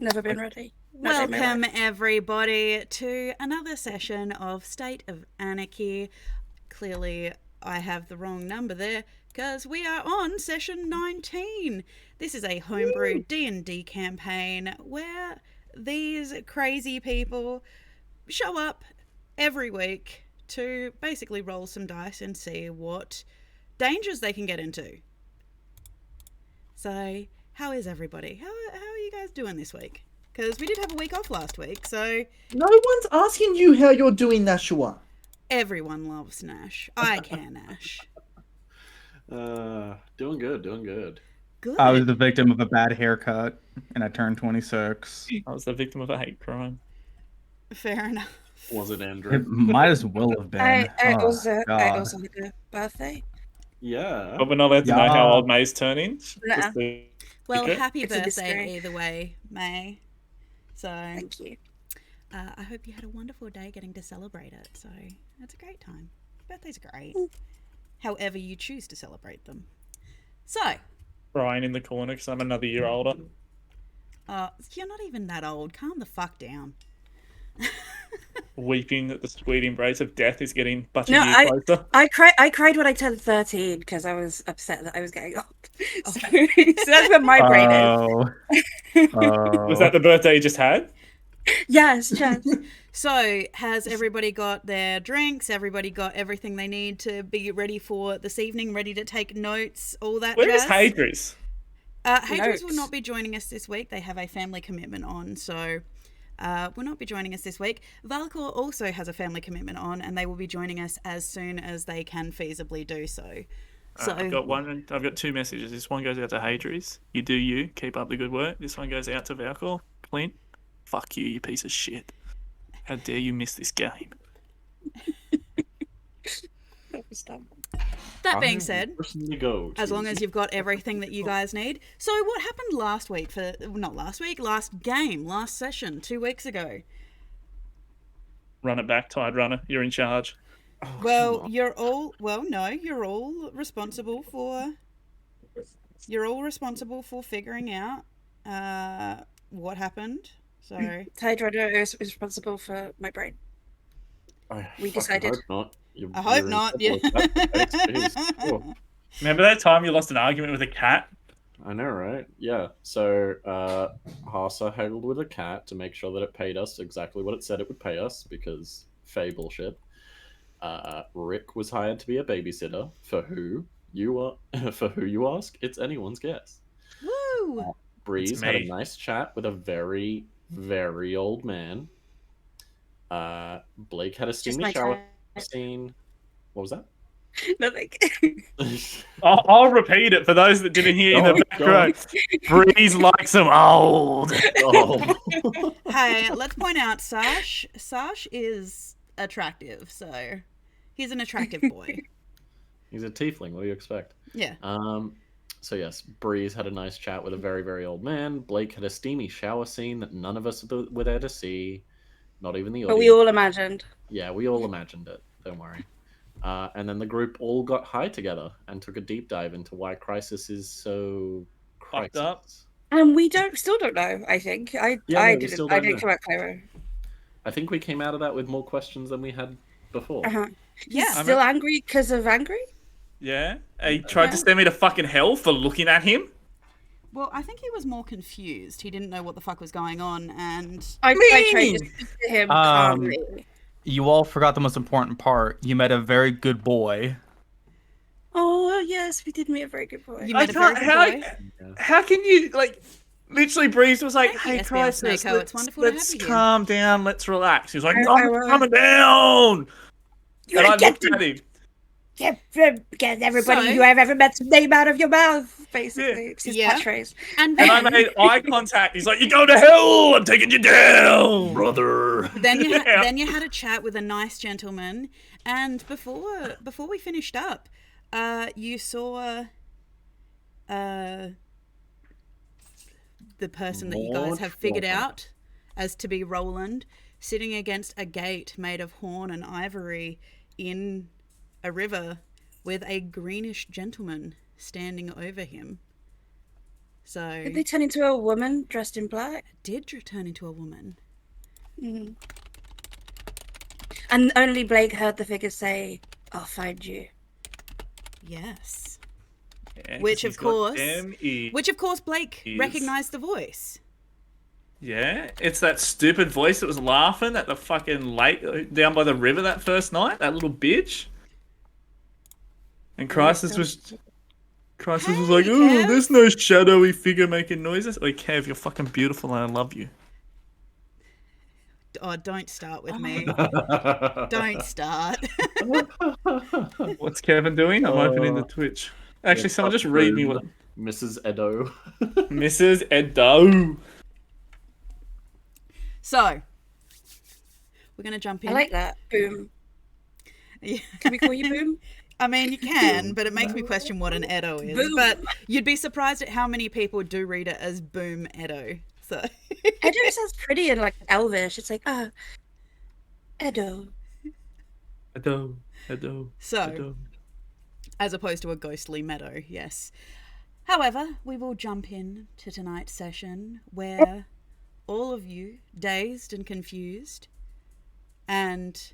Never been ready. Welcome, everybody, to another session of State of Anarchy. Clearly, I have the wrong number there, because we are on session 19. This is a homebrew D&D campaign where these crazy people show up every week to basically roll some dice and see what dangers they can get into. So, how is everybody? How are you guys doing this week? Because we did have a week off last week, so... No one's asking you how you're doing, Nashua. Everyone loves Nash. I care, Nash. Doing good. Good. I was the victim of a bad haircut, and I turned 26. I was the victim of a hate crime. Fair enough. Was it Andrew? It might as well have been. I also God. had a birthday. Yeah. But we're not allowed to know how old May's turning. Nah. Well, Okay. happy It's a birthday mystery. either way, May. So, Thank you. I hope you had a wonderful day getting to celebrate it. So, it's a great time. Birthdays are great. However you choose to celebrate them. So, Crying in the corner because I'm another year older. you're not even that old. Calm the fuck down. Weeping that the sweet embrace of death is getting much No, a year closer. I cried when I turned 13 because I was upset that I was getting old. So, so that's where my brain is. Was that the birthday you just had? Yes, yes. So, has everybody got their drinks? Everybody got everything they need to be ready for this evening? Ready to take notes? All that Where is jazz? Hadris? Hadris will Notes. not be joining us this week. They have a family commitment on, so will not be joining us this week. Valcor also has a family commitment on, and they will be joining us as soon as they can feasibly do so. So I've got two messages. This one goes out to Hadris. You do you. Keep up the good work. This one goes out to Valcor. Clint. Fuck you, you piece of shit. How dare you miss this game? That was dumb. that being said, Personally go. as long as you've got everything that you guys need. So what happened last week last game, last session, 2 weeks ago? Run it back, Tide Runner. You're in charge. Well, you're all responsible for figuring out what happened. So Tide Runner is responsible for my brain. We decided. I hope not. Yeah. Remember that time you lost an argument with a cat? I know, right? Yeah. So, Hasa haggled with a cat to make sure that it paid us exactly what it said it would pay us, because Faye bullshit. Rick was hired to be a babysitter. For who you ask? It's anyone's guess. Woo! Breeze It's had a me. nice chat with a very, very old man. Blake had a steamy my shower type. scene. What was that? Nothing. I'll repeat it for those that didn't hear in the background. Breeze likes them old. Oh. Hey, let's point out Sash is attractive, so he's an attractive boy. He's a tiefling. What do you expect? Yeah. So yes, Breeze had a nice chat with a very, very old man. Blake had a steamy shower scene that none of us were there to see. Not even the audience. But we all imagined. Yeah, we all imagined it. Don't worry. And then the group all got high together and took a deep dive into why Crisis is so Fucked up. Crisis. And we still don't know, I think. I still didn't don't know. come out clearer. I think we came out of that with more questions than we had before. Uh-huh. Yeah. Still angry because of angry? Yeah? He tried to send me to fucking hell for looking at him. Well, I think he was more confused. He didn't know what the fuck was going on, and I tried to speak to him calmly. You all forgot the most important part. You met a very good boy. Oh, yes, we did meet a very good boy. you met a very good boy. How can you, literally Breeze was like, Thank hey, you, SBL Crisis, Snako. It's wonderful to let's have you here." calm down, let's relax. He was like, I I'm will. coming down. You And I get looked at him. everybody So- you have ever met's name out of your mouth, basically. It's his Yeah. catchphrase. And And I then, made eye contact. He's like, you're going to hell. I'm taking you down. Brother. then you Yeah. then you had a chat with a nice gentleman, and before we finished up, you saw the person that you guys Lord have figured Walker. out as to be Roland, sitting against a gate made of horn and ivory in a river with a greenish gentleman standing over him. So Did they turn into a woman dressed in black? did turn into a woman. Mm. And only Blake heard the figure say, "I'll find you." Yes. Yeah, Which 'cause of he's got course, damn ears. which of course Blake Ears. recognized the voice. Yeah, it's that stupid voice that was laughing at the fucking lake down by the river that first night. That little bitch. And Crisis was like, Hey, "Oh, Kev." there's no shadowy figure making noises." Like, Kev, you're fucking beautiful and I love you. Oh, don't start with me. Don't start. What's Kevin doing? I'm opening the Twitch. Actually, someone just read me what Mrs. Edo. Mrs. Edo. So, we're going to jump in. I like that. Boom. Yeah. Can we call you Boom? I mean, you can, but it makes me question what an Edo is. Boom. But you'd be surprised at how many people do read it as Boom Edo. So Edo sounds pretty and like Elvish. It's like, Edo. Edo. So, as opposed to a ghostly meadow, yes. However, we will jump in to tonight's session where all of you, dazed and confused, and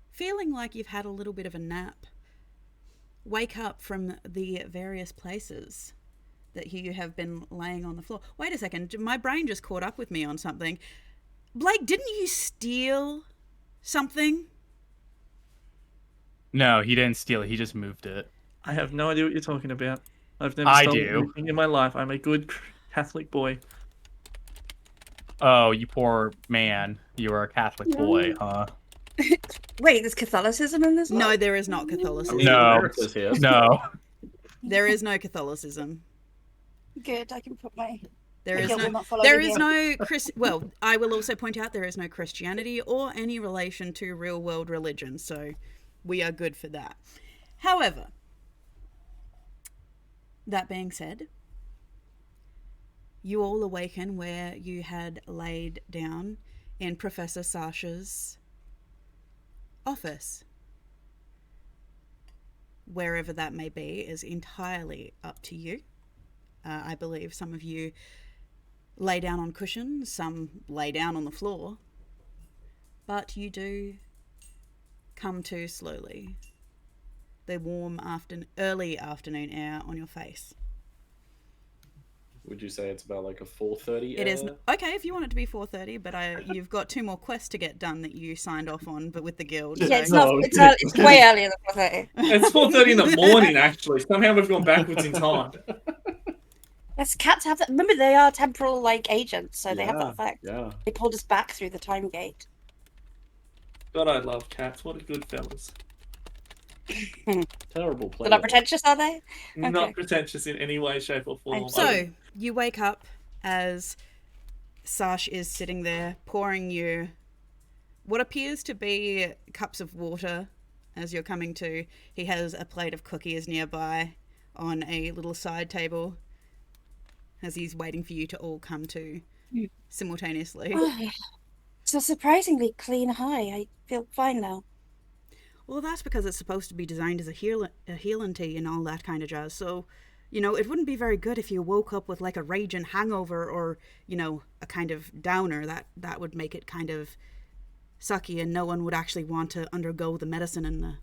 feeling like you've had a little bit of a nap, wake up from the various places that you have been laying on the floor. Wait a second, my brain just caught up with me on something. Blake, didn't you steal something? No, he didn't steal it. He just moved it. I have no idea what you're talking about. I've never I stolen do. anything in my life. I'm a good Catholic boy. Oh, you poor man. You were a Catholic boy, huh? Wait, there's Catholicism in this? No, there is not Catholicism. No. Emeritus here. No. There is no Catholicism. Good, I can put my... There is Guilt will no, not follow there me is here. no well, I will also point out there is no Christianity or any relation to real world religion, so we are good for that. However, that being said, you all awaken where you had laid down in Professor Sasha's office. Wherever that may be is entirely up to you. I believe some of you lay down on cushions, some lay down on the floor, but you do come to slowly. The warm early afternoon air on your face. Would you say it's about like a 4:30? It is okay if you want it to be 4:30, but you've got 2 more quests to get done that you signed off on, but with the guild. Yeah, it's so- not. It's way earlier than 4:30. It's 4:30 in the morning, actually. Somehow we've gone backwards in time. Yes, cats have that. Remember, they are temporal like agents, so they have that effect. Yeah. They pulled us back through the time gate. God, I love cats. What a good fellas. Terrible They're player. not pretentious, are they? Not Okay. pretentious in any way, shape, or form. So you wake up as Sash is sitting there pouring you what appears to be cups of water as you're coming to. He has a plate of cookies nearby on a little side table as he's waiting for you to all come to simultaneously. Oh, it's a surprisingly clean high. I feel fine now. Well, that's because it's supposed to be designed as a healing tea and all that kind of jazz. So, you know, it wouldn't be very good if you woke up with like a raging hangover or, you know, a kind of downer. That would make it kind of sucky and no one would actually want to undergo the medicine and the,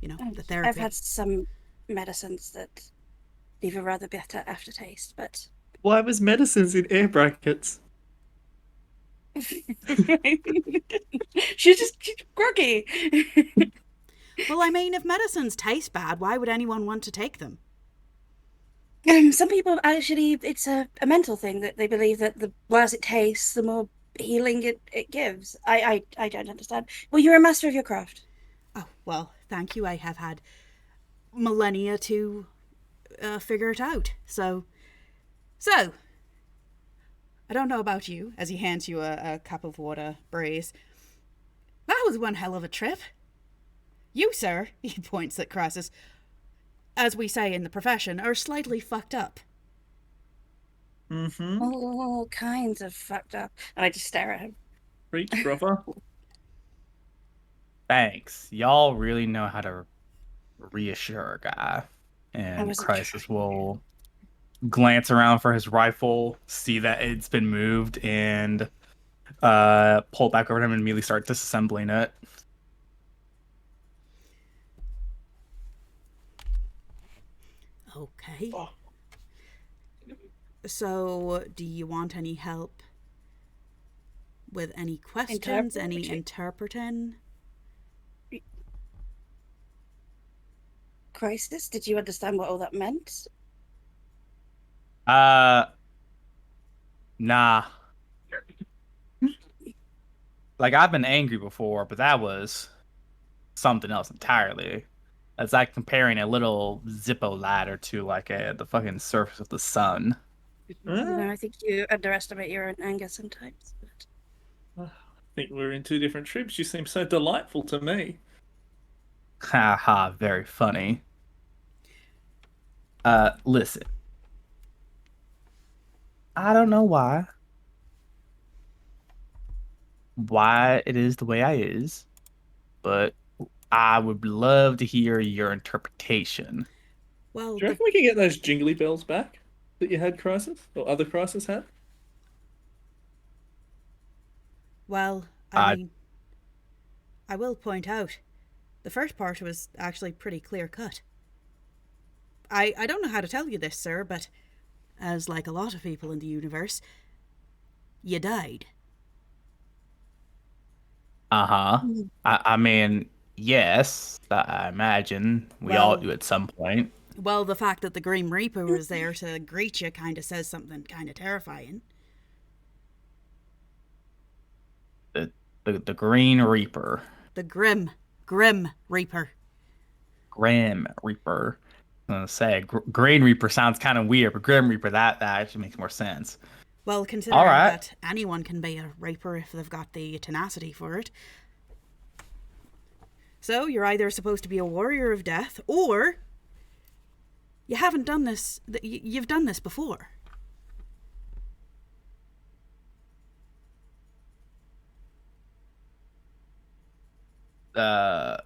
you know, the therapy. I've had some medicines that leave a rather bitter aftertaste, but... Why was medicines in air brackets? she's groggy. Well, I mean, if medicines taste bad, why would anyone want to take them? Some people actually, it's a mental thing that they believe that the worse it tastes, the more healing it gives. I don't understand. Well, you're a master of your craft. Oh, well, thank you. I have had millennia to figure it out. So, I don't know about you, as he hands you a cup of water, Breeze. That was one hell of a trip. You, sir, he points at Crisis, as we say in the profession, are slightly fucked up. Mm-hmm. All kinds of fucked up. And I just stare at him. Preach, brother. Thanks. Y'all really know how to reassure a guy. And was a Crisis will glance around for his rifle, see that it's been moved, and pull back over to him and immediately start disassembling it. Okay. Oh. So, do you want any help with any questions, any interpreting? Crisis? Did you understand what all that meant? Nah. Like, I've been angry before, but that was something else entirely. That's like comparing a little Zippo ladder to like the fucking surface of the sun. I think you underestimate your own anger sometimes. But... I think we're in two different trips. You seem so delightful to me. Ha ha, very funny. Listen. I don't know why it is the way I is, but I would love to hear your interpretation. Well, Do you reckon we can get those jingly bells back that you had, Crisis? Or other Crisis had? well, I mean, I will point out, the first part was actually pretty clear cut. I don't know how to tell you this, sir, but as like a lot of people in the universe, you died. Uh-huh. I mean, yes, I imagine we all Well- do at some point. Well, the fact that the Grim Reaper was there to greet you kind of says something kind of terrifying. The Green Reaper. The Grim Reaper. Grim Reaper. I'm gonna say Green Reaper sounds kind of weird, but Grim Reaper that actually makes more sense. Well, considering right. that anyone can be a Reaper if they've got the tenacity for it. So, you're either supposed to be a warrior of death, or you haven't done this. You've done this before. I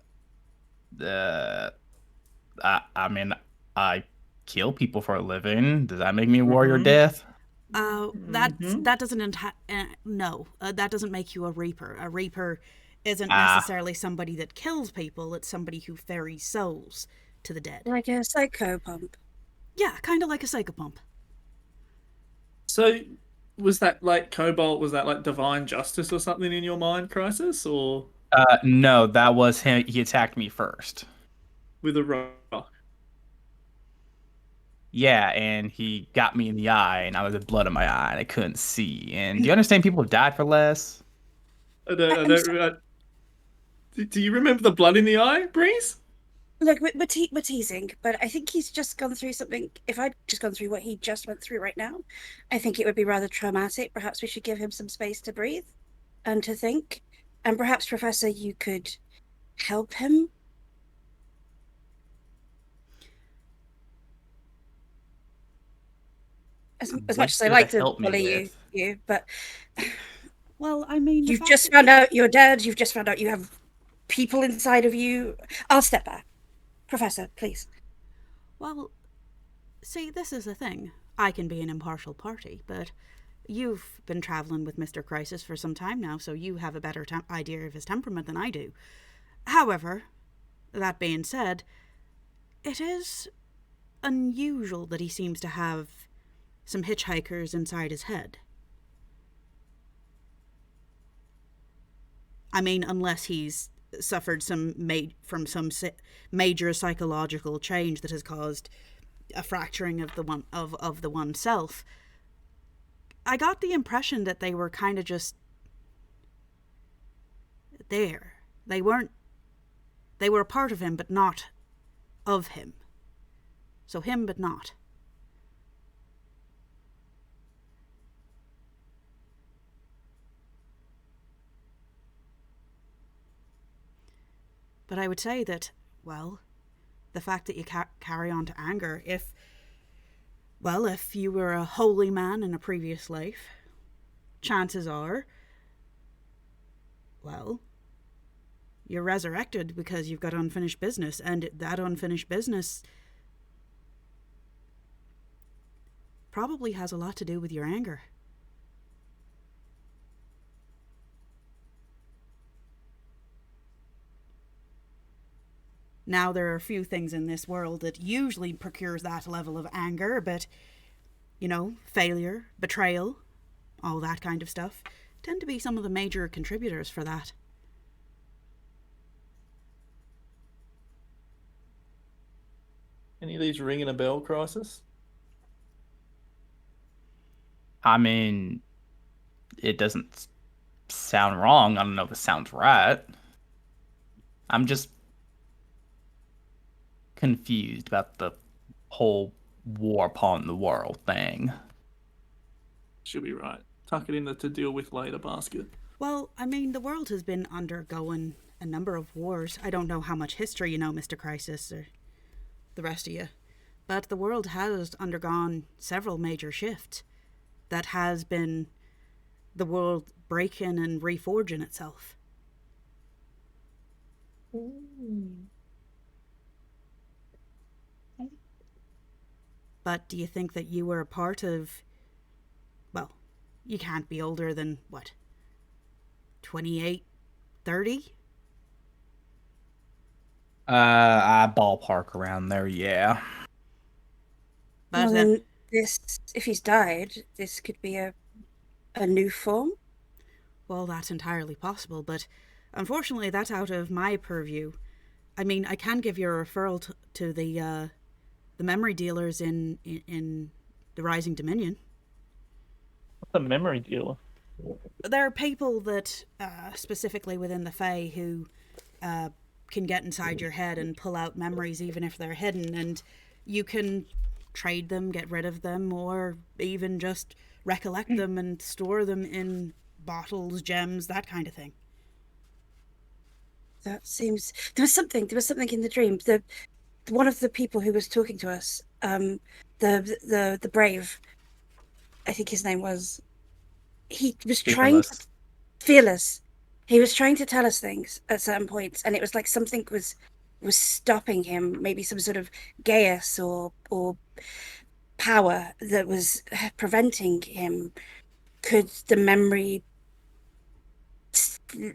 mean, I kill people for a living. Does that make me a warrior of death? That doesn't no, that doesn't make you a Reaper. A Reaper isn't necessarily somebody that kills people. It's somebody who ferries souls to the dead. Like a psychopomp. Yeah, kind of like a psychopomp. So, was that like Cobalt? Was that like divine justice or something in your mind, Crisis? Or No, that was him. He attacked me first. with a rock? Yeah, and he got me in the eye, and I was with blood in my eye, and I couldn't see. And do you understand people have died for less? I don't, do you remember the blood in the eye, Breeze? Look, we're teasing, but I think he's just gone through something. If I'd just gone through what he just went through right now, I think it would be rather traumatic. Perhaps we should give him some space to breathe and to think. And perhaps, Professor, you could help him. As much as I like to help me bully with? you, but Well, I mean, you've just found out you're dead. You've just found out you have people inside of you. I'll step back. Professor, please. Well, see, this is the thing. I can be an impartial party, but you've been traveling with Mr. Crisis for some time now, so you have a better idea of his temperament than I do. However, that being said, it is unusual that he seems to have some hitchhikers inside his head. I mean, unless he's suffered some major psychological change that has caused a fracturing of the oneself. I got the impression that they were kind of just there. They were a part of him, but not of him. So him, but not. But I would say that, well, the fact that you carry on to anger, if you were a holy man in a previous life, chances are, well, you're resurrected because you've got unfinished business, and that unfinished business probably has a lot to do with your anger. Now, there are a few things in this world that usually procures that level of anger, but, failure, betrayal, all that kind of stuff, tend to be some of the major contributors for that. Any of these ringing a bell, Crisis? I mean, it doesn't sound wrong. I don't know if it sounds right. I'm just confused about the whole war upon the world thing. Should be right. Tuck it in the to deal with later basket. Well, I mean, the world has been undergoing a number of wars. I don't know how much history you know, Mr. Crisis, or the rest of you, but the world has undergone several major shifts that has been the world breaking and reforging itself. But do you think that you were a part of... Well, you can't be older than, 28, 30? I ballpark around there, yeah. But Well, then if he's died, this could be a new form. well, that's entirely possible, but unfortunately that's out of my purview. I mean, I can give you a referral to the memory dealers in the Rising Dominion. What's a memory dealer? There are people that, specifically within the Fae, who can get inside your head and pull out memories even if they're hidden, and you can trade them, get rid of them, or even just recollect them and store them in bottles, gems, that kind of thing. That seems there was something in the dream. One of the people who was talking to us, the brave, I think his name was. He was trying to fearless. He was trying to tell us things at certain points, and it was like something was stopping him. Maybe some sort of Gaius or power that was preventing him. Could the memory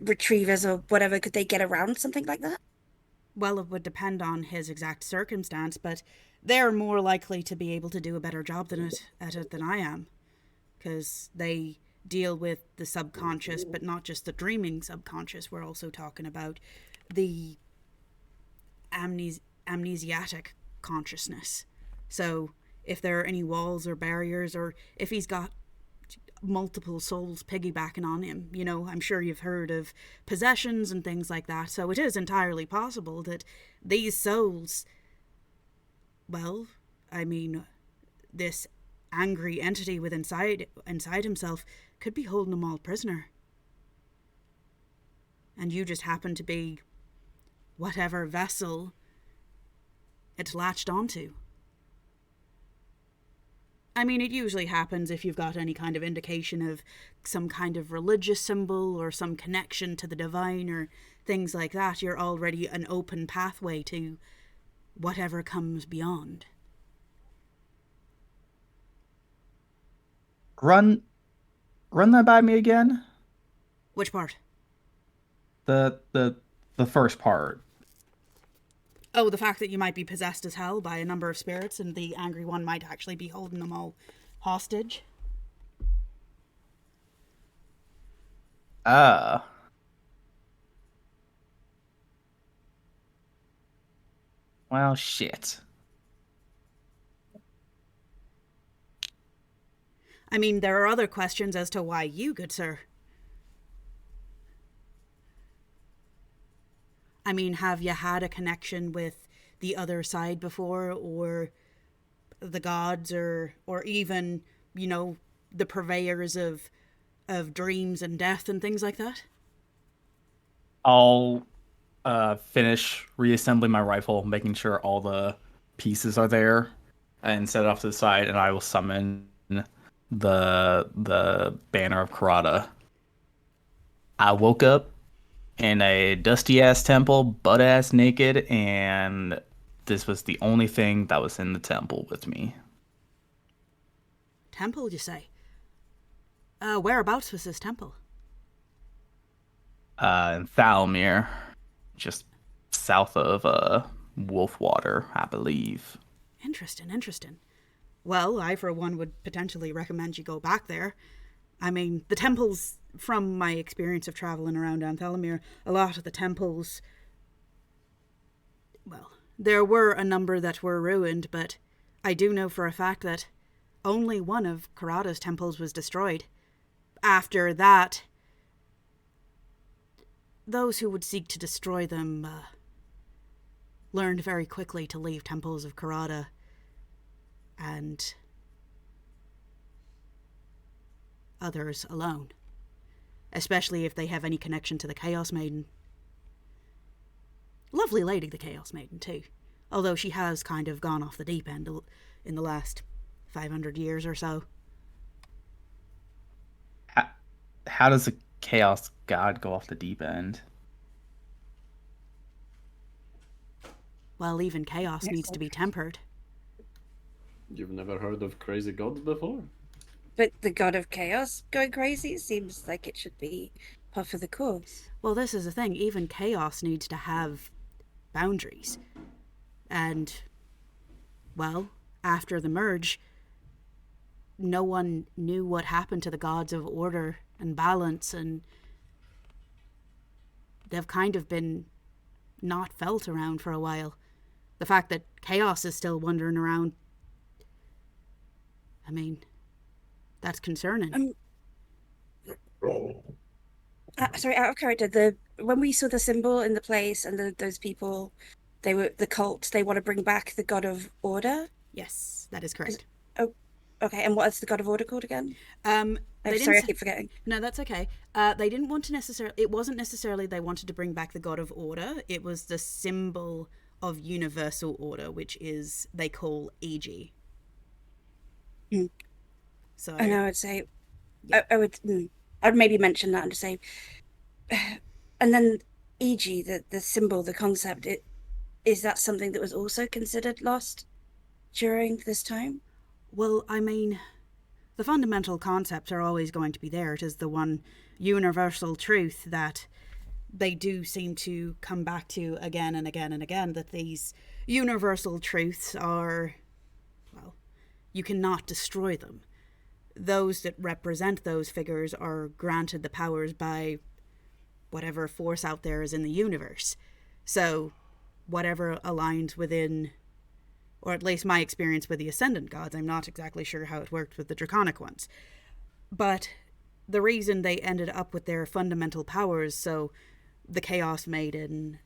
retrievers or whatever, could they get around something like that? Well, it would depend on his exact circumstance, but they're more likely to be able to do a better job at it than I am, because they deal with the subconscious, but not just the dreaming subconscious. We're also talking about the amnesiatic consciousness. So if there are any walls or barriers, or if he's got multiple souls piggybacking on him, I'm sure you've heard of possessions and things like that. So it is entirely possible that these souls, well, I mean, this angry entity with inside himself could be holding them all prisoner. And you just happen to be whatever vessel it's latched onto. I mean, it usually happens if you've got any kind of indication of some kind of religious symbol or some connection to the divine or things like that. You're already an open pathway to whatever comes beyond. Run that by me again. Which part? The first part. Oh, the fact that you might be possessed as hell by a number of spirits and the angry one might actually be holding them all hostage. Well, shit. I mean, there are other questions as to why you, good sir. I mean, have you had a connection with the other side before, or the gods, or even, the purveyors of dreams and death and things like that? I'll finish reassembling my rifle, making sure all the pieces are there, and set it off to the side, and I will summon the Banner of Karada. I woke up in a dusty ass temple, butt ass naked, and this was the only thing that was in the temple with me. Temple, you say? Whereabouts was this temple? In Thalmir, just south of Wolfwater, I believe. Interesting. Well, I, for one, would potentially recommend you go back there. I mean, the temples, from my experience of traveling around Thalmir, a lot of the temples, well, there were a number that were ruined, but I do know for a fact that only one of Karada's temples was destroyed. After that, those who would seek to destroy them learned very quickly to leave temples of Karada and others alone, especially if they have any connection to the Chaos Maiden. Lovely lady, the Chaos Maiden, too, although she has kind of gone off the deep end in the last 500 years or so. How does a Chaos God go off the deep end? Well, even chaos needs to be tempered. You've never heard of crazy gods before? But the god of chaos going crazy seems like it should be par for the course. Well, this is the thing. Even chaos needs to have boundaries. And, well, after the merge, no one knew what happened to the gods of order and balance, and they've kind of been not felt around for a while. The fact that chaos is still wandering around, I mean, that's concerning. Yes, that is correct. Okay, and what is the god of order called again? I'm sorry, I keep forgetting. No, that's okay. They didn't want to necessarily... It wasn't necessarily they wanted to bring back the god of order. It was the symbol of universal order, which is, they call EG. Mm. So... And I would say... Yeah. I'd maybe mention that and just say... And then EG, the symbol, the concept, is that something that was also considered lost during this time? Well, I mean, the fundamental concepts are always going to be there. It is the one universal truth that they do seem to come back to again and again and again, that these universal truths are, well, you cannot destroy them. Those that represent those figures are granted the powers by whatever force out there is in the universe. So, whatever aligns within... or at least my experience with the Ascendant gods. I'm not exactly sure how it worked with the Draconic ones. But the reason they ended up with their fundamental powers, so the Chaos Maiden,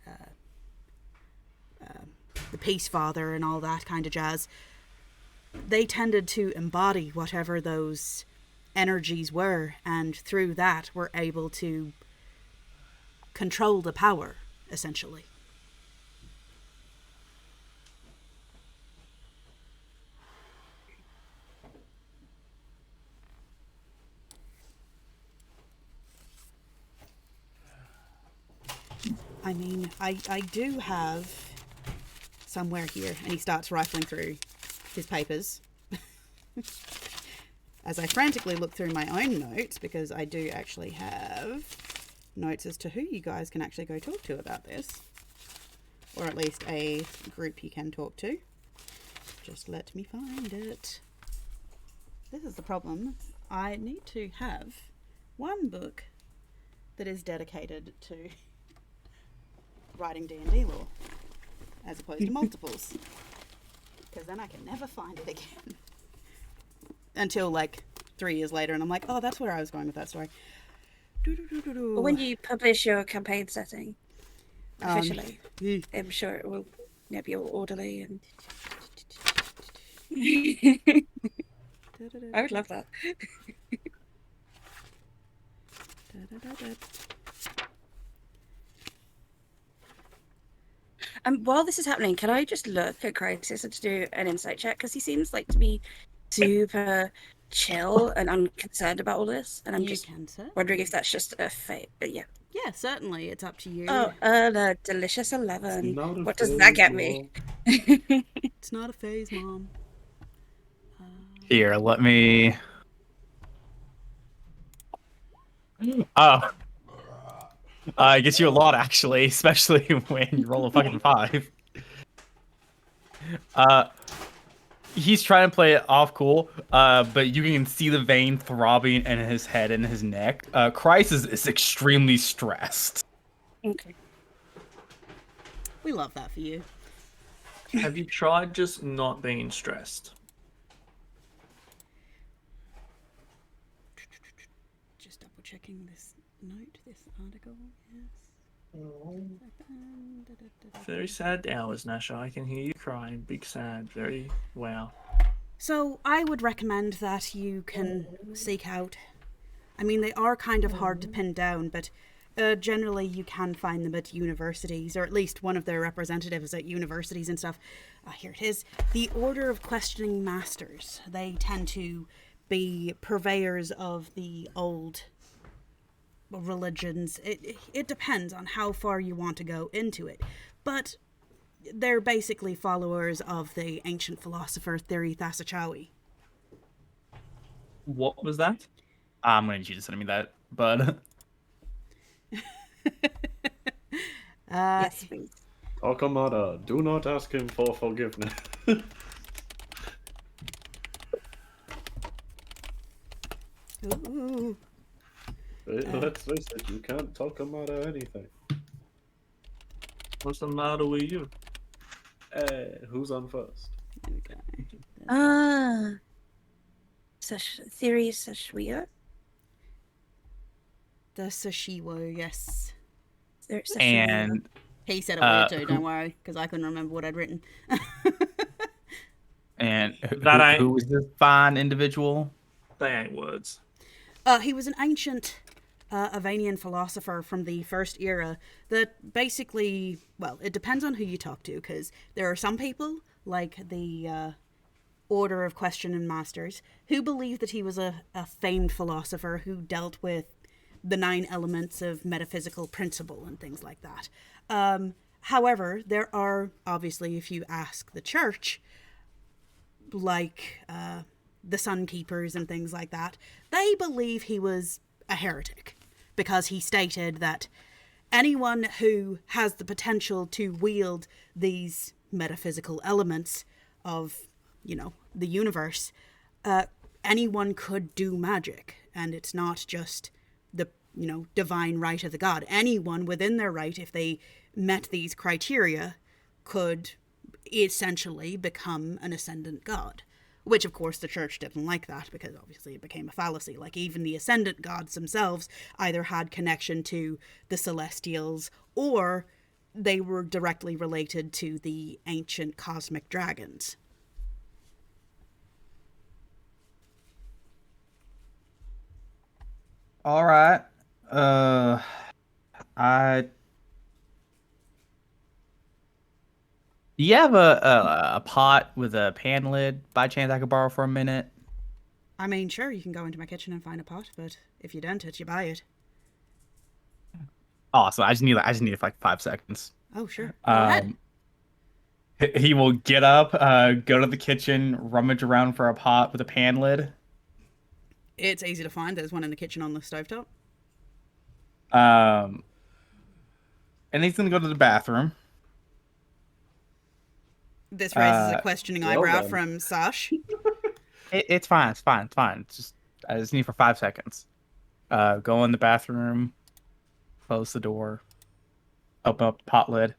the Peace Father and all that kind of jazz, they tended to embody whatever those energies were, and through that were able to control the power, essentially. I mean, I do have somewhere here, and he starts rifling through his papers. As I frantically look through my own notes, because I do actually have notes as to who you guys can actually go talk to about this. Or at least a group you can talk to. Just let me find it. This is the problem. I need to have one book that is dedicated to writing D&D lore, as opposed to multiples, because then I can never find it again until like 3 years later, and I'm like, oh, that's where I was going with that story. When you publish your campaign setting officially, I'm sure it will be all orderly and I would love that. While this is happening, can I just look at Crisis and do an insight check? Because he seems like to be super chill and unconcerned about all this. And I'm just wondering if that's just a fate. But yeah. Yeah, certainly. It's up to you. Oh, a delicious 11. What does that get me? It's not a phase, Mom. Here, let me. Oh, it gets you a lot actually, especially when you roll a fucking 5. He's trying to play it off cool, but you can see the vein throbbing in his head and his neck. Christ is extremely stressed. Okay. We love that for you. Have you tried just not being stressed? Just double checking this note, this article. Yes. Very sad hours, Nasha. I can hear you crying. Big sad. Very wow. So I would recommend that you can seek out. I mean, they are kind of hard to pin down, but generally you can find them at universities, or at least one of their representatives at universities and stuff. Here it is. The Order of Questioning Masters. They tend to be purveyors of the old religions. It depends on how far you want to go into it, but they're basically followers of the ancient philosopher Theory Thasachawi. What was that? I'm gonna need you to send me that, but Yes, please. Takamata, do not ask him for forgiveness. Ooh. Let's face it, you can't Takamata anything. What's the matter with you? Who's on first? Ah. Theory Sashwia? The Sashiwo, yes. and He said it weird too, who- don't worry, because I couldn't remember what I'd written. and That ain't- who was this fine individual? They ain't words. He was an ancient Avanian philosopher from the First Era that basically, well, it depends on who you talk to, because there are some people, like the Order of Questioning Masters, who believe that he was a famed philosopher who dealt with the 9 elements of metaphysical principle and things like that. However, there are, obviously, if you ask the church, like the Sun Keepers and things like that, they believe he was a heretic because he stated that anyone who has the potential to wield these metaphysical elements of, you know, the universe, anyone could do magic, and it's not just the, you know, divine right of the god. Anyone within their right, if they met these criteria, could essentially become an ascendant god. Which, of course, the church didn't like that, because obviously it became a fallacy. Like, even the ascendant gods themselves either had connection to the celestials, or they were directly related to the ancient cosmic dragons. All right. I do you have a pot with a pan lid by chance I could borrow for a minute? I mean, sure, you can go into my kitchen and find a pot, but if you don't, you buy it. Awesome. I just need like 5 seconds. Oh, sure. Go ahead. He will get up, go to the kitchen, rummage around for a pot with a pan lid. It's easy to find. There's one in the kitchen on the stovetop. And he's gonna go to the bathroom. This raises a questioning well eyebrow done. from Sash. It's fine. It's fine. It's fine. It's just I just need for 5 seconds. Go in the bathroom, close the door, open up the pot lid,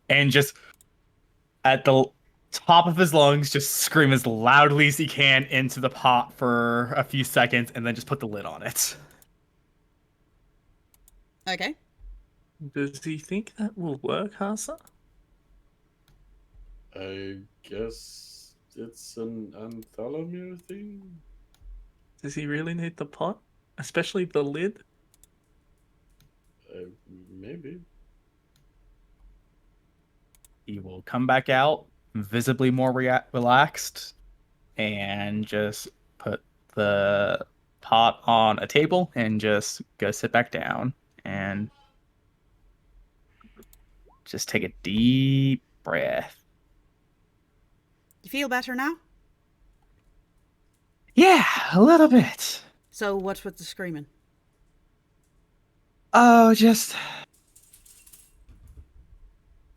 and just at the top of his lungs, just scream as loudly as he can into the pot for a few seconds, and then just put the lid on it. Okay. Does he think that will work, Hasa? I guess it's an Anthalomere thing? Does he really need the pot? Especially the lid? Maybe. He will come back out, visibly more relaxed, and just put the pot on a table and just go sit back down and just take a deep breath. You feel better now? Yeah, a little bit. So what's with the screaming? Oh, just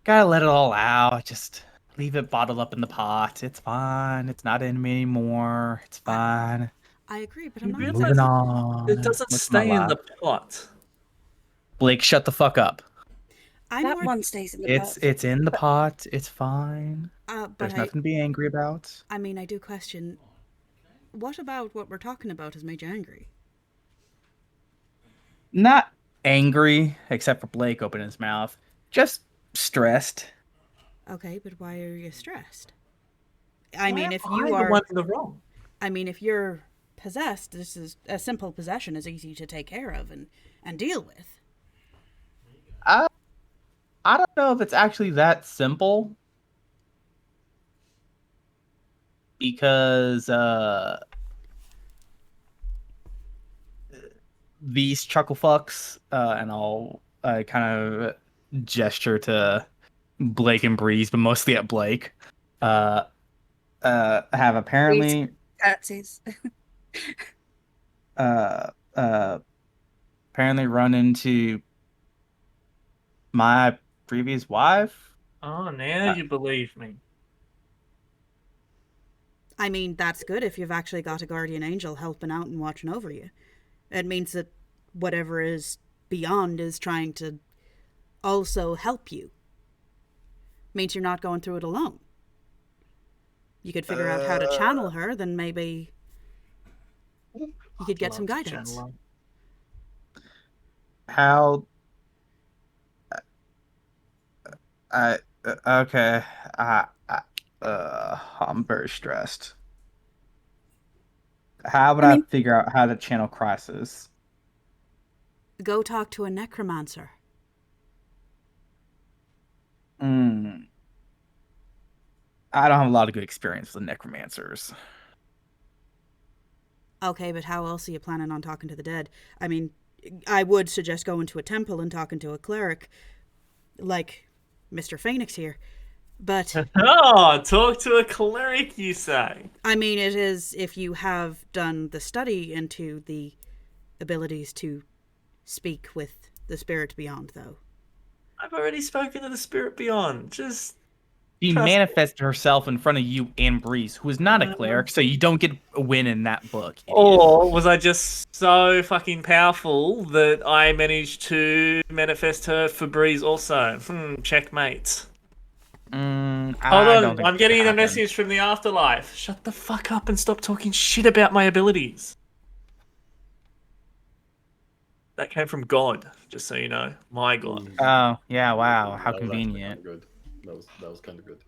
gotta let it all out. Just leave it bottled up in the pot. It's fine. It's not in me anymore. It's fine. I agree, but You I'm not. realize Moving on. it doesn't with my stay in the life. pot. Blake, shut the fuck up. I'm That more. one stays in the pot. It's in the pot. It's fine. But There's nothing to be angry about. I mean, I do question. What about what we're talking about has made you angry? Not angry, except for Blake opening his mouth. Just stressed. Okay, but why are you stressed? I mean, Why if am I you the are, one in the wrong? I mean, if you're possessed, this is a simple possession is easy to take care of and deal with. I don't know if it's actually that simple. Because these chuckle fucks, and I'll kind of gesture to Blake and Breeze, but mostly at Blake, have apparently Curtsies. uh, uh, apparently run into my previous wife. Oh, now you believe me. I mean, that's good if you've actually got a guardian angel helping out and watching over you. It means that whatever is beyond is trying to also help you. Means you're not going through it alone. You could figure out how to channel her, then maybe you could get some Love to guidance. channel How? Okay. I'm very stressed. How would I I mean- figure out how to channel crisis? Go talk to a necromancer. I don't have a lot of good experience with necromancers. Okay, but how else are you planning on talking to the dead? I mean, I would suggest going to a temple and talking to a cleric, like Mr. Phoenix here. But Oh, talk to a cleric, you say? I mean, it is if you have done the study into the abilities to speak with the spirit beyond, though. I've already spoken to the spirit beyond. Just She trust me. manifested herself in front of you and Breeze, who is not a cleric, so you don't get a win in that book. Idiot. Or was I just so fucking powerful that I managed to manifest her for Breeze also? Checkmate. I Hold don't on, think I'm that getting a happened. message from the afterlife. Shut the fuck up and stop talking shit about my abilities. That came from God, just so you know. My God. Oh, yeah, wow, how That was actually convenient. kinda good. That was kind of good.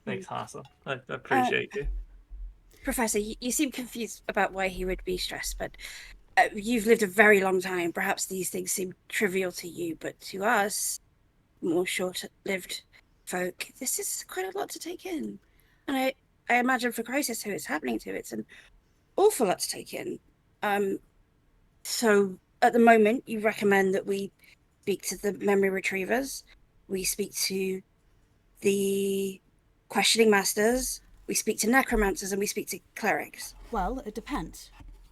Thanks, Hasa. I appreciate you. Professor, you seem confused about why he would be stressed, but you've lived a very long time. Perhaps these things seem trivial to you, but to us, more short-lived folk, this is quite a lot to take in. And I imagine for Crisis, who it's happening to, it's an awful lot to take in. So at the moment, you recommend that we speak to the memory retrievers, we speak to the questioning masters, we speak to necromancers, and we speak to clerics. Well, it depends.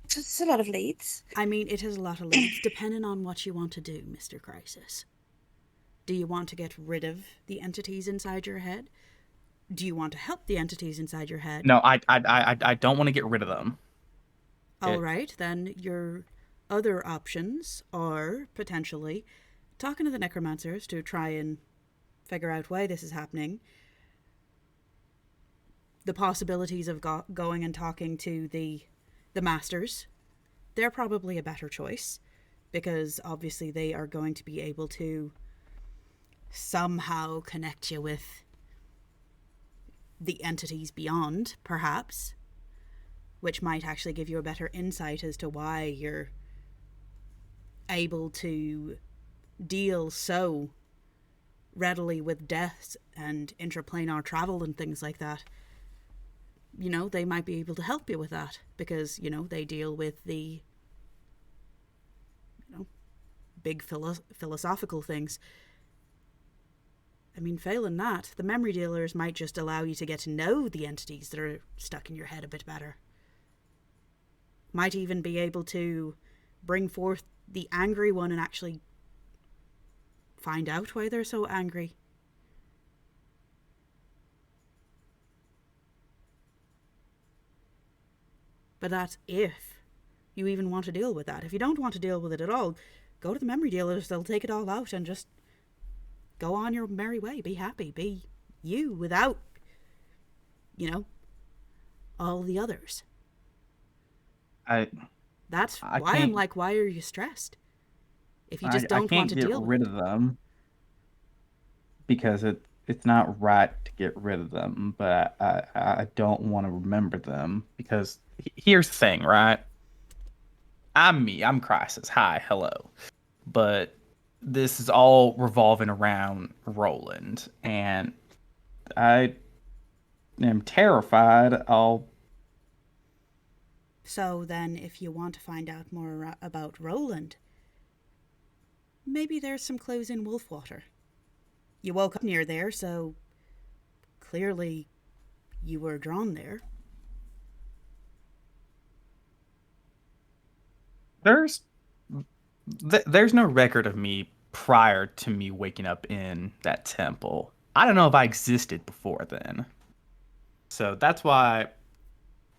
So it's a lot of leads. I mean, it is a lot of leads, depending on what you want to do, Mr. Crisis. Do you want to get rid of the entities inside your head? Do you want to help the entities inside your head? No, I don't want to get rid of them. All right, then your other options are potentially talking to the necromancers to try and figure out why this is happening. The possibilities of going and talking to the masters, they're probably a better choice because obviously they are going to be able to somehow connect you with the entities beyond, perhaps, which might actually give you a better insight as to why you're able to deal so readily with death and intraplanar travel and things like that. You know, they might be able to help you with that because, you know, they deal with the, you know, big philosophical things. I mean, failing that, the memory dealers might just allow you to get to know the entities that are stuck in your head a bit better. might even be able to bring forth the angry one and actually find out why they're so angry. But that's if you even want to deal with that. If you don't want to deal with it at all, go to the memory dealers. They'll take it all out and just go on your merry way. Be happy. Be you without, all the others. That's why I'm like, why are you stressed? If you just don't want to deal with it. I can't get rid of them because it's not right to get rid of them, but I don't want to remember them because here's the thing, right? I'm me. I'm Crisis. Hi, hello. But this is all revolving around Roland, and I am terrified So then, if you want to find out more about Roland, maybe there's some clues in Wolfwater. You woke up near there, so clearly you were drawn there. There's no record of me prior to me waking up in that temple. I don't know if I existed before then. So that's why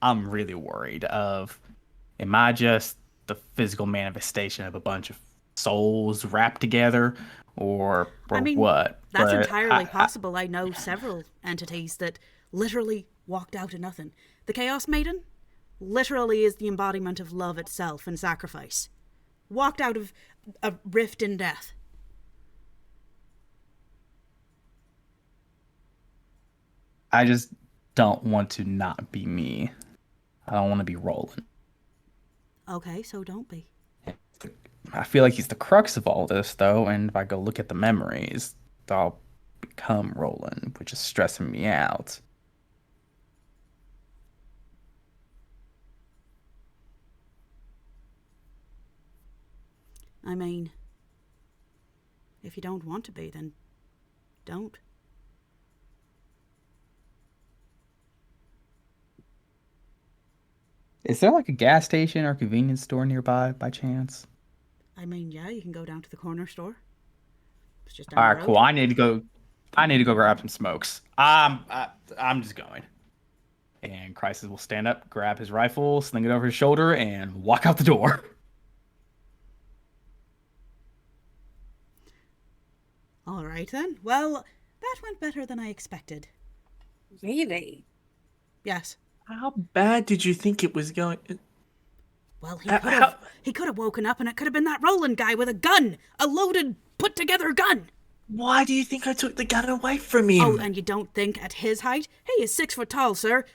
I'm really worried of, am I just the physical manifestation of a bunch of souls wrapped together or what? That's entirely possible. I know several entities that literally walked out of nothing. The Chaos Maiden literally is the embodiment of love itself and sacrifice. Walked out of a rift in death. I just don't want to not be me. I don't want to be Roland. Okay, so don't be. I feel like he's the crux of all this, though, and if I go look at the memories, I'll become Roland, which is stressing me out. I mean, if you don't want to be, then don't. Is there like a gas station or convenience store nearby by chance? I mean, yeah, you can go down to the corner store. It's just down All the right, road. cool. I need to go grab some smokes. I'm just going. And Crisis will stand up, grab his rifle, sling it over his shoulder, and walk out the door. All right, then. Well, that went better than I expected. Really? Yes. How bad did you think it was going? Well, he could have woken up and it could have been that Roland guy with a gun. A loaded, put-together gun. Why do you think I took the gun away from him? Oh, and you don't think at his height? He is 6 foot tall, sir.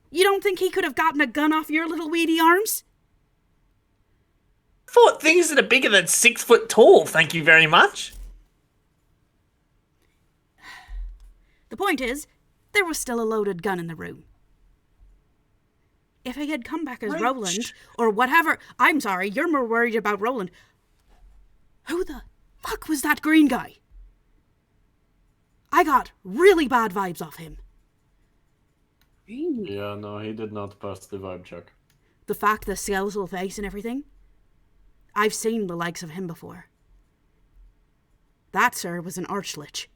You don't think he could have gotten a gun off your little weedy arms? I fought things that are bigger than 6 foot tall, thank you very much. The point is, there was still a loaded gun in the room. If he had come back as Roland, or whatever... I'm sorry, you're more worried about Roland. Who the fuck was that green guy? I got really bad vibes off him. Yeah, no, he did not pass the vibe check. The fact, the skeletal face and everything. I've seen the likes of him before. That, sir, was an archlich.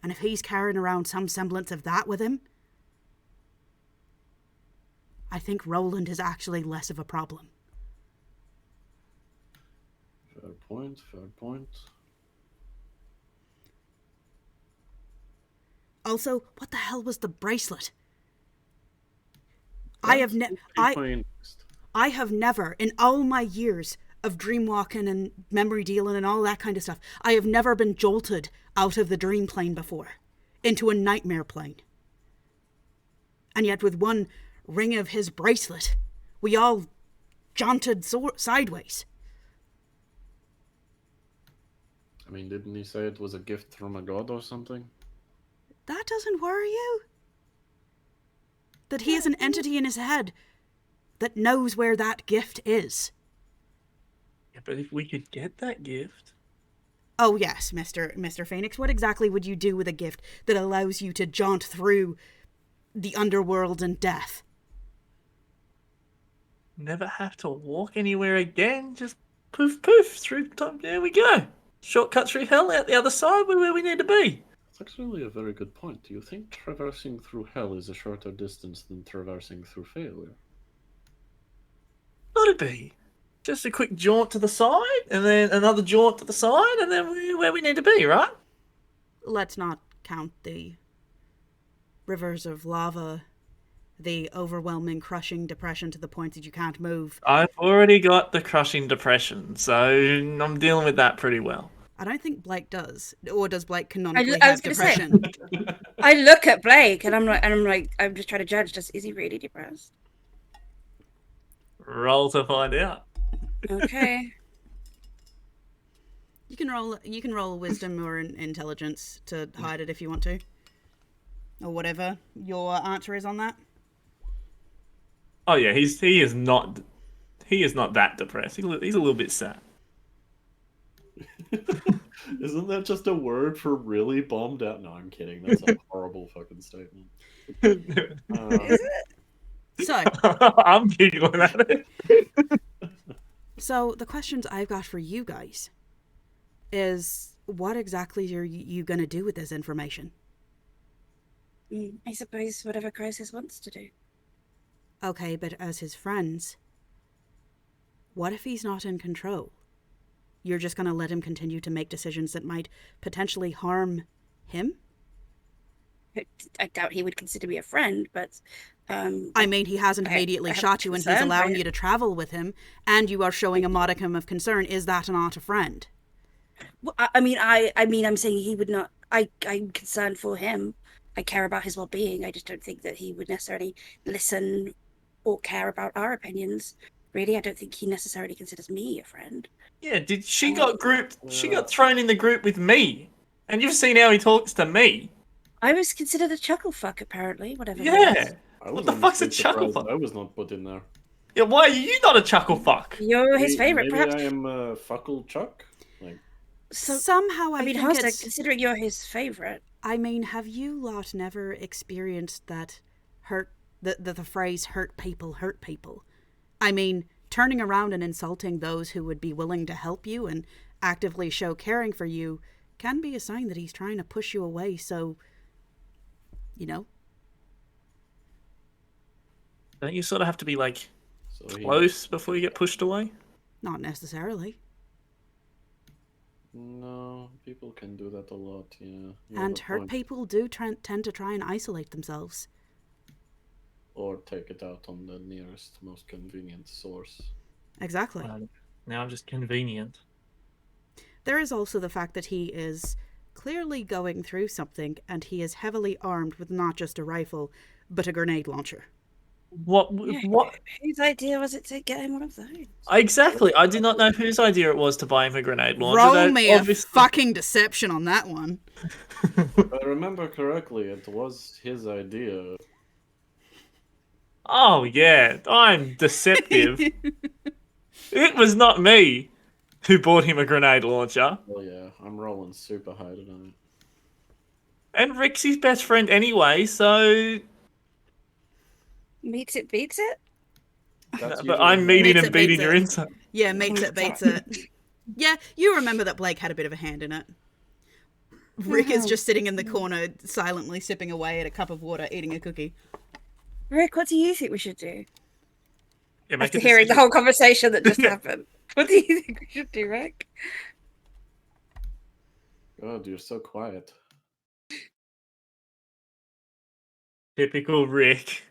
And if he's carrying around some semblance of that with him, I think Roland is actually less of a problem. Fair point, fair point. Also, what the hell was the bracelet? I have never, in all my years of dreamwalking and memory dealing and all that kind of stuff, I have never been jolted out of the dream plane before, into a nightmare plane. And yet with one ring of his bracelet, we all jaunted sideways. I mean, didn't he say it was a gift from a god or something? That doesn't worry you? That he has an entity in his head that knows where that gift is. Yeah, but if we could get that gift... Oh yes, Mr. Phoenix, what exactly would you do with a gift that allows you to jaunt through the underworld and death? never have to walk anywhere again. Just poof poof through time. There we go. Shortcut through hell out the other side. We're where we need to be. That's actually a very good point. Do you think traversing through hell is a shorter distance than traversing through failure? Gotta be. Just a quick jaunt to the side, and then another jaunt to the side, and then we're where we need to be, right? Let's not count the rivers of lava, the overwhelming, crushing depression to the point that you can't move. I've already got the crushing depression, so I'm dealing with that pretty well. I don't think Blake does. Or does Blake canonically I have was gonna say. depression? I look at Blake and I'm just trying to judge. Is he really depressed? Roll to find out. Okay. You can roll wisdom or intelligence to hide it if you want to. Or whatever your answer is on that. Oh yeah, he is not that depressed. He's a little bit sad. Isn't that just a word for really bummed out? No, I'm kidding. That's a horrible fucking statement. Is it? So, I'm giggling at it. so the questions I've got for you guys is, what exactly are you going to do with this information? I suppose whatever Crisis wants to do. Okay, but as his friends, what if he's not in control? You're just going to let him continue to make decisions that might potentially harm him? I doubt he would consider me a friend, but I mean, he hasn't immediately I have shot you and he's concern for allowing you. you to travel with him, and you are showing a modicum of concern. Is that not a friend? well, I'm saying he would not. I'm concerned for him. I care about his well-being. I just don't think that he would necessarily listen or care about our opinions. Really, I don't think he necessarily considers me a friend. Yeah, she got grouped? She got thrown in the group with me, and you've seen how he talks to me. I was considered a chuckle fuck, apparently. Whatever. Yeah. That is. What the fuck's a honestly chuckle surprised fuck? I was not put in there. Yeah, why are you not a chuckle fuck? You're his favorite, Maybe perhaps. I am a fuckle Chuck. Like, So, Somehow I mean, think Hasta, it's... considering you're his favorite, I mean, have you lot never experienced that the phrase hurt people hurt people? I mean, turning around and insulting those who would be willing to help you and actively show caring for you can be a sign that he's trying to push you away, so, you know? Don't you sort of have to be like so close before you get pushed away? Not necessarily. No, people can do that a lot. Yeah. You have And a hurt point. people do tend to try and isolate themselves. Or take it out on the nearest, most convenient source. Exactly. Now I'm just convenient. There is also the fact that he is clearly going through something, and he is heavily armed with not just a rifle, but a grenade launcher. What? whose idea was it to get him one of those? Exactly. I do not know whose idea it was to buy him a grenade launcher. Roll That me a obviously- fucking deception on that one. If I remember correctly, it was his idea. Oh yeah, I'm deceptive. It was not me who bought him a grenade launcher. Oh yeah, I'm rolling super high tonight. And Rick's his best friend anyway, so... Meets it, beats it? That's But I'm meeting Makes and it, beats beating your it. insight. Yeah, makes it, beats it. Yeah, you remember that Blake had a bit of a hand in it. Rick is just sitting in the corner, silently sipping away at a cup of water, eating a cookie. Rick, what do you think we should do? Yeah, make After a hearing the decision. whole conversation that just happened. What do you think we should do, Rick? God, you're so quiet. Typical Rick.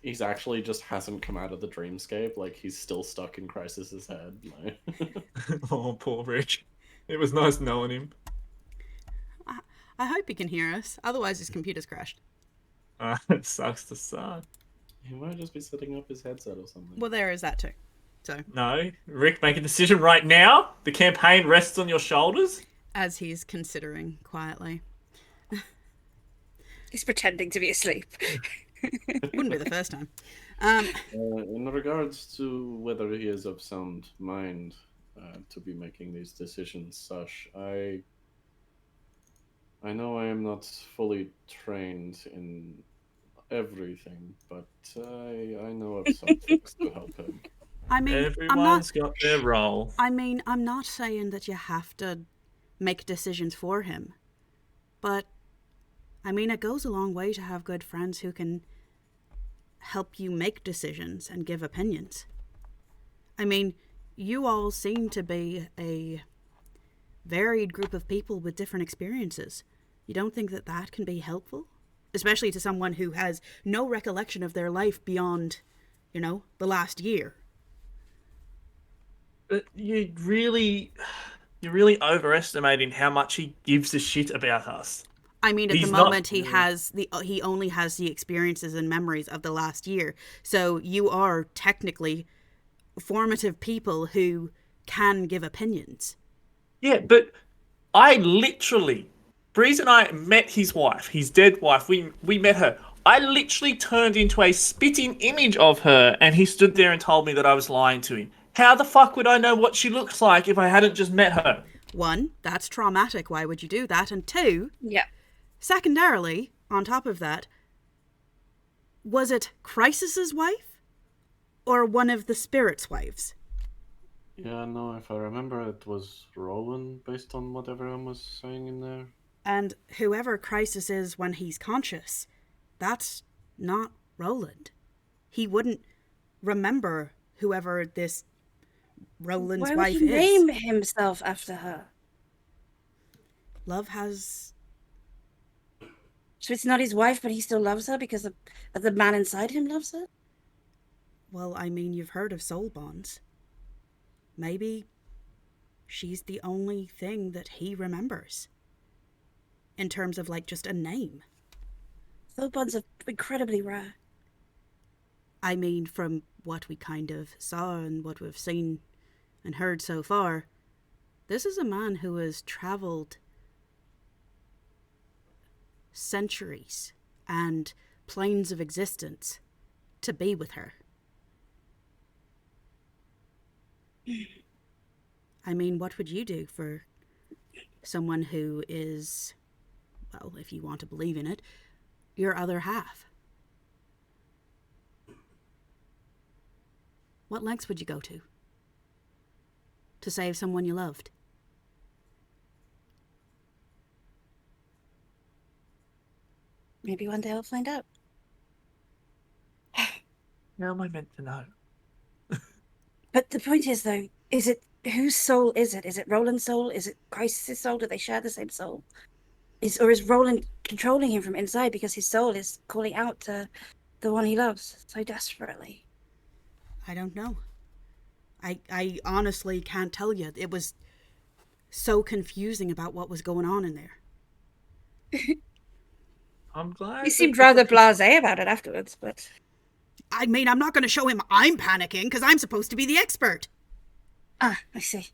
He's actually just hasn't come out of the dreamscape. Like, he's still stuck in Crisis's head. Like... Oh, poor Rick. It was nice knowing him. I hope he can hear us, otherwise his computer's crashed. It sucks to suck. He might just be setting up his headset or something. Well, there is that too. So, No, Rick, make a decision right now. The campaign rests on your shoulders. as he's considering quietly. He's pretending to be asleep. Wouldn't be the first time. In regards to whether he is of sound mind to be making these decisions, such, I know I am not fully trained in. everything, but I know of some things to help him. I mean, Everyone's got their role. I'm not saying that you have to make decisions for him, but I mean, it goes a long way to have good friends who can help you make decisions and give opinions. I mean, you all seem to be a varied group of people with different experiences. You don't think that that can be helpful? Especially to someone who has no recollection of their life beyond, the last year. But you're really overestimating how much he gives a shit about us. I mean, at He's the not- moment he only has the experiences and memories of the last year. So you are technically formative people who can give opinions. Yeah, but I literally, Breeze and I met his wife, his dead wife. We met her. I literally turned into a spitting image of her, and he stood there and told me that I was lying to him. How the fuck would I know what she looks like if I hadn't just met her? One, that's traumatic. Why would you do that? And two, Yeah. secondarily, on top of that, was it Crisis's wife or one of the spirit's wives? Yeah, no, if I remember, it was Roland, based on what everyone was saying in there. And whoever Crisis is when he's conscious, that's not Roland. He wouldn't remember whoever this Roland's Why would wife he is. name himself after her? Love has... So it's not his wife, but he still loves her because the man inside him loves her? Well, I mean, you've heard of soul bonds. Maybe she's the only thing that he remembers. In terms of, just a name. Soul bonds are incredibly rare. I mean, from what we kind of saw and what we've seen and heard so far, this is a man who has traveled centuries and planes of existence to be with her. I mean, what would you do for someone who is, well, if you want to believe in it, your other half? What lengths would you go to save someone you loved? Maybe one day I'll find out. How am I meant to know? But the point is, though, is it whose soul is it? Is it Roland's soul? Is it Christ's soul? Do they share the same soul? Or is Roland controlling him from inside because his soul is calling out to the one he loves so desperately? I don't know. I honestly can't tell you. It was so confusing about what was going on in there. I'm glad. He seemed rather blasé about it afterwards, but... I mean, I'm not going to show him I'm panicking because I'm supposed to be the expert. Ah, I see.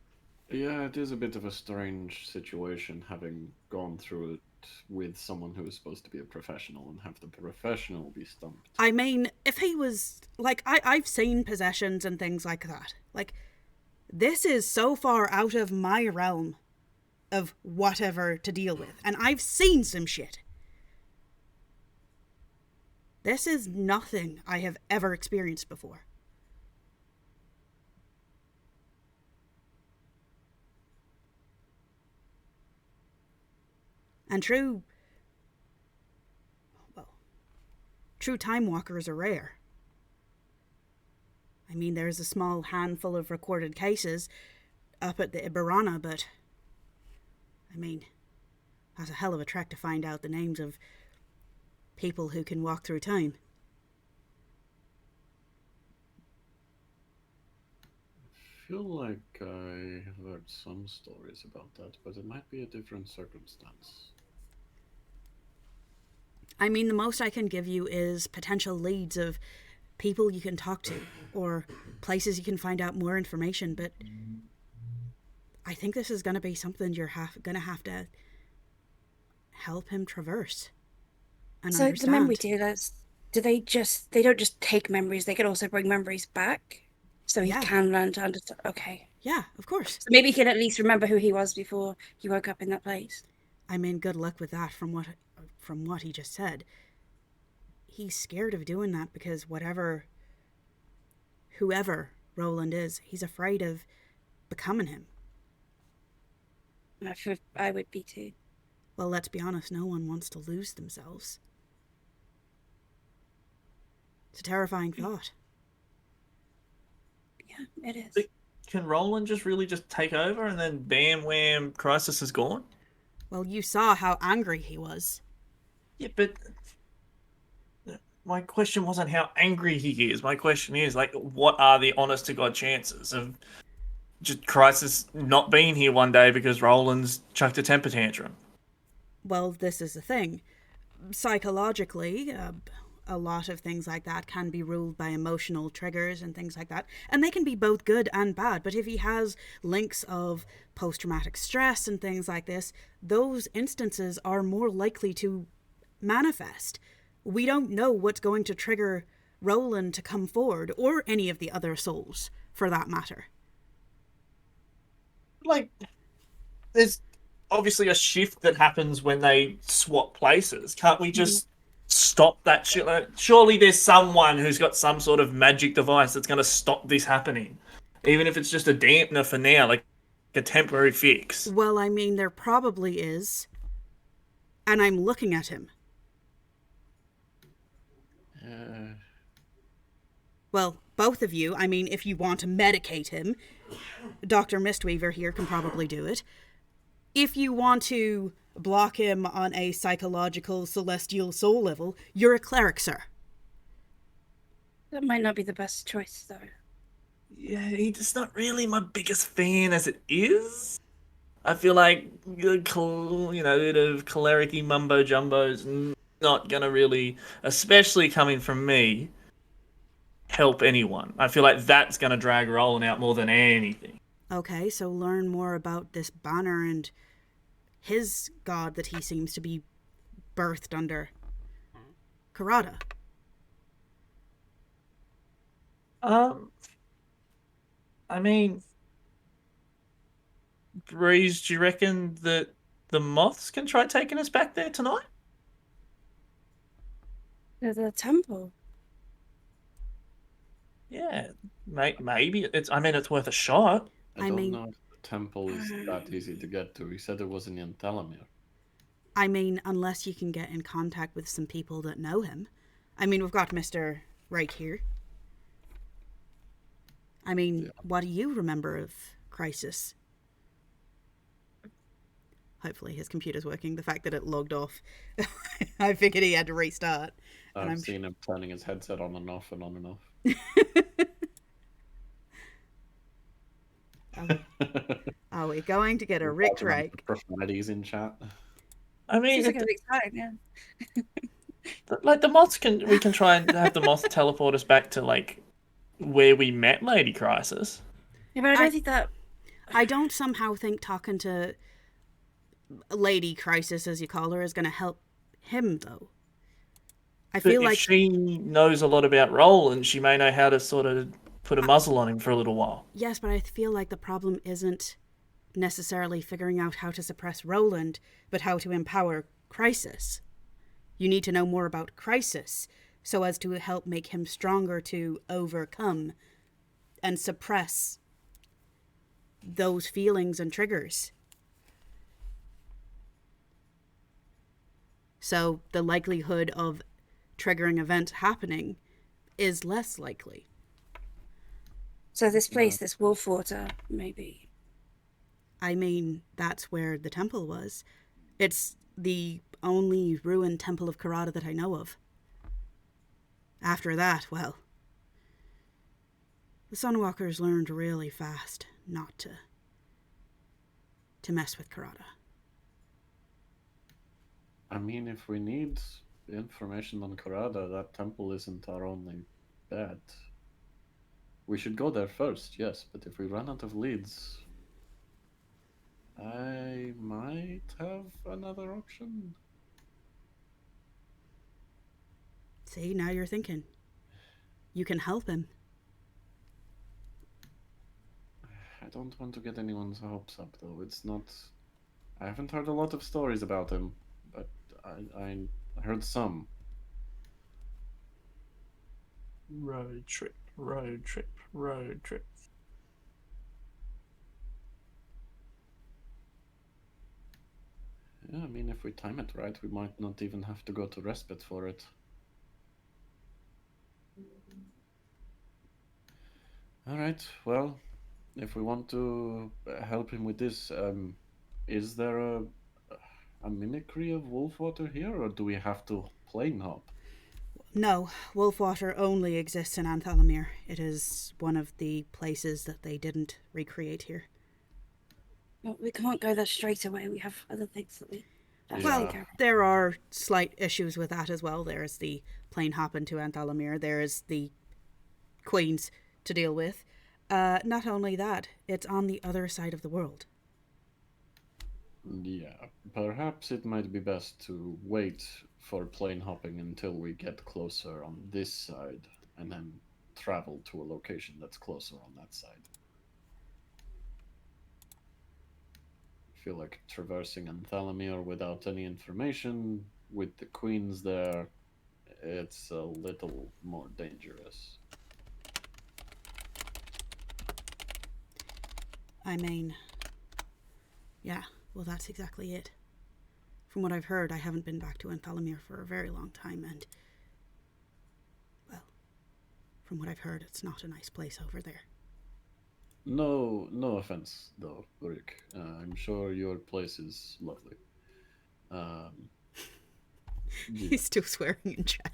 Yeah, it is a bit of a strange situation having gone through it with someone who is supposed to be a professional and have the professional be stumped. I mean, if he was, I've seen possessions and things like that. This is so far out of my realm of whatever to deal with. And I've seen some shit. This is nothing I have ever experienced before. And true time walkers are rare. I mean, there's a small handful of recorded cases up at the Ibarana, but I mean, that's a hell of a trek to find out the names of people who can walk through time. I feel like I have heard some stories about that, but it might be a different circumstance. I mean, the most I can give you is potential leads of people you can talk to or places you can find out more information, but I think this is going to be something you're going to have to help him traverse and So understand. the memory dealers, they don't just take memories, they can also bring memories back? So he Yeah. can learn to understand. Okay. Yeah, of course. So maybe he can at least remember who he was before he woke up in that place. I mean, good luck with that from what he just said. he's scared of doing that because whoever Roland is, he's afraid of becoming him. I would be too. Well, let's be honest, no one wants to lose themselves. It's a terrifying thought. Yeah, it is. But can Roland just really just take over and then bam wham Crisis is gone? Well, you saw how angry he was. Yeah, but my question wasn't how angry he is. My question is, like, what are the honest to God chances of just Crisis not being here one day because Roland's chucked a temper tantrum? Well, this is the thing. Psychologically, a lot of things like that can be ruled by emotional triggers and things like that. And they can be both good and bad. But if he has links of post-traumatic stress and things like this, those instances are more likely to manifest. We don't know what's going to trigger Roland to come forward, or any of the other souls, for that matter. Like, there's obviously a shift that happens when they swap places. Can't we just stop that shit? Like, surely there's someone who's got some sort of magic device that's going to stop this happening, even if it's just a dampener for now, like a temporary fix. Well, I mean, there probably is. And I'm looking at him. Well, both of you, I mean, if you want to medicate him, Dr. Mistweaver here can probably do it. If you want to block him on a psychological celestial soul level, you're a cleric, sir. That might not be the best choice, though. Yeah, he's not really my biggest fan as it is. I feel like, bit of cleric-y mumbo jumbo's not gonna really, especially coming from me, help anyone. I feel like that's gonna drag Roland out more than anything. Okay, so learn more about this banner and his god that he seems to be birthed under. Karada. I mean, Breeze, do you reckon that the moths can try taking us back there tonight? The temple. Yeah, maybe. It's worth a shot. I don't know if the temple is that easy to get to. He said it wasn't in Telemere. I mean, unless you can get in contact with some people that know him. I mean, we've got Mr. right here. I mean, What do you remember of Crisis? Hopefully his computer's working. The fact that it logged off, I figured he had to restart. I've seen him turning his headset on and off and on and off. Are we going to get a Rick Drake? Profanities in chat. I mean, Seems like a big time, yeah. like the moths we can try and have the moths teleport us back to like where we met Lady Crisis. Yeah, but I don't think that. I don't somehow think talking to Lady Crisis, as you call her, is going to help him, though. I feel like if she knows a lot about Roland, she may know how to sort of put a muzzle on him for a little while. Yes, but I feel like the problem isn't necessarily figuring out how to suppress Roland, but how to empower Crisis. You need to know more about Crisis, so as to help make him stronger to overcome and suppress those feelings and triggers. So the likelihood of triggering event happening is less likely. So this place, this Wolfwater, maybe. I mean, that's where the temple was. It's the only ruined temple of Karada that I know of. After that, well, the Sunwalkers learned really fast not to mess with Karada. I mean, if we need information on Karada, that temple isn't our only bet. We should go there first, yes, but if we run out of leads, I might have another option. See, now you're thinking. You can help him. I don't want to get anyone's hopes up, though. It's not... I haven't heard a lot of stories about him, but I heard some. Road trip, road trip, road trip. Yeah, I mean, if we time it right, we might not even have to go to respite for it. All right. Well, if we want to help him with this, is there a mimicry of Wolfwater here, or do we have to plane hop? No, Wolfwater only exists in Anthalamir. It is one of the places that they didn't recreate here. Well, we can't go there straight away. We have other things that we have to Well, take care of. there are slight issues with that as well. There's the plane hop into Anthalamir. There's the Queens to deal with. Not only that, it's on the other side of the world. Yeah, perhaps it might be best to wait for plane hopping until we get closer on this side, and then travel to a location that's closer on that side. I feel like traversing Anthalamir without any information, with the queens there, it's a little more dangerous. I mean, yeah, well, that's exactly it. From what I've heard, I haven't been back to Anthalamir for a very long time, and, well, from what I've heard, it's not a nice place over there. No offense, though, Rick. I'm sure your place is lovely. Yeah. He's still swearing in chat.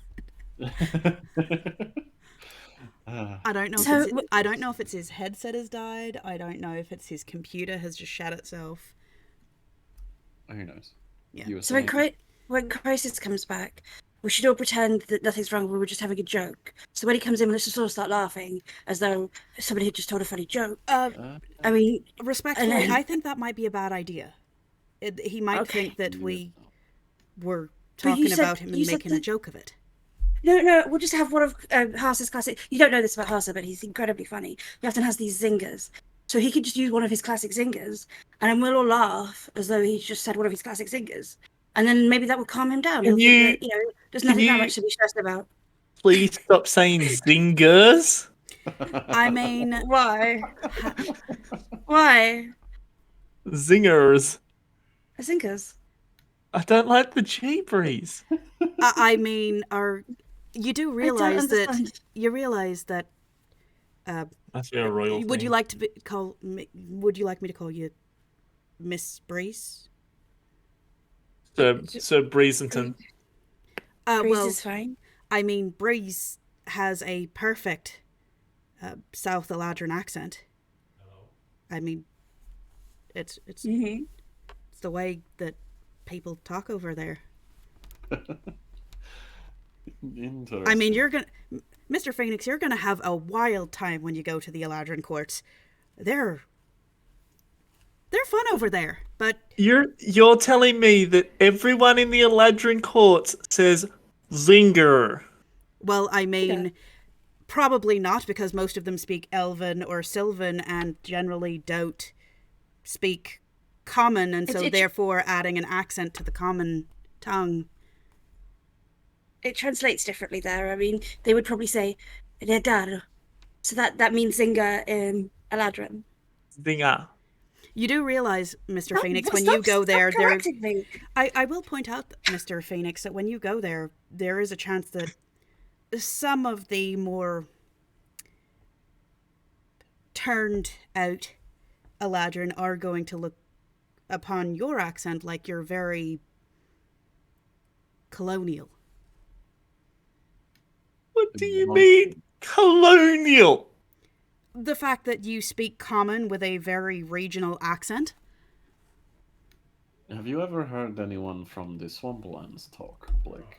Ah, I don't know. So, I don't know if it's his headset has died. I don't know if it's his computer has just shut itself. very nice. Yeah. You were So saying? when Crisis comes back, we should all pretend that nothing's wrong. We were just having a joke. So when he comes in, let's just all start laughing as though somebody had just told a funny joke. I mean, Respectfully, and then- I think that might be a bad idea. He might Okay. think that we were But you talking said- about him and you said making a that- joke of it. no, we'll just have one of Haas's classic. You don't know this about Haasa, but he's incredibly funny. He often has these zingers. So he could just use one of his classic zingers, and then we'll all laugh as though he just said one of his classic zingers. And then maybe that will calm him down. Can He'll think you- that, there's can nothing that you- much to be stressed about. Please stop saying zingers. I mean, Why? Why? Zingers. Zingers. I don't like the G breeze. I mean, you do realize that understand. you realize that. That's your royal Would you thing. like to call? Would you like me to call you Miss Breeze? Sir Breezington. Breeze Well, is fine. I mean, Breeze has a perfect South Eladrin accent. I mean, it's Mm-hmm. it's the way that people talk over there. Interesting. I mean, Mr. Phoenix, you're gonna have a wild time when you go to the Eladrin courts. They're fun over there, but You're telling me that everyone in the Eladrin courts says zinger. well, I mean, probably not, because most of them speak Elven or Sylvan and generally don't speak Common, and so It's- therefore adding an accent to the common tongue. It translates differently there. I mean, they would probably say "redar," so that means zinger in Eladrin. Zinger. You do realize, Mr. Phoenix, when Stop- you go stop there, correcting me. I will point out, Mr. Phoenix, that when you go there, there is a chance that some of the more turned out Eladrin are going to look upon your accent like you're very colonial. What do you mean colonial? The fact that you speak Common with a very regional accent. Have you ever heard anyone from the Swamplands talk, Blake?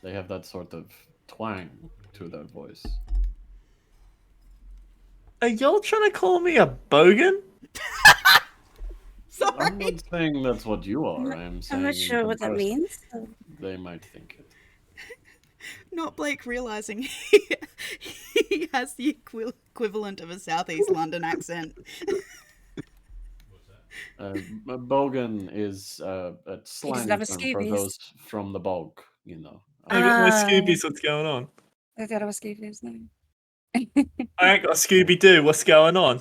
They have that sort of twang to their voice. Are y'all trying to call me a bogan? I'm not saying that's what you are. I'm saying I'm not in sure what that comparison, means. They might think it. Not Blake realizing he has the equivalent of a Southeast London accent. Bogan is a slang have a term for Scoobies. those from the bog, you know. I got no Ah. Scoobies. What's going on? I don't know what Scooby's name. I ain't got Scooby Doo. What's going on?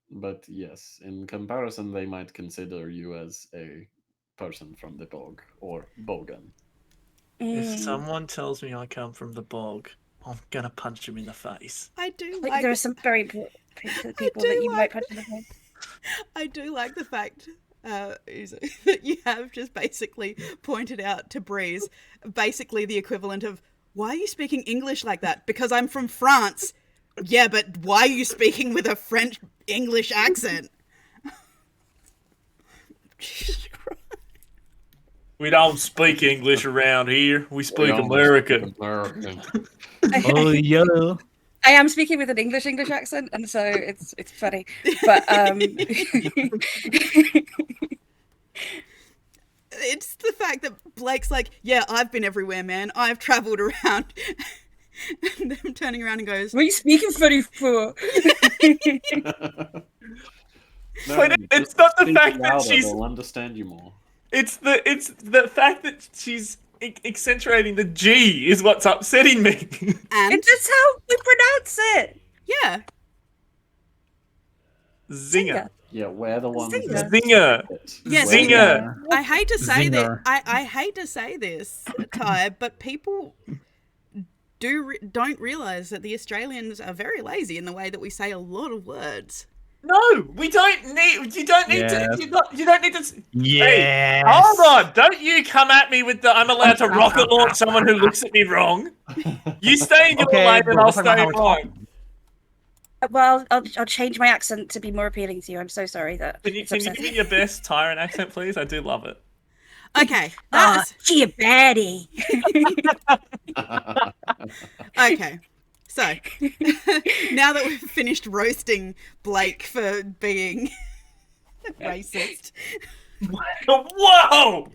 But yes, in comparison, they might consider you as a person from the bog or bogan. If someone tells me I come from the bog, I'm gonna punch him in the face. I do Like, like there are some very important people that you might punch in the face. I do like the fact that you have just basically pointed out to Breeze basically the equivalent of, why are you speaking English like that? Because I'm from France. Yeah, but why are you speaking with a French English accent? Jesus Christ. We don't speak English around here. We speak We only American. speak American. Oh, yo. I am speaking with an English accent, and so it's funny. But It's the fact that Blake's like, yeah, I've been everywhere, man. I've travelled around. And then turning around and goes, what are you speaking funny for? But it's not the fact that louder, she's. they'll understand you more. It's the fact that she's accentuating the G is what's upsetting me. and It's how we pronounce it. yeah, Zinger. Yeah, we're the ones Zinger. that Zinger. Yes, We're the Zinger. ones- I hate to say that. Zinger. I hate to say this, Ty, but people don't realize that the Australians are very lazy in the way that we say a lot of words. No, we don't need. You don't need Yes. to. You don't need to. Yes. Hold on! Don't you come at me with the I'm allowed to rocket launch someone who looks at me wrong. You stay in your Okay, lane but and I'll we're talking about stay how in we're mine. talking. Well, I'll change my accent to be more appealing to you. I'm so sorry that Can you it's give me upsetting. your best tyrant accent, please? I do love it. Okay, that's Gee, baddie. okay. So now that we've finished roasting Blake for being racist, Whoa!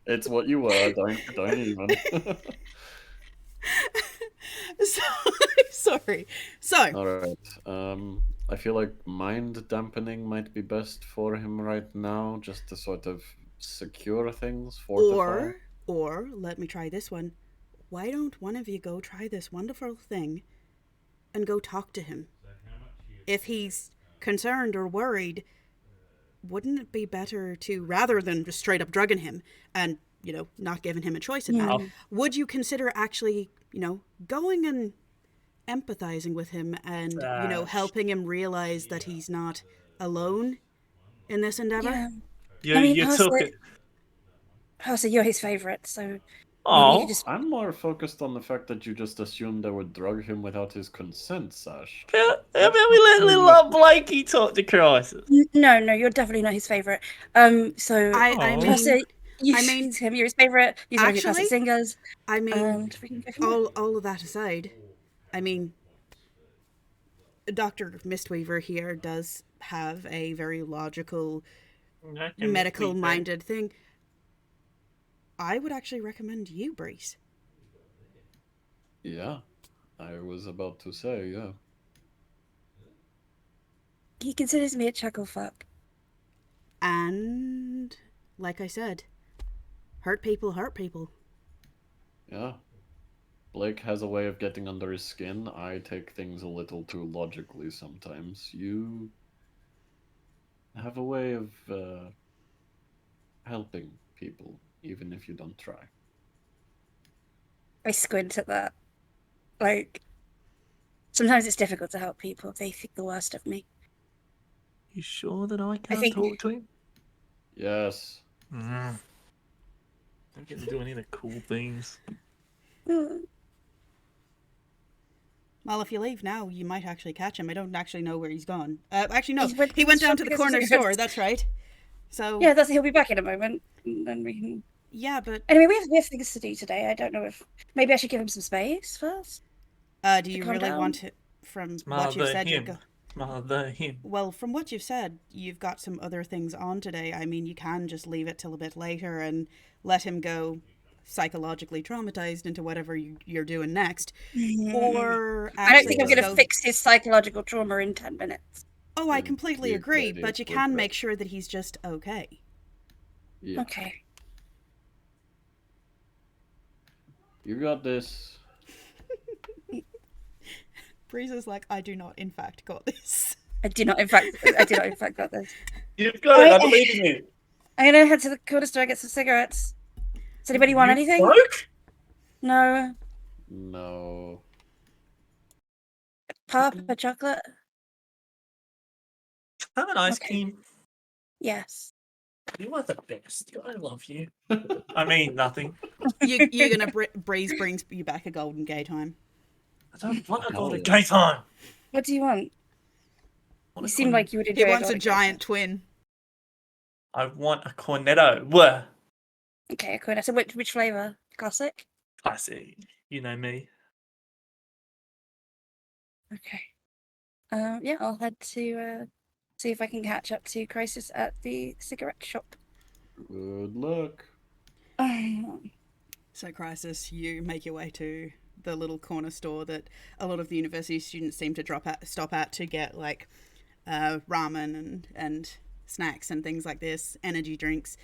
It's what you were. Don't even. sorry. So All right. I feel like mind dampening might be best for him right now, just to sort of secure things. Fortify. or let me try this one. Why don't one of you go try this wonderful thing and go talk to him? If he's concerned or worried, wouldn't it be better to, rather than just straight up drugging him and, not giving him a choice in that, would you consider actually, going and empathizing with him and, helping him realize that he's not alone in this endeavor? Yeah. You took it. Also, you're his favorite, so maybe you Oh, could just. I'm more focused on the fact that you just assumed I would drug him without his consent, Sash. how about we let little old Blakey talk to Crisis? No, you're definitely not his favorite. So I mean, Percy, I mean, him, you're his favorite. He's one of your classic actually, singers. I mean, And we can go from there. all of that aside, I mean, Dr. Mistweaver here does have a very logical, medical-minded thing. I would actually recommend you, Breeze. Yeah, I was about to say, yeah. He considers me a chuckle fuck. And, like I said, hurt people hurt people. Yeah. Blake has a way of getting under his skin. I take things a little too logically sometimes. You have a way of helping people, even if you don't try. I squint at that. Like, sometimes it's difficult to help people if they think the worst of me. You sure that I can't think- talk to him? Yes. Don't get to do any of the cool things. Well, if you leave now, you might actually catch him. I don't actually know where he's gone. Actually, no. He He went went down to the because corner he's- store. That's right. So Yeah, he'll be back in a moment. And then we can... yeah, but Anyway, we have things to do today. I don't know if... Maybe I should give him some space first? do you calm really down. want to? From what Mother you've said, him. Him. well, from what you've said, you've got some other things on today. I mean, you can just leave it till a bit later and let him go psychologically traumatized into whatever you're doing next. Or I don't think I'm actually going to go- fix his psychological trauma in 10 minutes. Oh, I And completely you agree, get but you it can with make that. sure that he's just okay. Yeah. Okay. You got this. Breeze is like, I do not, in fact, got this. I do not, in fact, got this. You've got it. I I- believe in you. I'm gonna head to the corner store and get some cigarettes. Does anybody want You anything? broke? No. No. Pop, a chocolate? Have an ice Okay. cream. Yes. You are the best. I love you. I mean, nothing. You're gonna Breeze brings you back a golden gay time. I don't want to go Hell to yeah. gay time. What do you want? I You want seem like you would enjoy He wants a golden giant gate twin. I want a cornetto. Wah. time. Okay, cool. So which flavour? Classic? I see. You know me. Okay. Yeah, I'll head to see if I can catch up to Crisis at the cigarette shop. Good luck. So, Crisis, you make your way to the little corner store that a lot of the university students seem to stop at to get, like, ramen and snacks and things like this, energy drinks.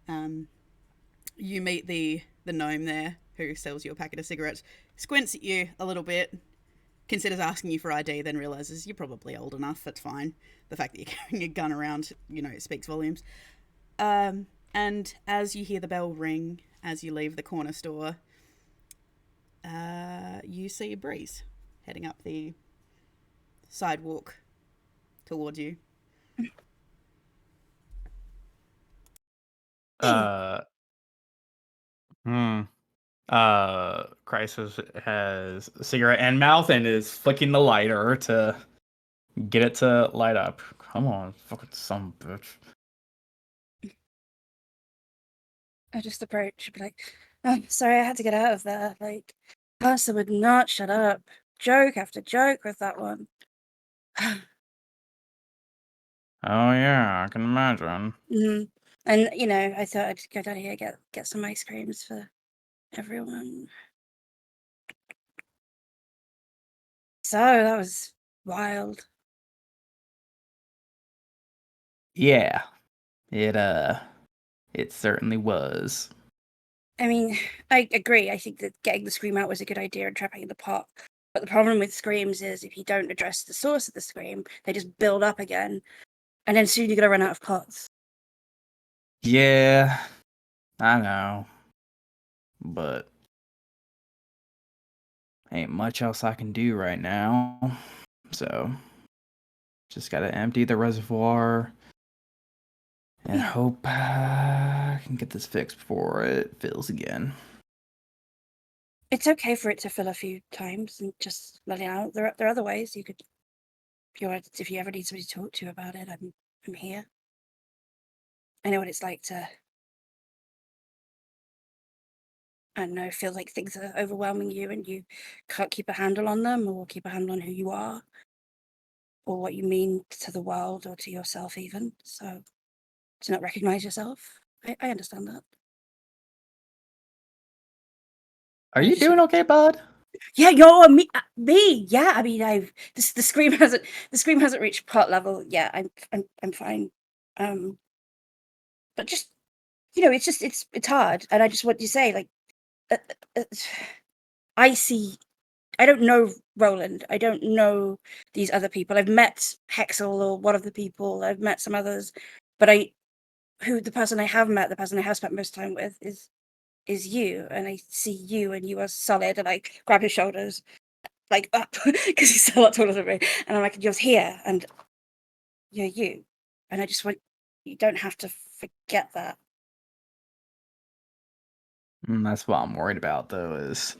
You meet the gnome there who sells you a packet of cigarettes, squints at you a little bit, considers asking you for ID, then realizes you're probably old enough, it's fine. The fact that you're carrying a gun around, it speaks volumes. And as you hear the bell ring, as you leave the corner store, you see a Breeze heading up the sidewalk towards you. Crisis has a cigarette in mouth and is flicking the lighter to get it to light up. Come on, fucking some bitch. I just approach and be like, oh, sorry, I had to get out of there. Like, Pastor would not shut up. Joke after joke with that one. Oh yeah, I can imagine. Mm. And I thought I'd go down here get some ice creams for everyone. So that was wild. Yeah, it certainly was. I mean, I agree. I think that getting the scream out was a good idea and trapping in the pot. But the problem with screams is if you don't address the source of the scream, they just build up again, and then soon you're gonna run out of pots. Yeah, I know, but ain't much else I can do right now. So, just gotta empty the reservoir and hope I can get this fixed before it fills again. It's okay for it to fill a few times and just let it out. There are other ways you could. If you ever need somebody to talk to about it, I'm here. I know what it's like to. I don't know, feel like things are overwhelming you and you can't keep a handle on them or keep a handle on who you are or what you mean to the world or to yourself even. So to not recognize yourself, I understand that. Are I you just- doing okay, bud? Yeah, me. Yeah, I mean, the scream hasn't reached pot level. Yeah, I'm fine. But just it's hard, and I just want to say like, I don't know Roland. I don't know these other people. I've met Hexel or one of the people. I've met some others, but the person I have met, the person I have spent most time with is you, and I see you, and you are solid, and I grab his shoulders, like up, because he's so a lot taller than me, and I'm like, you're here, and you're you, and I just want you don't have to forget that. That's what I'm worried about, though, is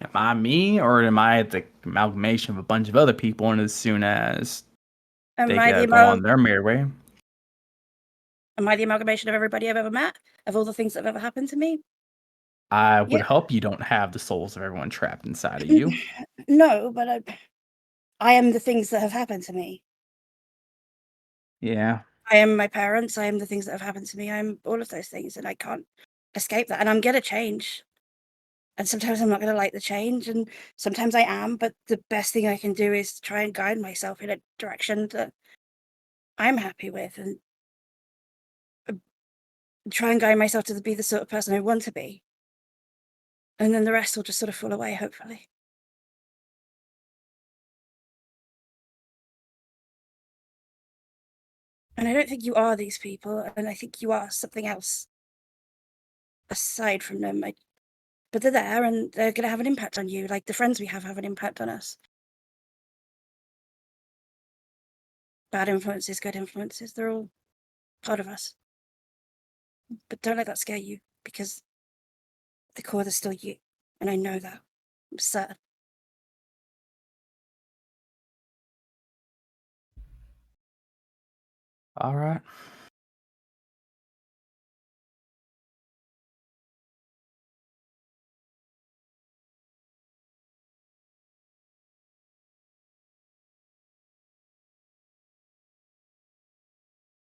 am I me, or am I the amalgamation of a bunch of other people, and as soon as they go on their merry way? Am I the amalgamation of everybody I've ever met? Of all the things that have ever happened to me? I would Yeah. hope you don't have the souls of everyone trapped inside of you. No, but I am the things that have happened to me. Yeah. I am my parents. I am the things that have happened to me. I'm all of those things, and I can't escape that. And I'm gonna change. And sometimes I'm not gonna like the change, and sometimes I am. But the best thing I can do is try and guide myself in a direction that I'm happy with, and try and guide myself to be the sort of person I want to be. And then the rest will just sort of fall away, hopefully. And I don't think you are these people, and I think you are something else aside from them. But they're there, and they're going to have an impact on you, like the friends we have an impact on us. Bad influences, good influences, they're all part of us. But don't let that scare you, because at the core, there's still you. And I know that. I'm certain. All right.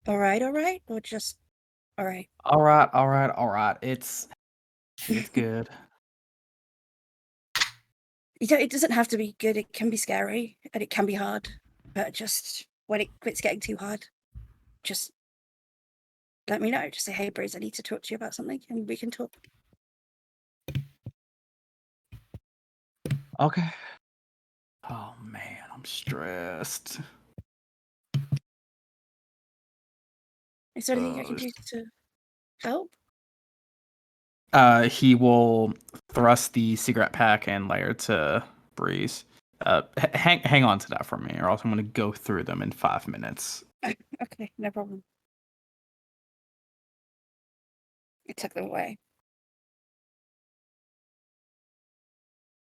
All right? Or just, all right. All right. It's good. It doesn't have to be good. It can be scary, and it can be hard. But just when it quits getting too hard, just let me know. Just say, hey, Bruce, I need to talk to you about something, and we can talk. Okay. Oh man, I'm stressed. Is there anything I can do to help? He will thrust the cigarette pack and layer to Breeze. Hang on to that for me, or else I'm going to go through them in 5 minutes. Okay, no problem. I took them away.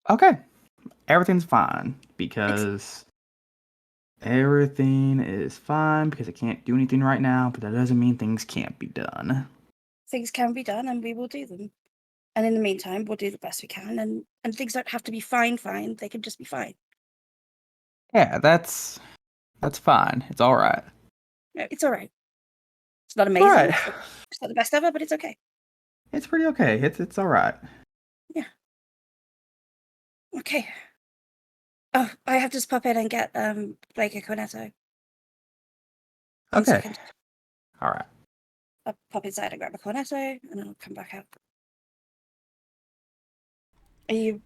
Okay, everything's fine because everything is fine because I can't do anything right now, but that doesn't mean things can't be done. Things can be done, and we will do them. And in the meantime, we'll do the best we can, and things don't have to be fine. They can just be fine. Yeah, that's fine. It's all right. It's all right. It's not amazing. Right. It's not the best ever, but it's okay. It's pretty okay. It's all right. Yeah. Okay. Oh, I have to just pop in and get Blake a cornetto. 1 Okay. second. All right. I'll pop inside and grab a cornetto, and I'll come back out. Are you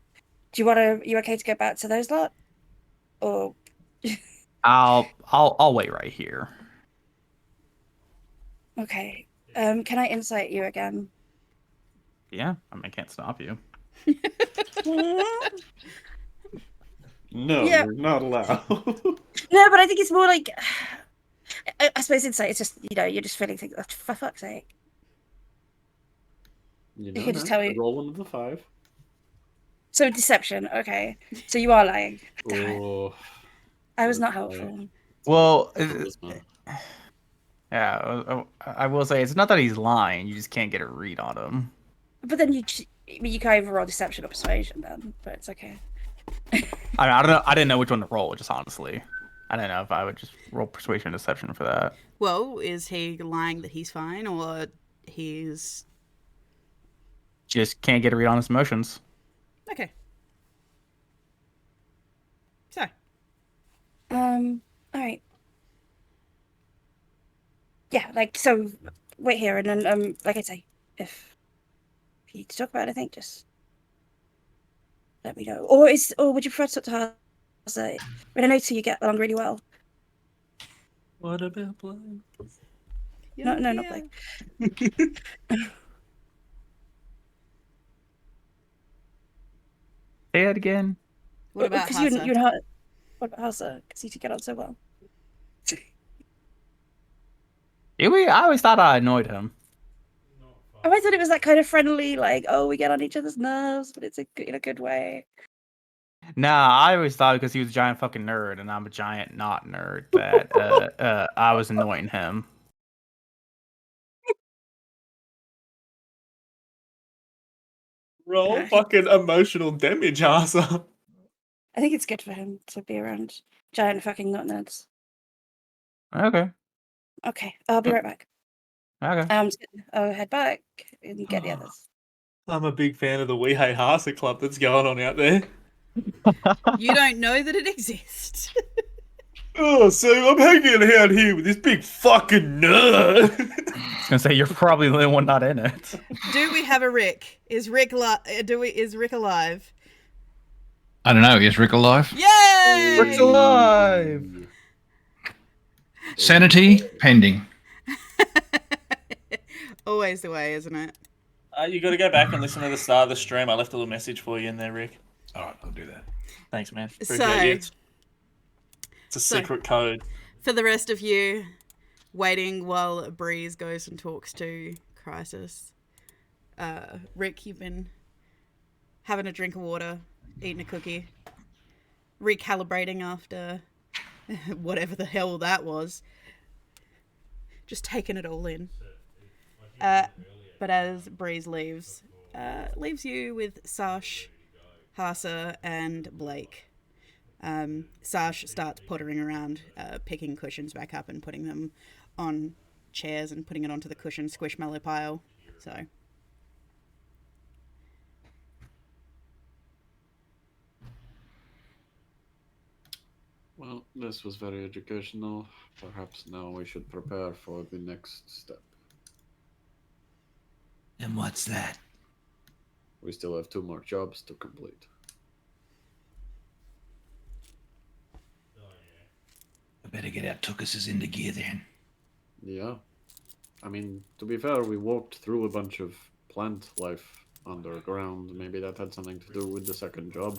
okay to go back to those lot? Or I'll wait right here. okay. Can I insight you again? Yeah, I mean, I can't stop you. No, Yeah. you're not allowed. No, but I think it's more like I suppose insight is just, you're just feeling things, for fuck's sake. You can just tell me. Roll another 5. So deception, okay. So you are lying. Damn it. Oh, I was not okay. helpful. Well, Charisma. yeah, I will say it's not that he's lying. You just can't get a read on him. But then you can't even roll deception or persuasion then, but it's okay. I don't know. I didn't know which one to roll. Just honestly, I don't know if I would just roll persuasion and deception for that. Well, is he lying that he's fine, or he's Just can't get a read on his emotions. okay? So, All right. Yeah, so wait here, and then like I say, if you need to talk about anything, just let me know. Or would you prefer to talk to her? I know two you get along really well. What about blood? No, not Blake. Say it again. What about Because you Hasa? and her. What about Hasa? Because you two get on so well. I always thought I annoyed him. Oh, I thought it was that kind of friendly, like, oh, we get on each other's nerves, but it's in a good way. Nah, I always thought because he was a giant fucking nerd and I'm a giant not nerd that I was annoying him. Roll fucking emotional damage, Asa. I think it's good for him to be around giant fucking nut nerds. Okay. Okay, I'll be right back. Okay. I'll head back and get the others. I'm a big fan of the We Hate Hasa club that's going on out there. You don't know that it exists. Oh, so I'm hanging out here with this big fucking nerd. I was gonna say you're probably the only one not in it. Do we have a Rick? Is Rick is Rick alive? I don't know. Is Rick alive? Yay! Rick's alive. Sanity pending. Always the way, isn't it? You got to go back and listen to the start of the stream. I left a little message for you in there, Rick. All right, I'll do that. Thanks, man. So- Appreciate you. It's a secret code. For the rest of you, waiting while Breeze goes and talks to Crisis. Rick, you've been having a drink of water, eating a cookie, recalibrating after whatever the hell that was. Just taking it all in. But as Breeze leaves you with Sash, Hasa, and Blake. Sash starts pottering around, picking cushions back up and putting them on chairs and putting it onto the cushion squishmallow pile. So. Well, this was very educational. Perhaps now we should prepare for the next step. And what's that? We still have 2 more jobs to complete. I better get our tukuses into gear then. Yeah. I mean, to be fair, we walked through a bunch of plant life underground. Maybe that had something to do with the second job.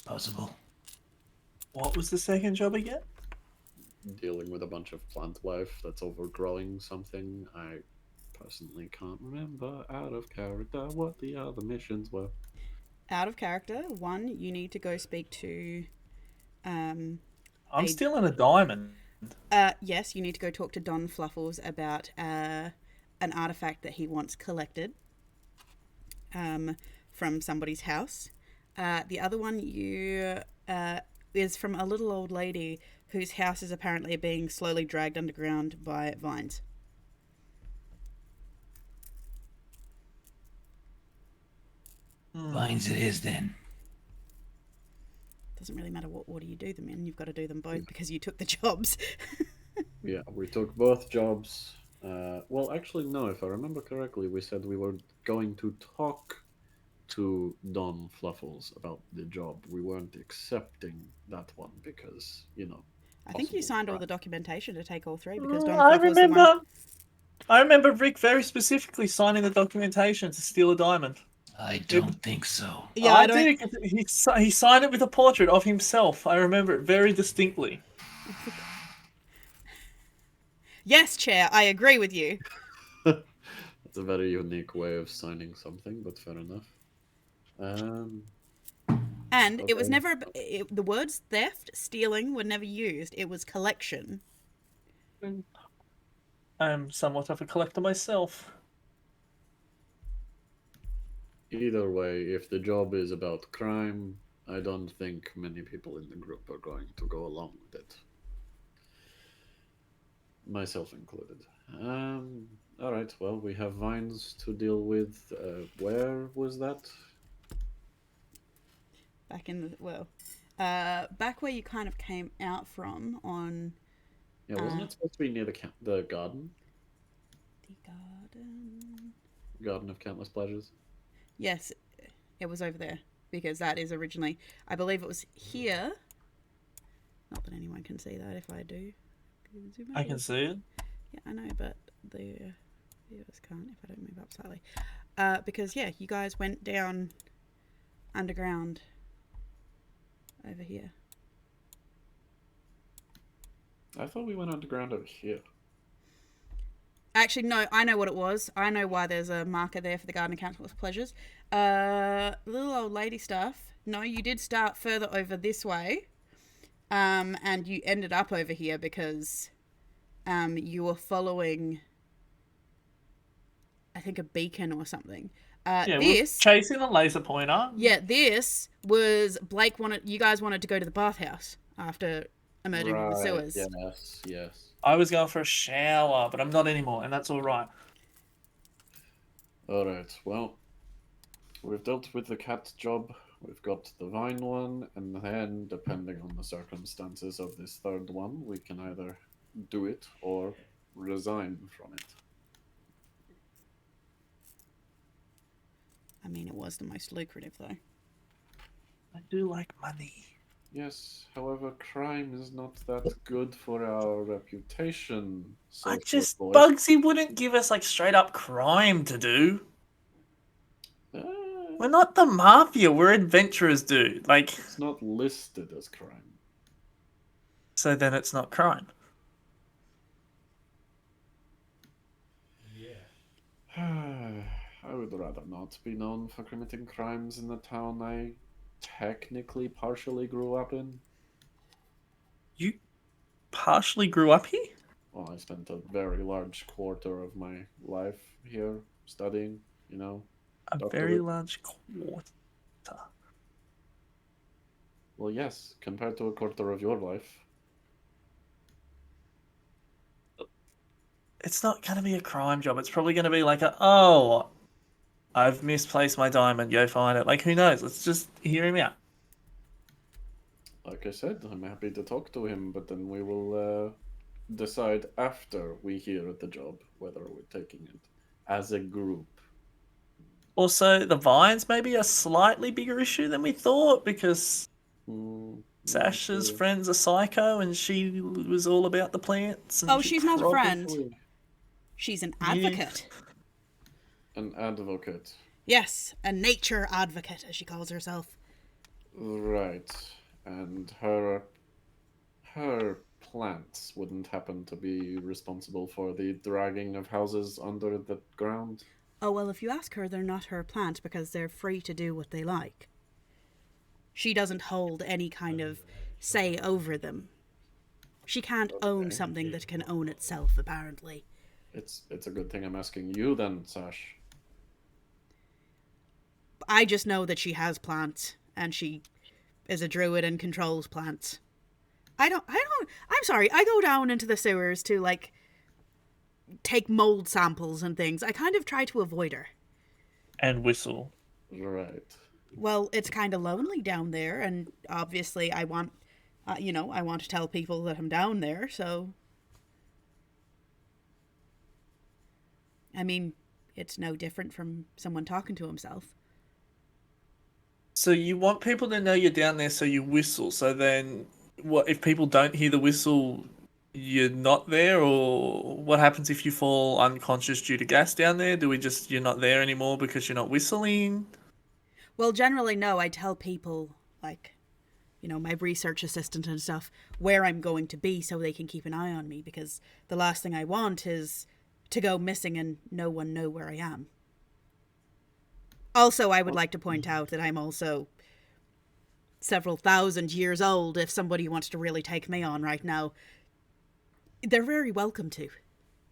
Possible. What was the second job again? Dealing with a bunch of plant life that's overgrowing something. I personally can't remember out of character what the other missions were. Out of character, 1, you need to go speak to... I'm stealing a diamond. Yes, you need to go talk to Don Fluffles about an artifact that he wants collected from somebody's house. The other one is from a little old lady whose house is apparently being slowly dragged underground by vines. Vines it is then. Doesn't really matter what order you do them in. You've got to do them both because you took the jobs. Yeah, we took both jobs. Well, actually, no, if I remember correctly, we said we were going to talk to Don Fluffles about the job. We weren't accepting that one because, you know. I think you possible signed all crap. the documentation to take all 3 because Don I Fluffles was the one... remember Rick very specifically signing the documentation to steal a diamond. I don't think so. Yeah, I do. 'Cause he signed it with a portrait of himself. I remember it very distinctly. Yes, Chair, I agree with you. It's a very unique way of signing something, but fair enough. And it was Okay. never... the words theft, stealing were never used. It was collection. I'm somewhat of a collector myself. Either way, if the job is about crime, I don't think many people in the group are going to go along with it. Myself included. Alright, well, we have vines to deal with. Where was that? Back in the... Well... back where you kind of came out from on... Yeah, wasn't it supposed to be near the garden? The garden... Garden of Countless Pleasures? Yes, it was over there. Because that is originally... I believe it was here. Not that anyone can see that if I do. Zoom I out. can see it. Yeah, I know, but the viewers can't if I don't move up slightly. Because, yeah, you guys went down underground over here. I thought we went underground over here. Actually, no, I know what it was. I know why there's a marker there for the Garden of Countless Pleasures. Little old lady stuff. No, you did start further over this way. And you ended up over here because you were following, I think, a beacon or something. Yeah, This... we're chasing the laser pointer. Yeah, this was... Blake wanted... You guys wanted to go to the bathhouse after emerging from the sewers. Yes, yes. I was going for a shower, but I'm not anymore, and that's all right. Alright, well, we've dealt with the cat job. we've got the vine one, and then, depending on the circumstances of this third one, we can either do it or resign from it. I mean, it was the most lucrative, though. I do like money. Yes, however, crime is not that good for our reputation. I social just boy. Bugsy wouldn't give us like straight up crime to do. We're not the mafia. We're adventurers, dude. Like, It's not listed as crime. so then it's not crime. I would rather not be known for committing crimes in the town I technically partially grew up in. You partially grew up here? Well, I spent a very large quarter of my life here studying, you know. A Dr. very Rick. large quarter. Well, yes, compared to a quarter of your life. It's not going to be a crime job. It's probably going to be like oh, I've misplaced my diamond. Go find it. Like, who knows? Let's just hear him out. Like I said, I'm happy to talk to him, but then we will decide after we hear the job whether we're taking it as a group. Also, the vines may be a slightly bigger issue than we thought because Sasha's sure. friend's a psycho and she was all about the plants. And Oh, she's not a friend. Probably She's an advocate. an advocate. Yes, a nature advocate, as she calls herself. Right. And her plants wouldn't happen to be responsible for the dragging of houses under the ground? Oh, well, if you ask her, they're not her plant because they're free to do what they like. She doesn't hold any kind of say over them. She can't own something that can own itself, apparently. It's a good thing I'm asking you then, Sash. I just know that she has plants, and she is a druid and controls plants. I'm sorry, I go down into the sewers to, like, take mold samples and things. I kind of try to avoid her. And whistle. Right. Well, it's kind of lonely down there, and obviously I want, I want to tell people that I'm down there, so... I mean, it's no different from someone talking to himself. So you want people to know you're down there, so you whistle. So then, what if people don't hear the whistle? You're not there, or what happens if you fall unconscious due to gas down there? Do we just you're not there anymore because you're not whistling? Well, generally, no. I tell people, like, my research assistant and stuff, where I'm going to be so they can keep an eye on me, because the last thing I want is to go missing and no one know where I am. Also, I would like to point out that I'm also several thousand years old. If somebody wants to really take me on right now, they're very welcome to.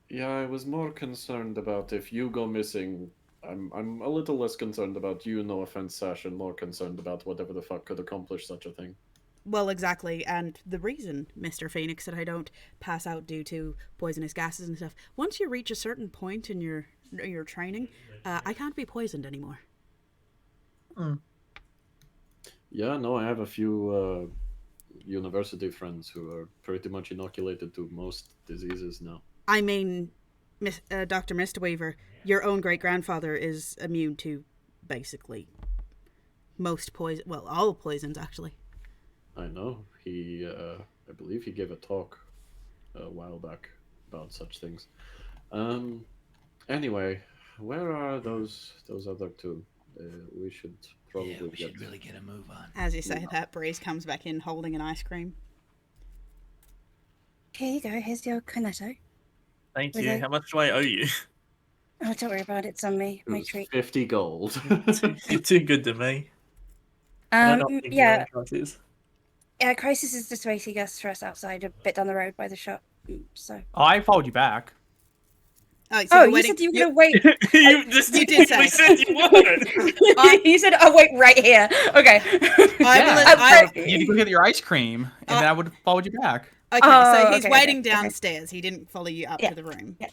Yeah, I was more concerned about if you go missing. I'm a little less concerned about you, no offense, Sash, and more concerned about whatever the fuck could accomplish such a thing. Well, exactly, and the reason, Mr. Phoenix, that I don't pass out due to poisonous gases and stuff, once you reach a certain point in your training, I can't be poisoned anymore. Yeah, no, I have a few university friends who are pretty much inoculated to most diseases now. I mean, Dr. Mistweaver, your own great-grandfather is immune to, basically, most poison, well, all poisons, actually. I know. I believe he gave a talk a while back about such things. Anyway, where are those other two? We should probably Yeah, we should really get a move on. As you say that, Breeze comes back in holding an ice cream. Here you go. Here's your cornetto. Thank Was you. it- How much do I owe you? Oh, don't worry about it. It's on me. It My was treat. 50 gold. You're too good to me. I don't think Yeah. is. Yeah, Crisis is just waiting us for us outside a bit down the road by the shop. So. Oh, I followed you back. Oh, Oh, you're you waiting- said you were gonna wait. You just You did say. said you would. You said, "Oh, wait, right here." Okay. You need to go get your ice cream, and then I would have followed you back. Okay, so he's okay, waiting okay. downstairs. He didn't follow you up Yeah. to the room. Yeah.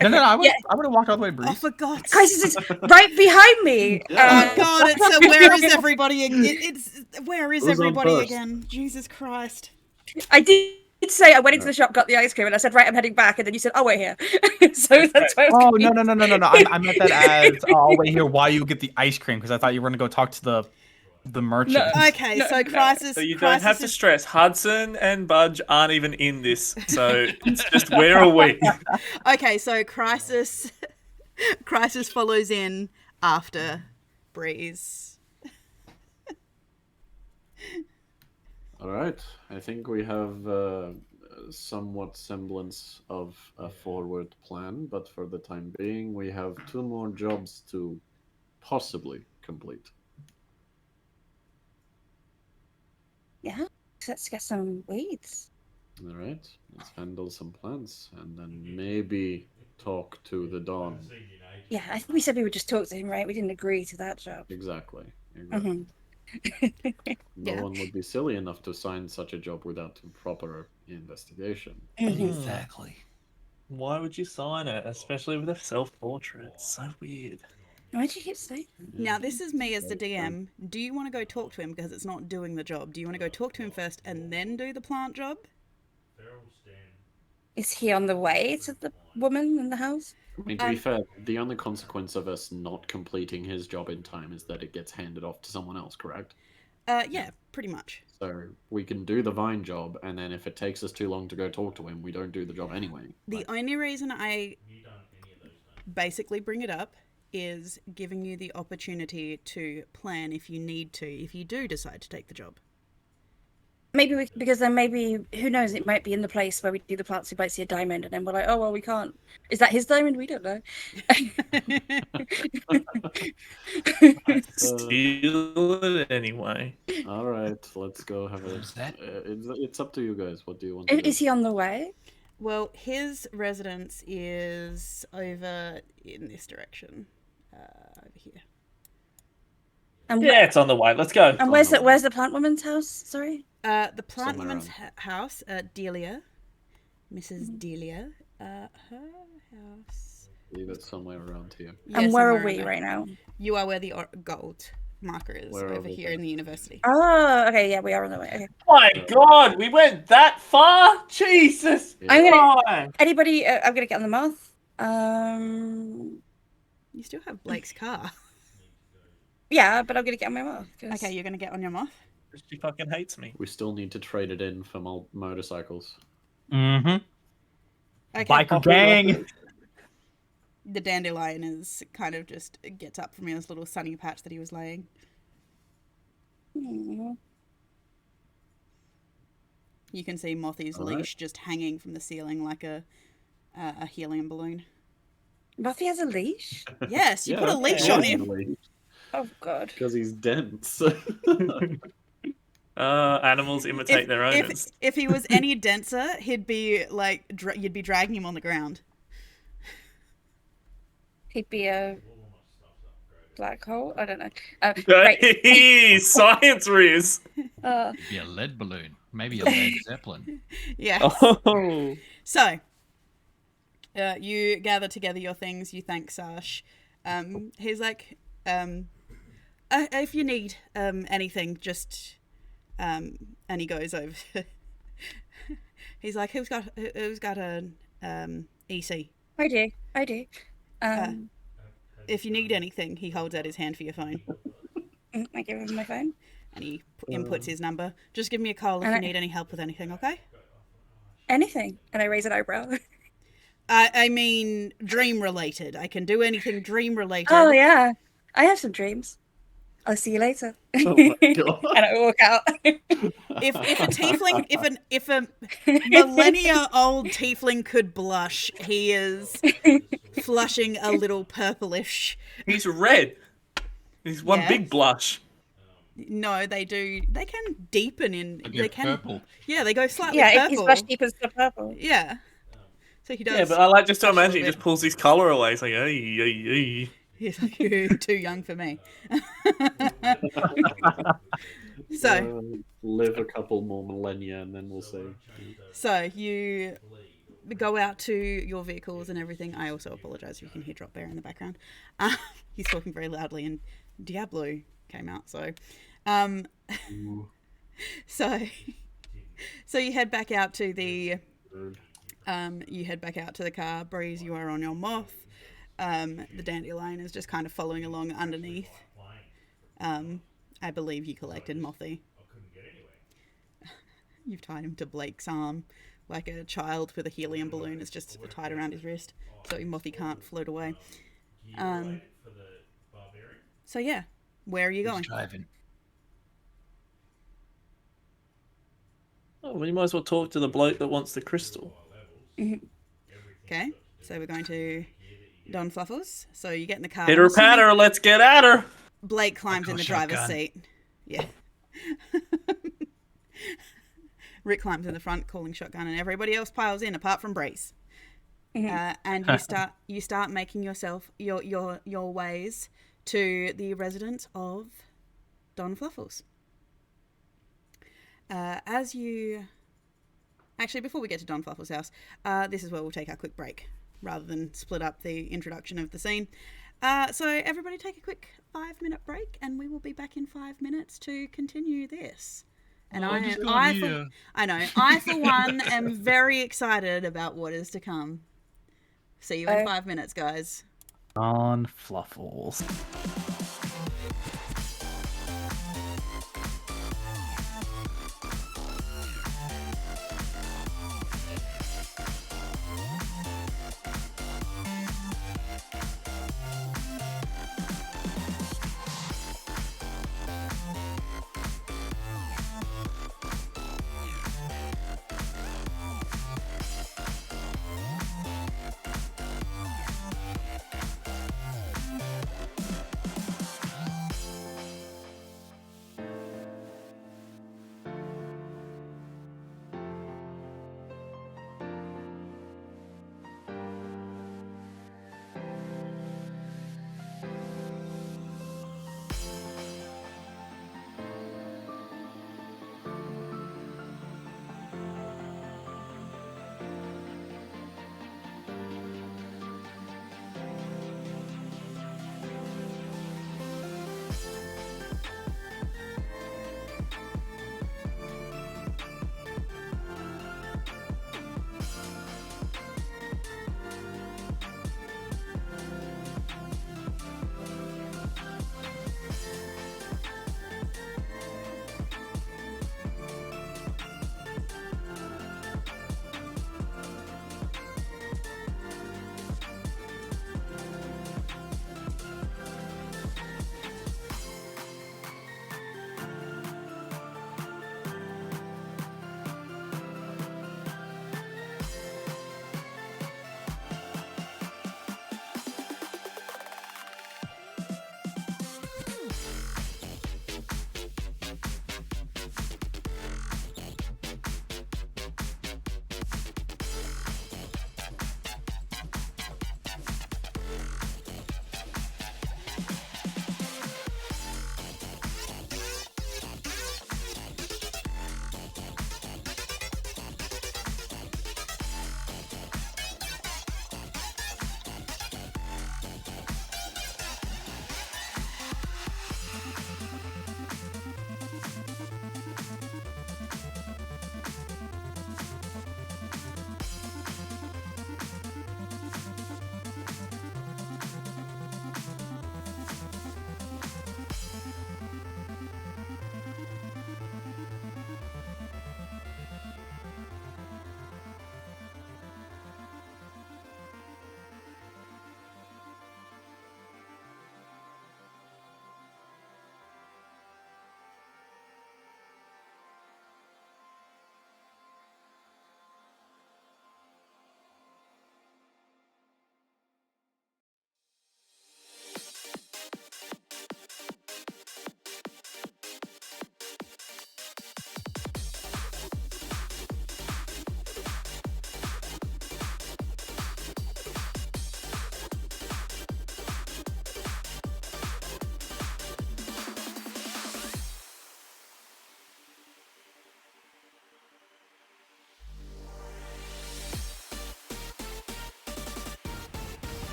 No, I would Yeah. have walked all the way, Oh, Breeze. for God's Crisis is right behind me. Oh God! It's where is everybody? It's where is Who's on everybody first? again? Jesus Christ! I did say I went into the shop, got the ice cream, and I said, right, I'm heading back. And then you said, oh, we're here. So that's why I was Oh confused. no! I meant that as I'll wait here while you get the ice cream because I thought you were gonna go talk to the merchant. Okay, so Crisis. So you Crisis don't have to is- stress. Hudson and Budge aren't even in this, so it's just where are we? Okay, so Crisis. Crisis follows in after Breeze. All right. I think we have somewhat semblance of a forward plan, but for the time being, we have 2 more jobs to possibly complete. Yeah, let's get some weeds. All right. Let's handle some plans and then maybe talk to the Dawn. Yeah, I think we said we would just talk to him, right? We didn't agree to that job. Exactly. Mhm. No Yeah. one would be silly enough to sign such a job without proper investigation. Mhm. Exactly. Why would you sign it, especially with a self-portrait? It's so weird. Why'd you keep saying? Now, this is me as the DM. Do you want to go talk to him because it's not doing the job? Do you want to go talk to him first and then do the plant job? Is he on the way to the woman in the house? I mean, to be fair, the only consequence of us not completing his job in time is that it gets handed off to someone else, correct? Yeah, pretty much. So we can do the vine job, and then if it takes us too long to go talk to him, we don't do the job anyway. The only reason I basically bring it up is giving you the opportunity to plan if you need to, if you do decide to take the job. Maybe because then maybe, who knows, it might be in the place where we do the plants, we might see a diamond, and then we're like, oh, well, we can't. Is that his diamond? We don't know. Steal it anyway. All right, let's go have a. What's that? It's up to you guys. What do you want to do? Is he on the way? Well, his residence is over in this direction. Over here. And, Yeah, it's on the way. Let's go. and where's the plant woman's house? Sorry. The plant Somewhere woman's around. house, Delia. Mrs. Delia. Her house. Leave it somewhere around here. Yeah, And where somewhere are we around right there. now? You are where the gold marker is, Where are over we here then? in the university. Oh, okay, yeah, we are on the way. Okay. My God, we went that far? Jesus. I'm gonna. Why? Anybody? I'm gonna get on the moth. You still have Blake's car. Yeah, but I'm gonna get on my moth. 'cause- Okay, you're going to get on your moth? She fucking hates me. We still need to trade it in for motorcycles. Mm-hmm. Okay. Biker gang. The dandelion is kind of just gets up from his little sunny patch that he was laying. Hmm. You can see Mothy's All right. leash just hanging from the ceiling like a helium balloon. Buffy has a leash. Yes, you put a leash on him. Oh God. Because he's dense. Animals imitate their owners. If he was any denser, he'd be like you'd be dragging him on the ground. He'd be a black hole. I don't know. Right. Hey, science Riz. Maybe a lead balloon. Maybe a lead zeppelin. Yes. Oh. So, you gather together your things. You thank Sash. He's like, if you need anything, just and he goes over. He's like, who's got an EC? I do. If you need anything, he holds out his hand for your phone, I give him my phone. and he inputs his number. Just give me a call if And you I- need any help with anything, okay? Anything, and I raise an eyebrow. I mean, dream related. I can do anything dream related. Oh yeah, I have some dreams. I'll see you later. Oh my God. And I walk out. If a tiefling, if a millennia old tiefling could blush, he is flushing a little purplish. He's red. He's one Yes. big blush. No, they do. They can deepen in. But They you're can. purple. Yeah, they go slightly Yeah, purple. his blush deep is the purple. Yeah. So he does. Yeah, but I like just to flush a imagine he little just pulls his colour away. It's like, hey. He's like, you're too young for me. So, Live a couple more millennia and then we'll see. so you go out to your vehicles and everything. I also apologize if you can hear Drop Bear in the background. He's talking very loudly, and Diablo came out. So, so you head back out to the car. Breeze, you are on your moth. The dandelion is just kind of following along underneath. I believe you collected Mothy. You've tied him to Blake's arm like a child with a helium balloon is just tied around his wrist, so Mothy can't float away. So yeah, where are you going? Driving. Oh, well, you might as well talk to the bloke that wants the crystal. Okay, so we're going to Don Fluffles. So you get in the car. Pitter patter, let's get at her. Blake climbs in the driver's shotgun. seat. Yeah. Rick climbs in the front, calling shotgun, and everybody else piles in apart from Breeze. And you start making yourself your ways to the residence of Don Fluffles. Actually, before we get to Don Fluffles' house, this is where we'll take our quick break rather than split up the introduction of the scene. So everybody take a quick 5-minute break, and we will be back in 5 minutes to continue this. And I for one am very excited about what is to come. See you in 5 minutes, guys. On Fluffles.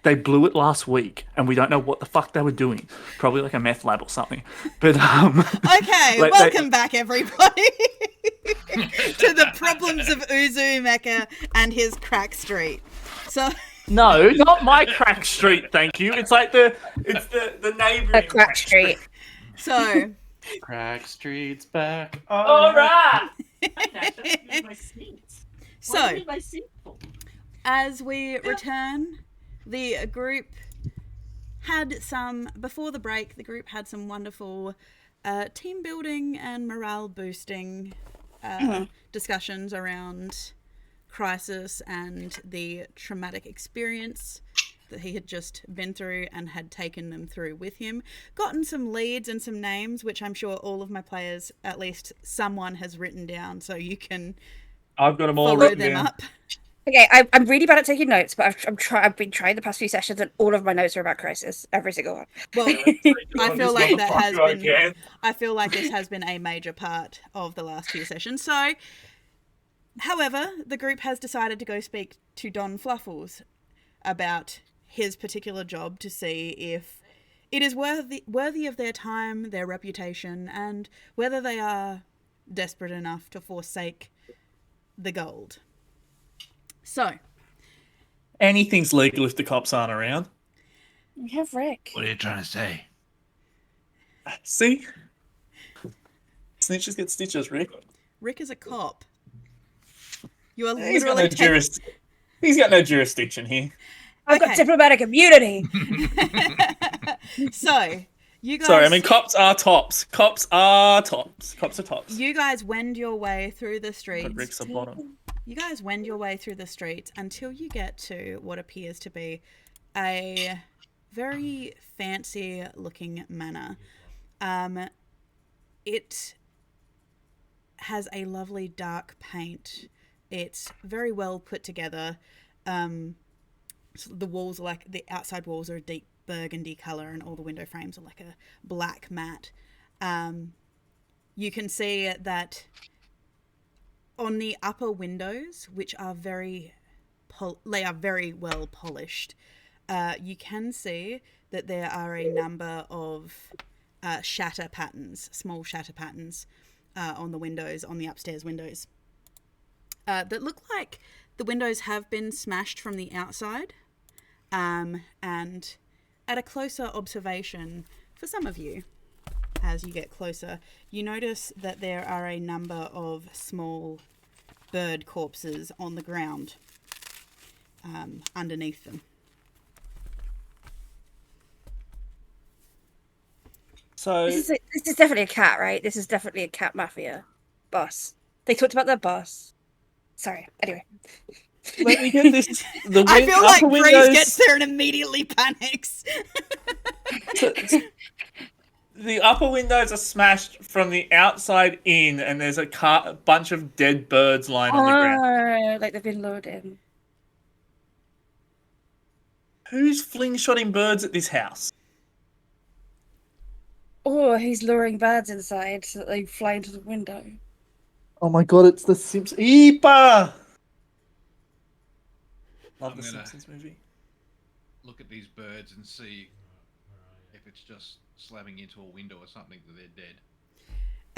they blew it last week, and we don't know what the fuck they were doing. Probably like a meth lab or something. But Okay, Like, welcome back, everybody, to the problems of Uzumaki and his crack street. So, no, not my crack street, thank you. It's like the neighboring A crack street. so Crack Street's back. All right. So, as we return, the group had some, before the break, the group had some wonderful team building and morale boosting discussions around Crisis and the traumatic experience that he had just been through and had taken them through with him. Gotten some leads and some names, which I'm sure all of my players, at least someone has written down, so you can I've got them all follow written them down. up. Okay, I'm really bad at taking notes, but I've been trying the past few sessions, and all of my notes are about Crisis, every single one. Well, I feel like that has been. Again. I feel like this has been a major part of the last few sessions. So, however, the group has decided to go speak to Don Fluffles about his particular job to see if it is worthy of their time, their reputation, and whether they are desperate enough to forsake the gold. So, Anything's legal if the cops aren't around. We have Rick. What are you trying to say? See? Snitches get stitches, Rick. Rick is a cop. You are He's got literally no He's got no jurisdiction here. I've Okay. got diplomatic immunity. So, you guys. Sorry, I mean cops are tops. Cops are tops. Cops are tops. You guys wend your way through the streets. But Rick's a bottom. You guys wend your way through the streets until you get to what appears to be a very fancy looking manor. It has a lovely dark paint. It's very well put together. So the walls are like, the outside walls are a deep burgundy color, and all the window frames are like a black matte. You can see that on the upper windows, which are very well polished, you can see that there are a number of shatter patterns, small shatter patterns on the windows, on the upstairs windows, that look like the windows have been smashed from the outside. And at a closer observation, for some of you, as you get closer, you notice that there are a number of small bird corpses on the ground underneath them. So This is definitely a cat, right? This is definitely a cat mafia boss. They talked about their boss. Sorry. Anyway. let me get this. I feel like upper Grace windows- gets there and immediately panics. The upper windows are smashed from the outside in, and there's a bunch of dead birds lying on the ground. Like they've been lured in. Who's flingshotting birds at this house? Or he's luring birds inside so that they fly into the window. Oh my god, it's the Simpsons. Eepa! Love I'm the gonna- Simpsons movie. Look at these birds and see if it's just slamming into a window or something that they're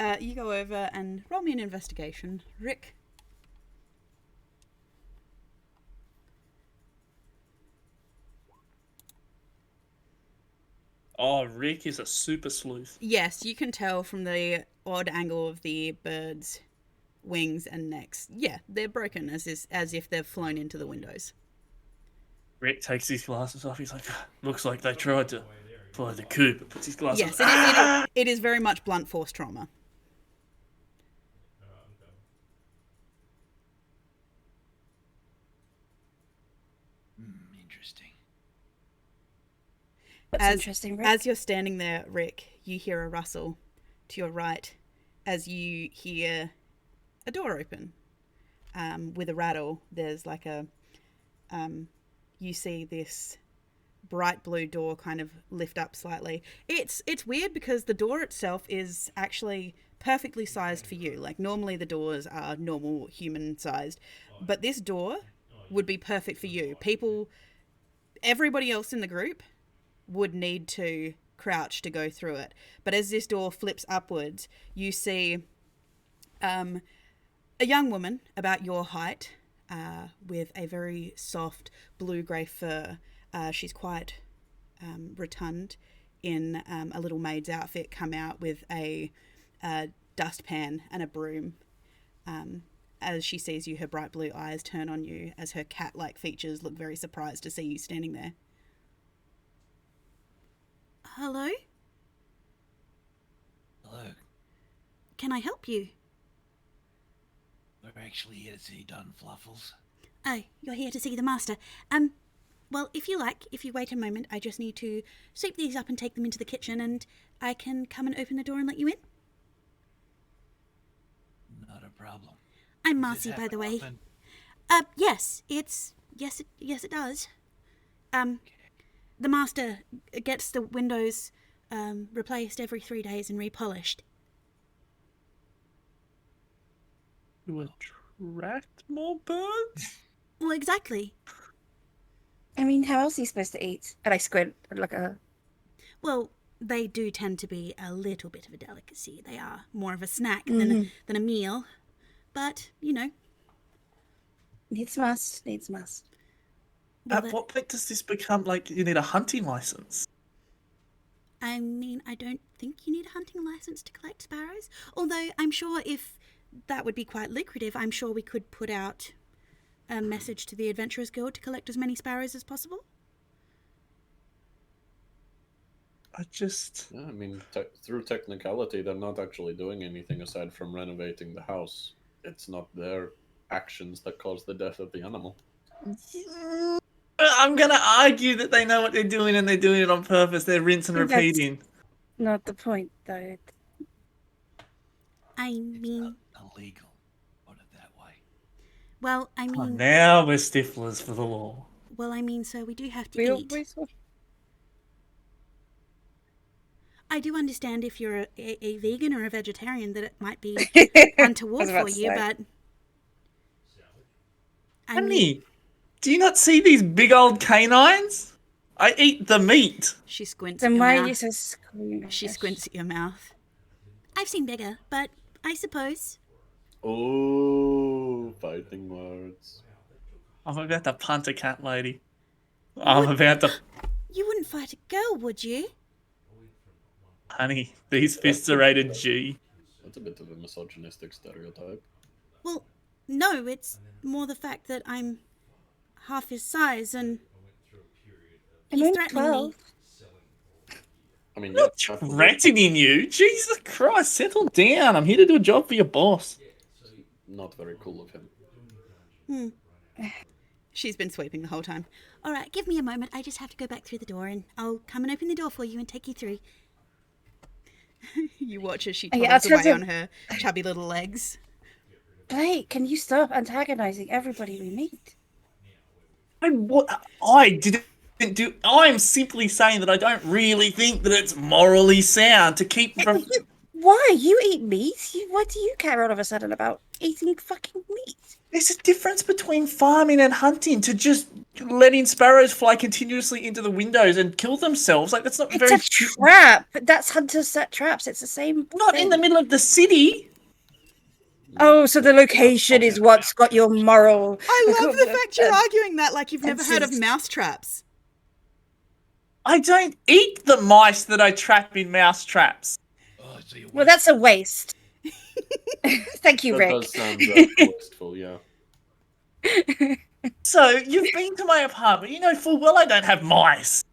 dead. You go over and roll me an investigation, Rick. Oh, Rick is a super sleuth. Yes, you can tell from the odd angle of the birds' wings and necks. Yeah, they're broken as if they've flown into the windows. Rick takes his glasses off. He's like, looks like they tried to follow the coup, but puts his glasses Yes, on. it is very much blunt force trauma. Interesting. That's interesting, Rick. As you're standing there, Rick, you hear a rustle to your right as you hear a door open with a rattle. There's like a... you see this bright blue door kind of lift up slightly. It's weird because the door itself is actually perfectly sized for you. Like normally the doors are normal human sized, but this door would be perfect for you. People everybody else in the group would need to crouch to go through it. But as this door flips upwards, you see a young woman about your height with a very soft blue-grey fur. She's quite rotund in a little maid's outfit, come out with a dustpan and a broom. As she sees you, her bright blue eyes turn on you as her cat-like features look very surprised to see you standing there. Hello? Hello. Can I help you? We're actually here to see Don Fluffles. Oh, you're here to see the master. Well, if you like, if you wait a moment, I just need to sweep these up and take them into the kitchen, and I can come and open the door and let you in. Not a problem. I'm Does Marcy, this by the happen way. often? Yes, it does. The master gets the windows replaced every 3 days and repolished. To attract more birds? Well, exactly. I mean, how else are you supposed to eat? And I squint and look at her. Well, they do tend to be a little bit of a delicacy. They are more of a snack than a meal. But, you know. Needs must. Well, At what point does this become like you need a hunting license? I mean, I don't think you need a hunting license to collect sparrows. Although I'm sure if that would be quite lucrative, I'm sure we could put out a message to the Adventurers Guild to collect as many sparrows as possible. I just... Yeah, I mean, through technicality, they're not actually doing anything aside from renovating the house. It's not their actions that cause the death of the animal. I'm gonna argue that they know what they're doing and they're doing it on purpose. They're rinse and That's- repeating. Not the point, though. I It's mean, not illegal. Put it that way. well, I Oh, mean, now we're stiflers for the law. so we do have to We eat. always I do understand if you're a vegan or a vegetarian that it might be I untoward was about for to you, say. but I mean, Honey, do you not see these big old canines? I eat the meat. she squints Then at your why are mouth. you so squeamish? She squints at your mouth. I've seen bigger, but I suppose. Oh, fighting words. I'm about to punt a cat lady. I'm about to... You wouldn't fight a girl, would you? Honey, these fists are rated G. That's a bit of a misogynistic stereotype. Well, no, it's more the fact that I'm half his size and I'm he's only threatening me. 12. I mean, I'm not yeah, threatening you. Jesus Christ, settle down. I'm here to do a job for your boss. not very cool of him. She's been sweeping the whole time. All right, give me a moment. I just have to go back through the door and I'll come and open the door for you and take you through. You watch as she Okay, toddles I'll away try on her chubby little legs. Blake, can you stop antagonizing everybody we meet? I didn't do... I'm simply saying that I don't really think that it's morally sound to keep from... Why? You eat meat? Why do you care all of a sudden about eating fucking meat? There's a difference between farming and hunting. To just letting sparrows fly continuously into the windows and kill themselves, like, that's not It's very... a trap. That's hunters set traps. It's the same Not thing. in the middle of the city. Oh, so the location is what's got your moral... I love the fact you're arguing that like you've never heard of Fences. mousetraps. I don't eat the mice that I trap in mouse traps. Oh, so you Well, that's a waste. Thank you, That Rick. does sound wasteful, yeah. So, you've been to my apartment. You know full well I don't have mice.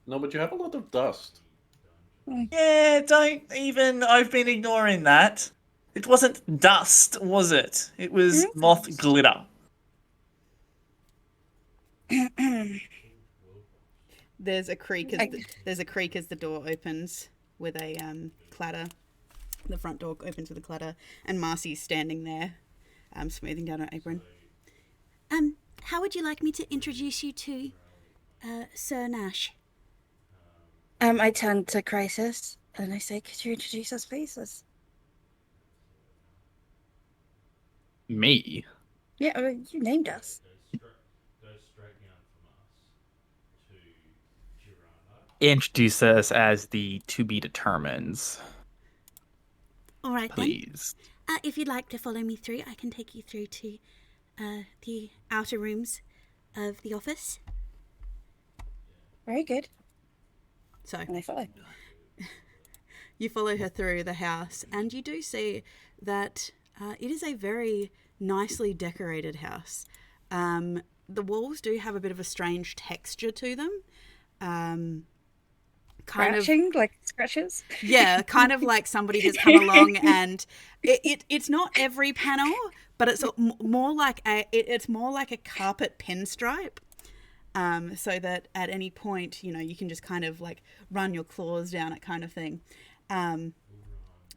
No, but you have a lot of dust. Yeah, don't even... I've been ignoring that. It wasn't dust, was it? It was moth glitter. There's a creak as the door opens with a clatter. The front door opens with a clatter, and Marcy's standing there, smoothing down her apron. How would you like me to introduce you to Sir Nash? I turn to Crisis and I say, could you introduce us, please? Me? Yeah, you named us. introduce us as the to be determines, All right, please. then. If you'd like to follow me through, I can take you through to the outer rooms of the office. Very good. So And I follow. you follow her through the house, and you do see that it is a very nicely decorated house. The walls do have a bit of a strange texture to them. Scratching, like scratches? Yeah, kind of like somebody has come along and it's not every panel, but it's more like it's more like a carpet pinstripe. So that at any point, you can just kind of like run your claws down it, kind of thing.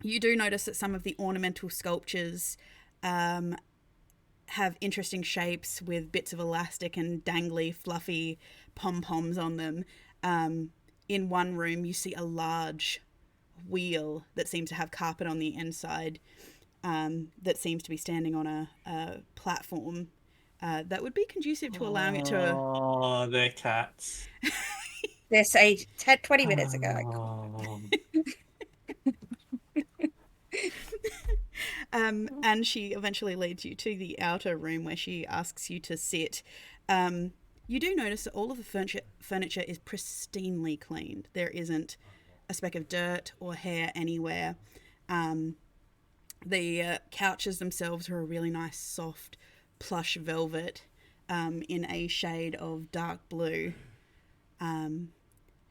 You do notice that some of the ornamental sculptures have interesting shapes with bits of elastic and dangly, fluffy pom-poms on them. In one room, you see a large wheel that seems to have carpet on the inside that seems to be standing on a platform that would be conducive to allowing it to... Oh, they're cats. This age 20 minutes ago. Oh. And she eventually leads you to the outer room where she asks you to sit. You do notice that all of the furniture is pristinely cleaned. There isn't a speck of dirt or hair anywhere. The couches themselves are a really nice, soft, plush velvet in a shade of dark blue.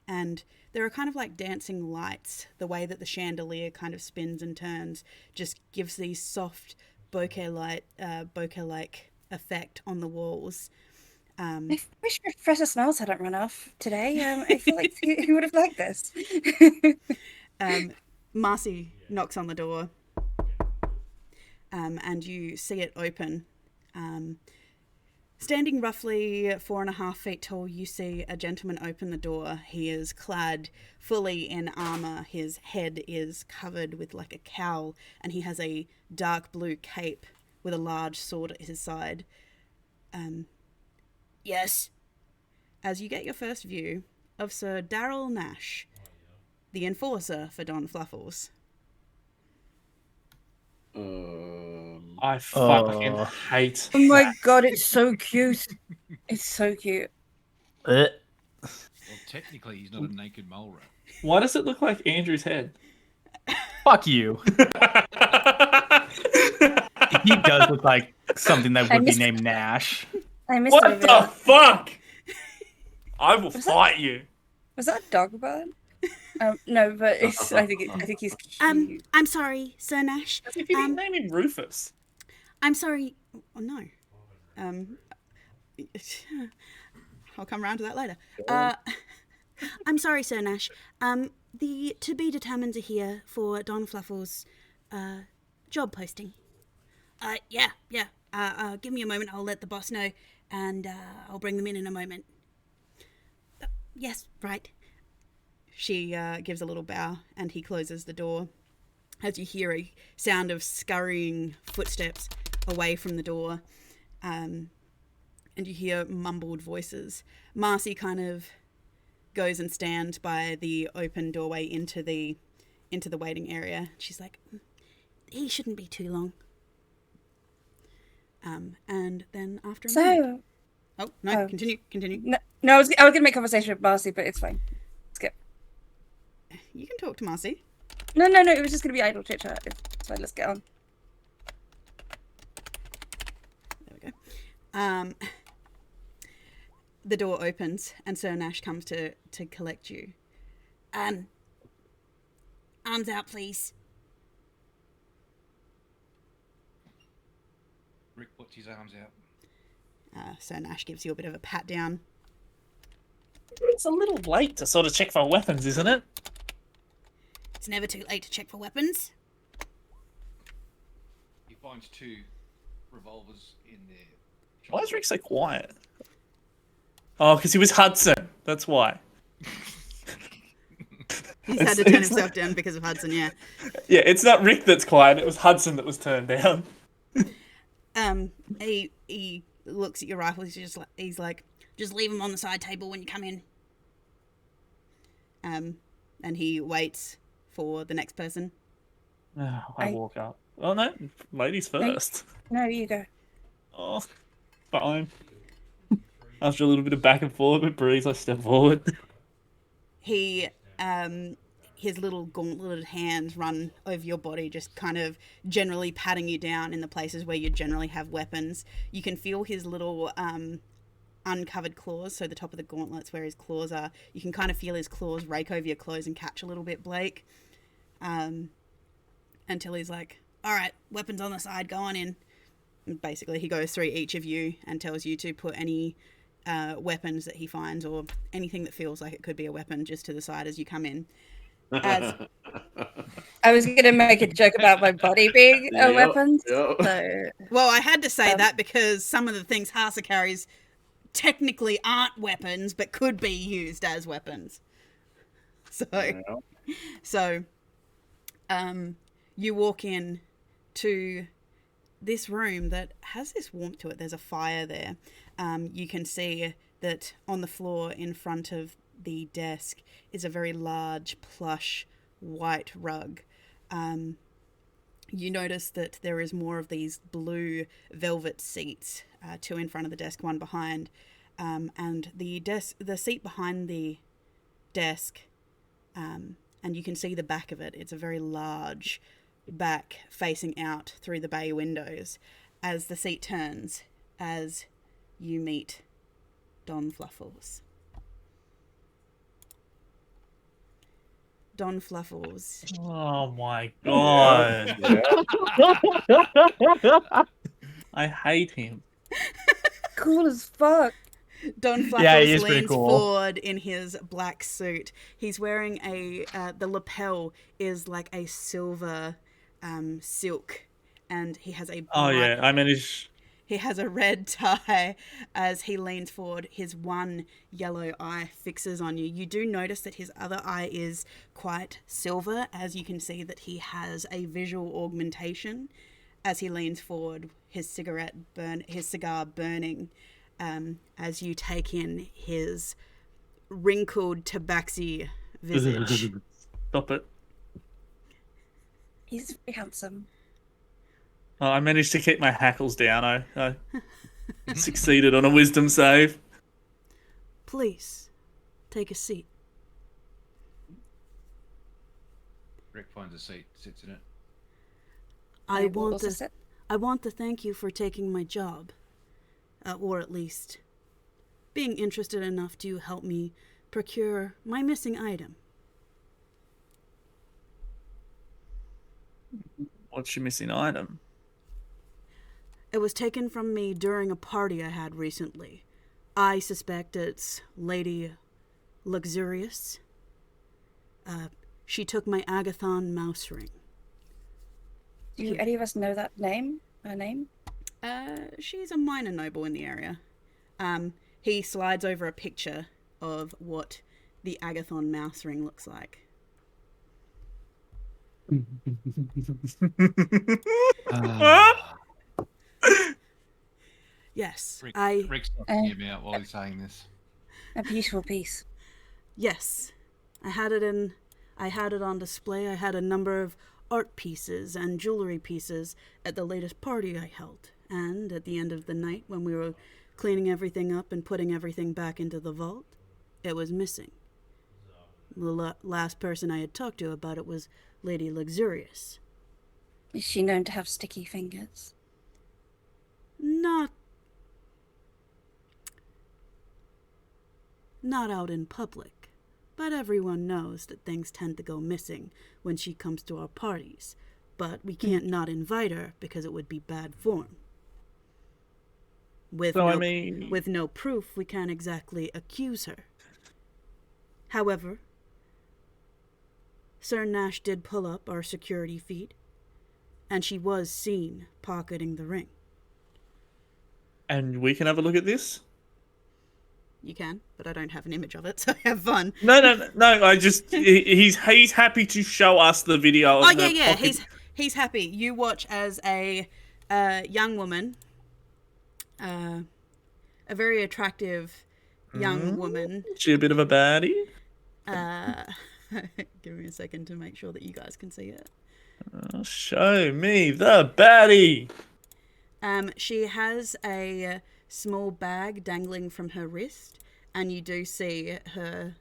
And there are kind of like dancing lights. The way that the chandelier kind of spins and turns just gives these soft bokeh-like effect on the walls. I wish Professor Smells hadn't run off today. I feel like he would have liked this. Marcy knocks on the door, and you see it open. Standing roughly 4.5 feet tall, you see a gentleman open the door. He is clad fully in armour. His head is covered with like a cowl, and he has a dark blue cape with a large sword at his side. Yes. As you get your first view of Sir Darrell Nash, the enforcer for Don Fluffles. I fucking hate Oh my that. god, it's so cute. It's so cute. Well, technically, he's not a naked mole rat. Why does it look like Andrew's head? Fuck you. He does look like something that would be missed- named Nash. I missed What it. the fuck? I will fight you. Was that Dogbird? No, but it's, I think he's cute. I'm sorry, Sir Nash. If you didn't name him Rufus. I'm sorry. Oh, no. I'll come around to that later. I'm sorry, Sir Nash. The to-be determineds are here for Don Fluffle's job posting. Yeah. Give me a moment. I'll let the boss know, and I'll bring them in a moment. Yes, right. She gives a little bow, and he closes the door. As you hear a sound of scurrying footsteps away from the door, and you hear mumbled voices. Marcy kind of goes and stands by the open doorway into the waiting area. She's like, He shouldn't be too long. and then after a So, moment... Oh, no, Oh. continue. no, I was going to make conversation with Marcy, but it's fine. It's good. You can talk to Marcy. No, it was just going to be idle chit chat. It's fine, let's get on. There we go. The door opens, and Sir Nash comes to collect you. Arms out, please. Rick puts his arms out. Sir Nash gives you a bit of a pat down. It's a little late to sort of check for weapons, isn't it? It's never too late to check for weapons. He finds 2 revolvers in there. Why is Rick so quiet? Oh, because he was Hudson. That's why. He's had to turn himself down because of Hudson, yeah. Yeah, it's not Rick that's quiet. It was Hudson that was turned down. He looks at your rifle. He's like, Just leave them on the side table when you come in. And he waits for the next person. I walk up. Oh no, ladies first. No, you go. Oh, fine. After a little bit of back and forth with Breeze, I step forward. He, his little gauntleted hands run over your body, just kind of generally patting you down in the places where you generally have weapons. You can feel his little uncovered claws, so the top of the gauntlets where his claws are, you can kind of feel his claws rake over your clothes and catch a little bit, Blake. Until he's like, all right, weapons on the side, go on in. And basically, he goes through each of you and tells you to put any weapons that he finds or anything that feels like it could be a weapon just to the side as you come in. As I was going to make a joke about my body being a Yep, weapon. yep. So, well, I had to say that because some of the things Hasa carries technically aren't weapons, but could be used as weapons. So, you walk in to this room that has this warmth to it. There's a fire there. You can see that on the floor in front of the desk is a very large, plush, white rug. You notice that there is more of these blue velvet seats, two in front of the desk, one behind. And the seat behind the desk, and you can see the back of it. It's a very large back facing out through the bay windows. As the seat turns, as you meet Don Fluffles. Don Fluffles. Oh my god. I hate him. cool as fuck. Don Fluffles Yeah, he is pretty leans cool. forward in his black suit. He's wearing the lapel is like a silver silk, and he has a Oh yeah, I managed. He has a red tie. As he leans forward, his one yellow eye fixes on you. You do notice that his other eye is quite silver, as you can see that he has a visual augmentation. As he leans forward, his cigar burning, as you take in his wrinkled tabaxi visage. Stop it. He's very handsome. Oh, I managed to keep my hackles down. I succeeded on a wisdom save. Please, take a seat. Rick finds a seat, sits in it. I will want also to sit. I want to thank you for taking my job. Or at least being interested enough to help me procure my missing item. What's your missing item? It was taken from me during a party I had recently. I suspect it's Lady Luxurious. She took my Agathon mouse ring. Do any of us know that name? Her name? She's a minor noble in the area. He slides over a picture of what the Agathon mouse ring looks like. Yes, Rick's knocking him out while he's saying this. A beautiful piece. Yes, I had it on display. I had a number of art pieces and jewelry pieces at the latest party I held. And at the end of the night, when we were cleaning everything up and putting everything back into the vault, it was missing. The last person I had talked to about it was Lady Luxurious. Is she known to have sticky fingers? Not out in public, but everyone knows that things tend to go missing when she comes to our parties. But we can't not invite her because it would be bad form. With no proof, we can't exactly accuse her. However, Sir Nash did pull up our security feed, and she was seen pocketing the ring. And we can have a look at this? You can, but I don't have an image of it, so have fun. No. I just he's happy to show us the video. Oh yeah. He's happy. You watch as a young woman, a very attractive young woman. Is she a bit of a baddie? Give me a second to make sure that you guys can see it. Show me the baddie. She has a small bag dangling from her wrist, and you do see her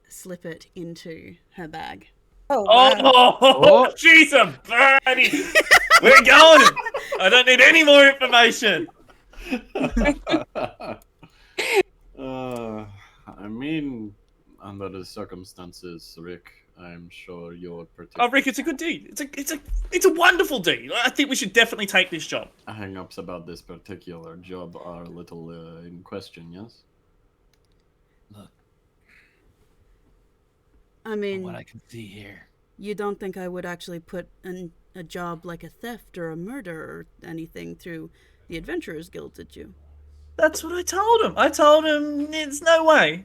slip it into her bag. Oh, wow. Oh, she's a baddie. We're going. I don't need any more information. I mean, under the circumstances, Rick, I'm sure your Oh, Rick, it's a good deed. It's a wonderful deed. I think we should definitely take this job. hang-ups about this particular job are a little in question, yes? Look, I from mean, what I can see here, you don't think I would actually put a job like a theft or a murder or anything through the Adventurers Guild, did you? That's what I told him. I told him there's no way.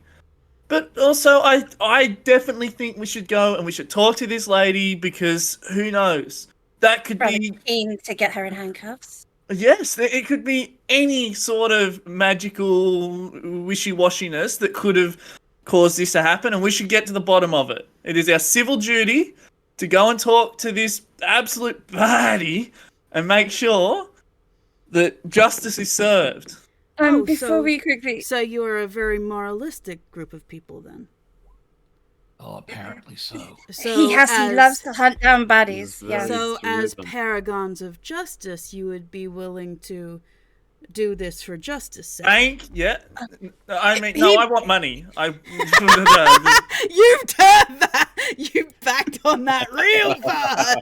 But also, I definitely think we should go and we should talk to this lady because who knows? That could Rather be... keen to get her in handcuffs. Yes, it could be any sort of magical wishy-washiness that could have caused this to happen, and we should get to the bottom of it. It is our civil duty to go and talk to this absolute baddie and make sure that justice is served. Before we quickly... So you're a very moralistic group of people, then? oh, apparently so. So he loves to hunt down baddies. Very Yeah. So, as driven. paragons of justice, you would be willing to do this for justice sake. Yeah. I mean, He- no, I want money. You've turned that. You backed on that real fast.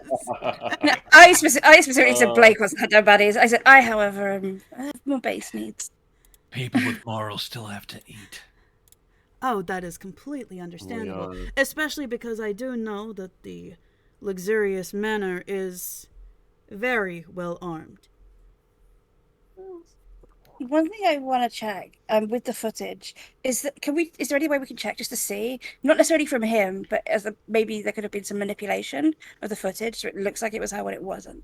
No, I specifically said Blake wasn't hunt down baddies. I said I, however, I have more base needs. People with morals still have to eat. Oh, that is completely understandable. are- Especially because I do know that the luxurious manor is very well armed. One thing I want to check with the footage is that is there any way we can check just to see, not necessarily from him, but maybe there could have been some manipulation of the footage so it looks like it was her when it wasn't,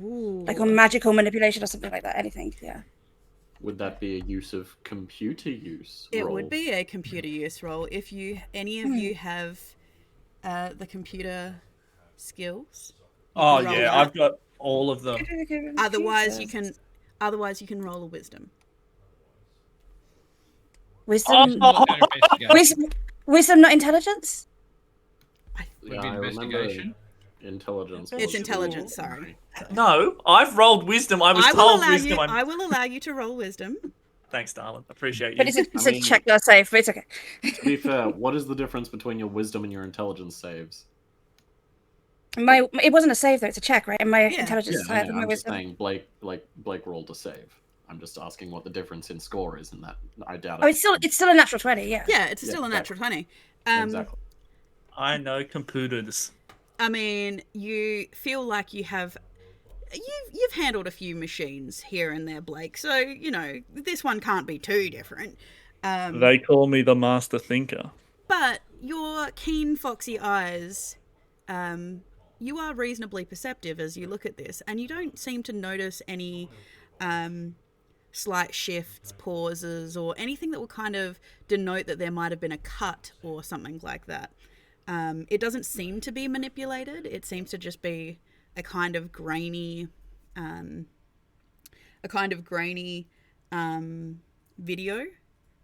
Ooh. like on magical manipulation or something like that. Anything, yeah. Would that be a use of computer use? It role? would be a computer use role if any of you have the computer skills. Oh, Roll yeah, that. I've got all of them. Otherwise, you can roll a wisdom. Wisdom. Oh, Wisdom, not intelligence. Would Yeah, be I remember investigation. intelligence. It's was intelligence. cool. Sorry. No, I've rolled wisdom. I was I will told allow wisdom. you. I will allow you to roll wisdom. Thanks, darling. Appreciate you. But it's I a mean- check, not safe. But it's okay. To be fair, what is the difference between your wisdom and your intelligence saves? It wasn't a save though. It's a check, right? And my Yeah. intelligence is I higher know, than my I'm just wisdom. saying Blake rolled a save. I'm just asking what the difference in score is in that. I doubt Oh, it. it's still a natural 20. Yeah. Yeah, it's Yeah, still a natural 20. Exactly. I know computers. I mean, you feel like you have. You've handled a few machines here and there, Blake. So you know this one can't be too different. They call me the master thinker. But your keen, foxy eyes, you are reasonably perceptive as you look at this, and you don't seem to notice any slight shifts, pauses, or anything that will kind of denote that there might have been a cut or something like that. It doesn't seem to be manipulated. It seems to just be a kind of grainy, video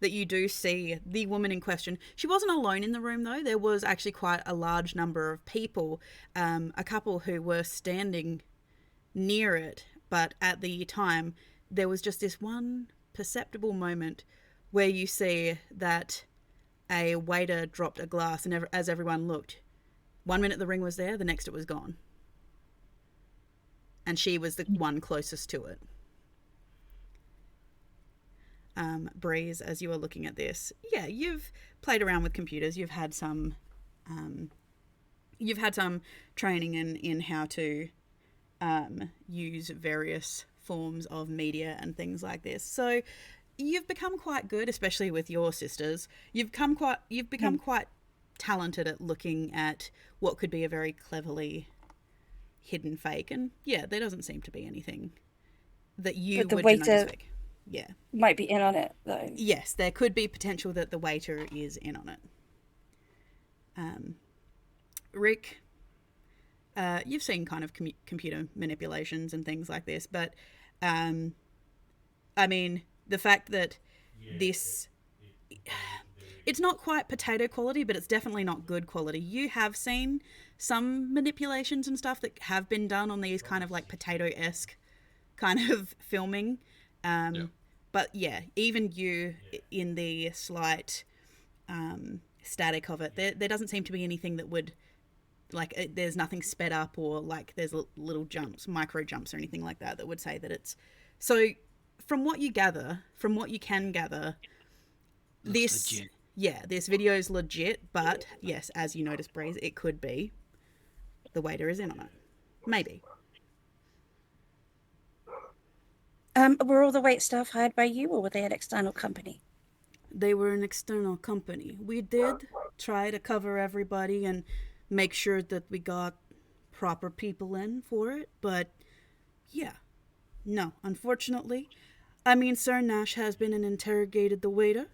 that you do see the woman in question. She wasn't alone in the room though. There was actually quite a large number of people, a couple who were standing near it, but at the time there was just this one perceptible moment where you see that a waiter dropped a glass, and as everyone looked, 1 minute the ring was there, the next it was gone. And she was the one closest to it. Breeze, as you are looking at this, yeah, you've played around with computers. You've had some training in how to use various forms of media and things like this. So you've become quite good, especially with your sisters. You've become quite talented at looking at what could be a very cleverly hidden fake. And yeah, there doesn't seem to be anything that you But the would waiter- deny is fake. Yeah. might be in on it, though. Yes, there could be potential that the waiter is in on it. Rick, you've seen kind of computer manipulations and things like this, but I mean, the fact that this... It's not quite potato quality, but it's definitely not good quality. You have seen some manipulations and stuff that have been done on these kind of like potato-esque kind of filming. But yeah, even you, in the slight static of it, there doesn't seem to be anything that would, like, there's nothing sped up or like there's little jumps, micro jumps or anything like that would say that it's... So from what you can gather, this... Legit. Yeah, this video is legit, but yes, as you noticed, Breeze, it could be the waiter is in on it. Maybe. Were all the wait staff hired by you, or were they an external company? They were an external company. We did try to cover everybody and make sure that we got proper people in for it, but yeah. No, unfortunately. I mean, Sir Nash has been and interrogated the waiter.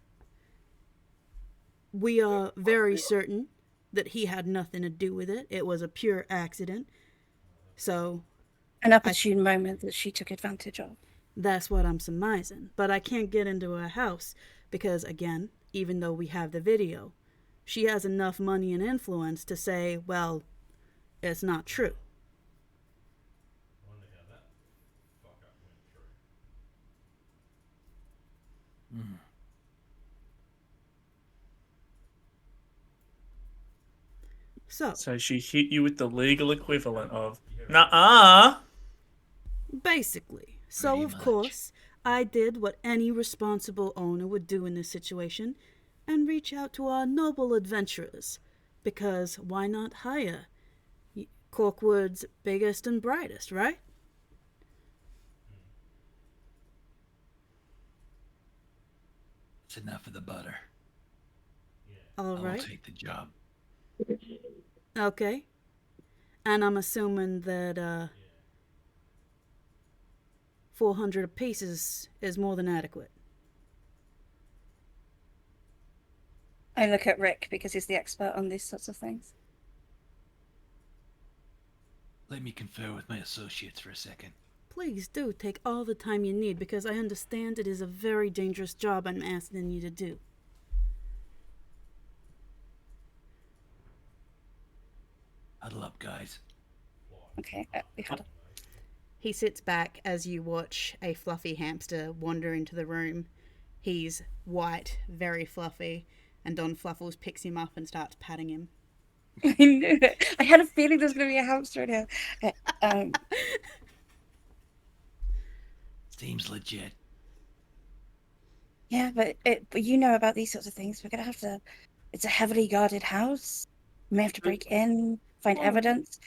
We are very certain that he had nothing to do with it. It was a pure accident. So... An opportune moment that she took advantage of. That's what I'm surmising. But I can't get into her house because, again, even though we have the video, she has enough money and influence to say, well, it's not true. So she hit you with the legal equivalent of, nuh-uh. Basically. So, of course, I did what any responsible owner would do in this situation and reach out to our noble adventurers. Because why not hire Corkwood's biggest and brightest, right? It's enough of the butter. All right. I'll take the job. Okay. And I'm assuming that 400 apiece is more than adequate. I look at Rick because he's the expert on these sorts of things. Let me confer with my associates for a second. Please do take all the time you need because I understand it is a very dangerous job I'm asking you to do. Huddle up, guys. Okay, we huddle. He sits back as you watch a fluffy hamster wander into the room. He's white, very fluffy, and Don Fluffles picks him up and starts patting him. I knew it. I had a feeling there was going to be a hamster in here. Seems legit. Yeah, but you know about these sorts of things. We're going to have to... It's a heavily guarded house. We may have to break in, find evidence.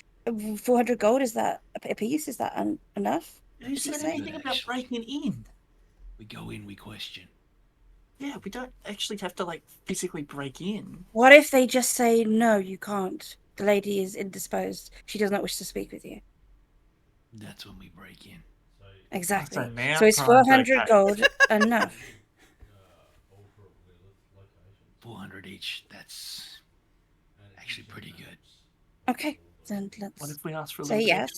400 gold, is that a piece? Is that enough? Who said anything about breaking in? We go in, we question. Yeah, we don't actually have to, like, physically break in. What if they just say, no, you can't? The lady is indisposed. She does not wish to speak with you. That's when we break in. Exactly. now So is crime's 400 okay. gold enough? 400 each. That's actually pretty good. Okay, then let's... What if we ask for a Say little yes.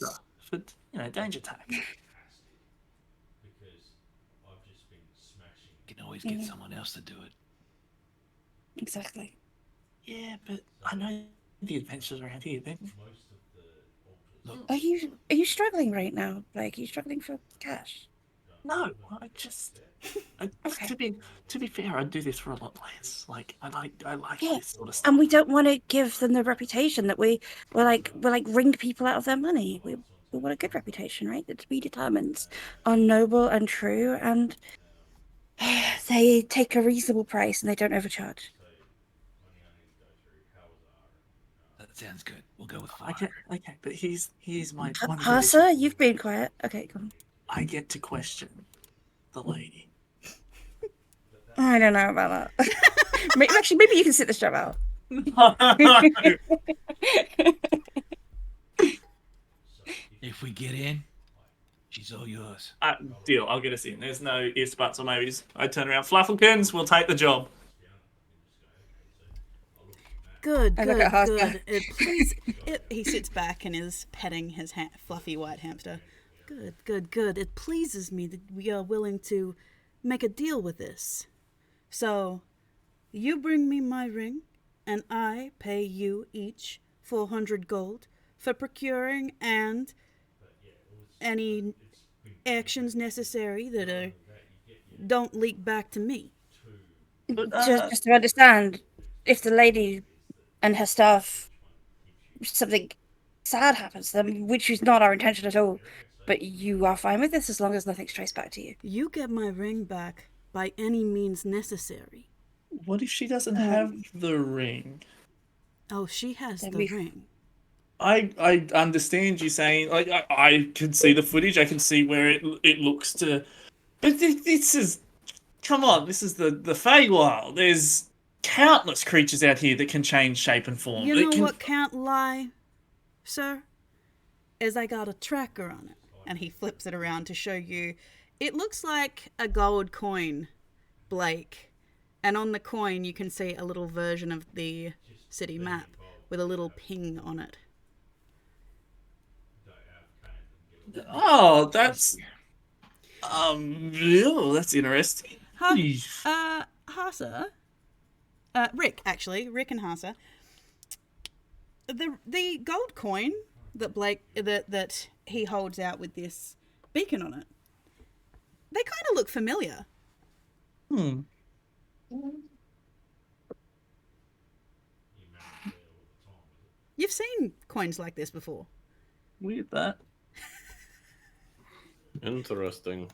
extra for, danger time? You can always get someone else to do it. Exactly. Yeah, but I know the adventures around here. Look, Are you struggling right now? Like, are you struggling for cash? No, I just... Okay. To be fair, I'd do this for a lot less. Like, I like Yeah, this sort of stuff. and we don't want to give them the reputation that we're like wring people out of their money. We want a good reputation, right? That we determines are noble and true, and they take a reasonable price and they don't overcharge. that sounds good. We'll go with 400. Okay, but here's my one. Parser, you've been quiet. Okay, come on. I get to question the lady. I don't know about that. Actually, maybe you can sit this job out. If we get in, She's all yours. Deal. I'll get us in. There's no ifs, buts, or maybes. I turn around. Flufflekins, we'll take the job. Good, I look good, at Haas. good. Please, he sits back and is petting his fluffy white hamster. Good, good, good. It pleases me that we are willing to make a deal with this. So, you bring me my ring, and I pay you each 400 gold for procuring and any actions necessary that don't leak back to me. Just to understand, if the lady and her staff, something sad happens to them, which is not our intention at all, but you are fine with this as long as nothing's traced back to you. You get my ring back by any means necessary. What if she doesn't have the ring? Oh, she has Then the ring. I understand you saying, like, I can see the footage, I can see where it looks to... But this is... Come on, this is the Feywild. There's countless creatures out here that can change shape and form. You know what can't lie, sir? Is I got a tracker on it. And he flips it around to show you. It looks like a gold coin, Blake. And on the coin you can see a little version of the city map with a little ping on it. Oh, that's... that's interesting. Hasa. Rick, actually. Rick and Hasa. The gold coin that Blake that he holds out with this beacon on it. They kind of look familiar. You've seen coins like this before. Weird that. Interesting.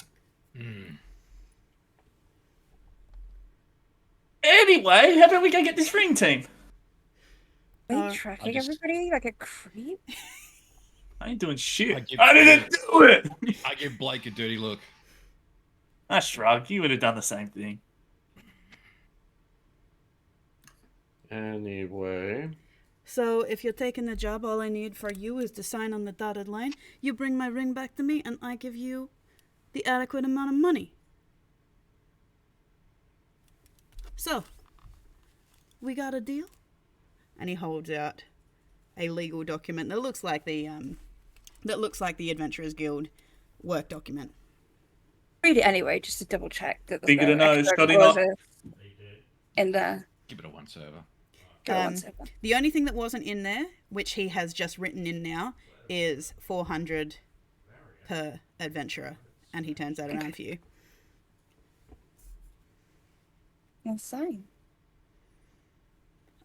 Anyway, how about we go get this ring, team? Are you tracking everybody like a creep? I ain't doing shit. I I didn't do it! I give Blake a dirty look. I shrugged. You would have done the same thing. Anyway. So if you're taking the job, all I need for you is to sign on the dotted line. You bring my ring back to me, and I give you the adequate amount of money. So, we got a deal? And he holds out a legal document that looks like the Adventurers Guild work document. Read it anyway, just to double check that there's Finger to nose, extra Scotty not. clauses in there. Give it a once over. Go on, Super. The only thing that wasn't in there, which he has just written in now, is 400 per adventurer. And he turns that around for you. Insane.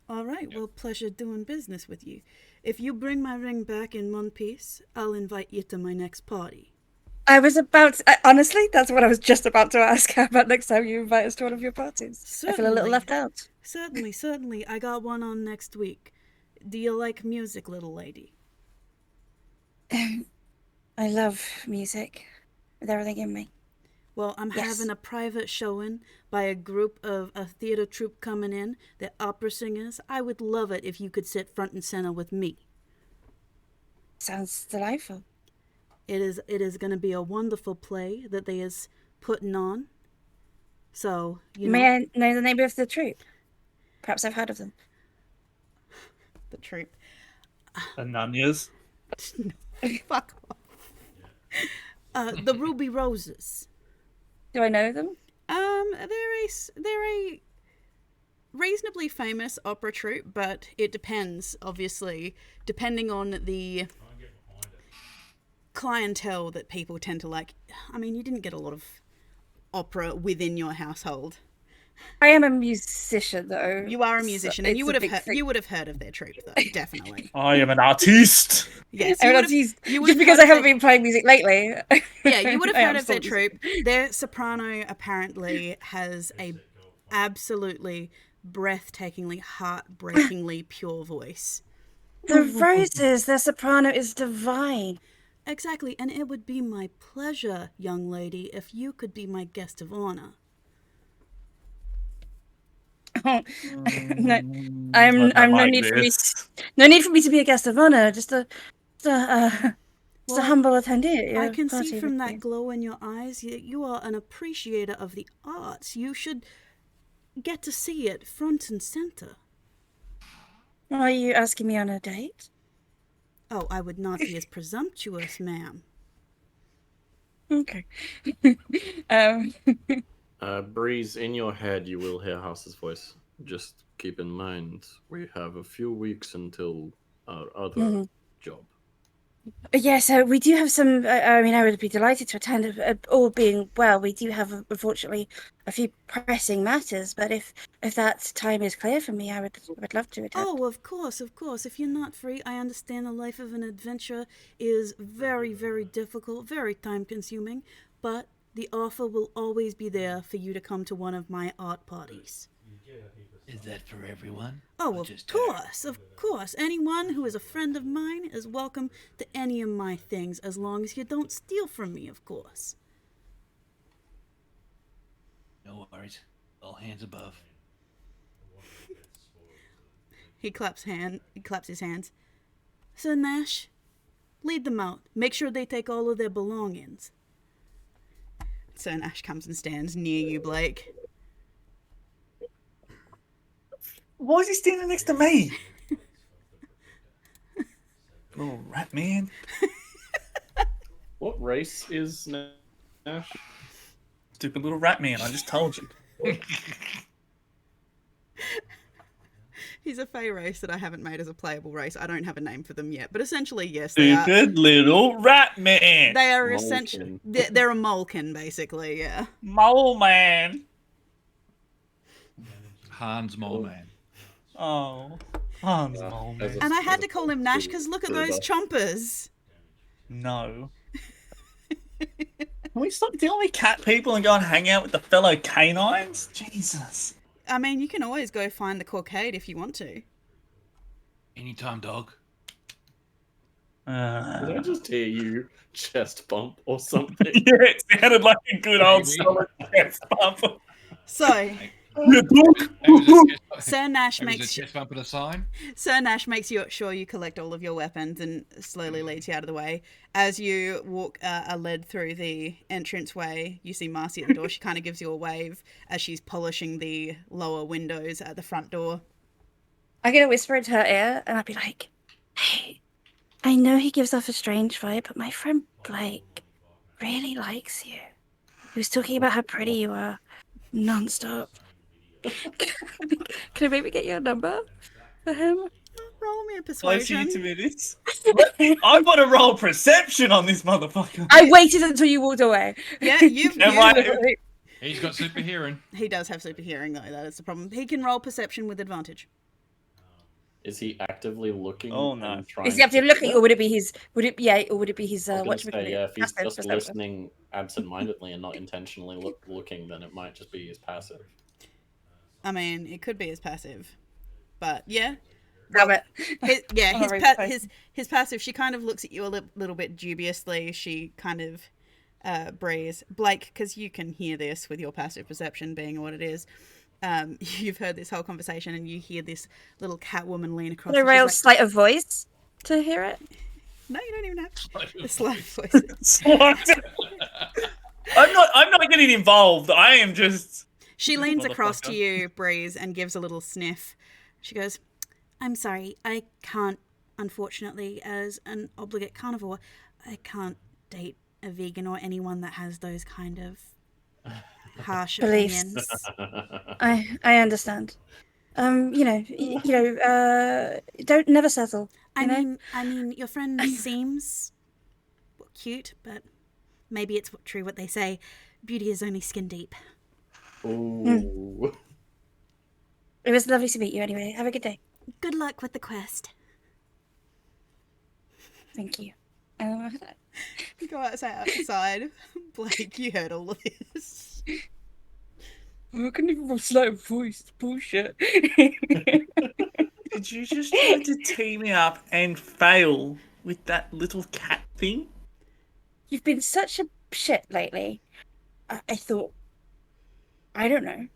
All right, well, pleasure doing business with you. If you bring my ring back in one piece, I'll invite you to my next party. I was about to, honestly, that's what I was just about to ask. How about next time you invite us to one of your parties? I feel a little Certainly. left out. Certainly. I got one on next week. Do you like music, little lady? I love music with everything in me. Well, I'm Yes. having a private showing by a group of a theater troupe coming in. They're opera singers. I would love it if you could sit front and center with me. Sounds delightful. It is going to be a wonderful play that they is putting on. So, you know, May I know the name of the troupe? Perhaps I've heard of them. the troupe. Ananias. Fuck off. The Ruby Roses. Do I know them? They're a reasonably famous opera troupe, but it depends, obviously, depending on the clientele that people tend to like. I mean, you didn't get a lot of opera within your household. I am a musician, though. You are a musician, and it's you a would have big heard, thing. you would have heard of their troupe, though, definitely. I am an artiste. Yes, I you mean, would that's have- just you would just have because heard I of haven't their- been playing music lately. Yeah, you would have I am heard of their still musician. troupe. Their soprano apparently has a absolutely breathtakingly, heartbreakingly pure voice. The Roses, their soprano is divine. Exactly, and it would be my pleasure, young lady, if you could be my guest of honor. Oh, no, I I'm don't no like need for me. this. No need for me to be a guest of honor. Just a It's a humble attendee at your I can see party, from Vicky. that glow in your eyes you are an appreciator of the arts. You should get to see it front and center. Are you asking me on a date? Oh, I would not be as presumptuous, ma'am. Okay. um, Breeze, in your head, you will hear House's voice. Just keep in mind, we have a few weeks until our other job. yeah, so we do have some. I mean, I would be delighted to attend. All being well, we do have, unfortunately, a few pressing matters. But if that time is clear for me, I would love to attend. Oh, of course, of course. If you're not free, I understand the life of an adventurer is very, very difficult, very time-consuming. But the offer will always be there for you to come to one of my art parties. Is that for everyone? Oh, Or of just her? course, of course. Anyone who is a friend of mine is welcome to any of my things, as long as you don't steal from me, of course. No worries. All hands above. He claps his hands. Sir Nash, lead them out. Make sure they take all of their belongings. Sir Nash comes and stands near you, Blake. Why is he standing next to me? Little rat man. What race is Nash? Stupid little rat man, I just told you. He's a Fey race that I haven't made as a playable race. I don't have a name for them yet, but essentially, yes, they are. Stupid little rat man. They are Molekin. essentially they're a Molekin, basically. Yeah. Mole man. Hans Moleman. Oh. Hans Mole as man. a- And I had as to a call him Nash because look at those chompers. No. Can we stop dealing with cat people and go and hang out with the fellow canines? Jesus. I mean, you can always go find the Corcade if you want to. Anytime, dog. Did I just hear you chest bump or something? Yeah, it sounded like a good old Maybe. solid chest bump. So, Yeah, dog. Sir Nash Maybe makes a chest bump at a sign. Sir Nash makes sure you collect all of your weapons and slowly leads you out of the way. As you walk are led through the entranceway, you see Marcy at the door. She kind of gives you a wave as she's polishing the lower windows at the front door. I'm gonna whisper into her ear, and I'll be like, "Hey, I know he gives off a strange vibe, but my friend Blake really likes you. He was talking about how pretty you are, non-stop. Can I maybe get your number for him?" Roll me a Close you persuasion. to me this. I've got to roll perception on this motherfucker. I waited until you walked away. Yeah, you. Am I- He's got super hearing. He does have super hearing though. That is the problem. He can roll perception with advantage. Is he actively looking? Oh, no. and trying Is he actively to- looking, or would it be his? Would it? Yeah, or would it be his? I was What gonna say, yeah, if he's passive just perception? listening absent-mindedly and not intentionally looking, then it might just be his passive. I mean, it could be his passive, but yeah. Damn it. His passive. She kind of looks at you a little bit dubiously. She kind of breathes, Blake, because you can hear this with your passive perception being what it is. You've heard this whole conversation, and you hear this little cat woman lean across. A and real she's sleight of voice to hear it. no, you don't even have a slight voice. What? I'm not getting involved. I am just. She leans across to Motherfucker. you, Breeze, and gives a little sniff. She goes, "I'm sorry, I can't, unfortunately, as an obligate carnivore, I can't date a vegan or anyone that has those kind of harsh Beliefs. opinions." I understand. Don't never settle. I you know? mean, your friend seems cute, but maybe it's true what they say. Beauty is only skin deep. Ooh. It was lovely to meet you. Anyway, have a good day. Good luck with the quest. Thank you. You go outside. Blake, you heard all of this. I couldn't even sleight of voice. Bullshit. Did you just try to tee me up and fail with that little cat thing? You've been such a shit lately. I thought. I don't know.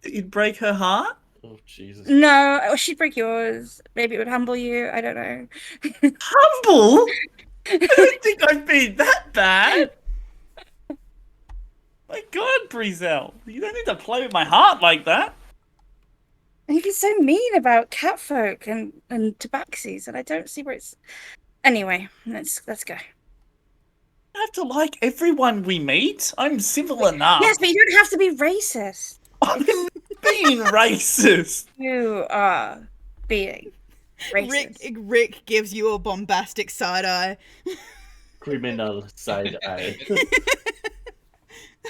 You'd break her heart? Oh Jesus! No, or she'd break yours. Maybe it would humble you. I don't know. Humble? I don't think I've been that bad. My God, Breezel, you don't need to play with my heart like that. You've been so mean about catfolk and tabaxis, and I don't see where it's. Anyway, let's go. I have to like everyone we meet. I'm civil enough. Yes, but you don't have to be racist. I'm being racist. You are being racist. Rick gives you a bombastic side eye. Criminal side eye.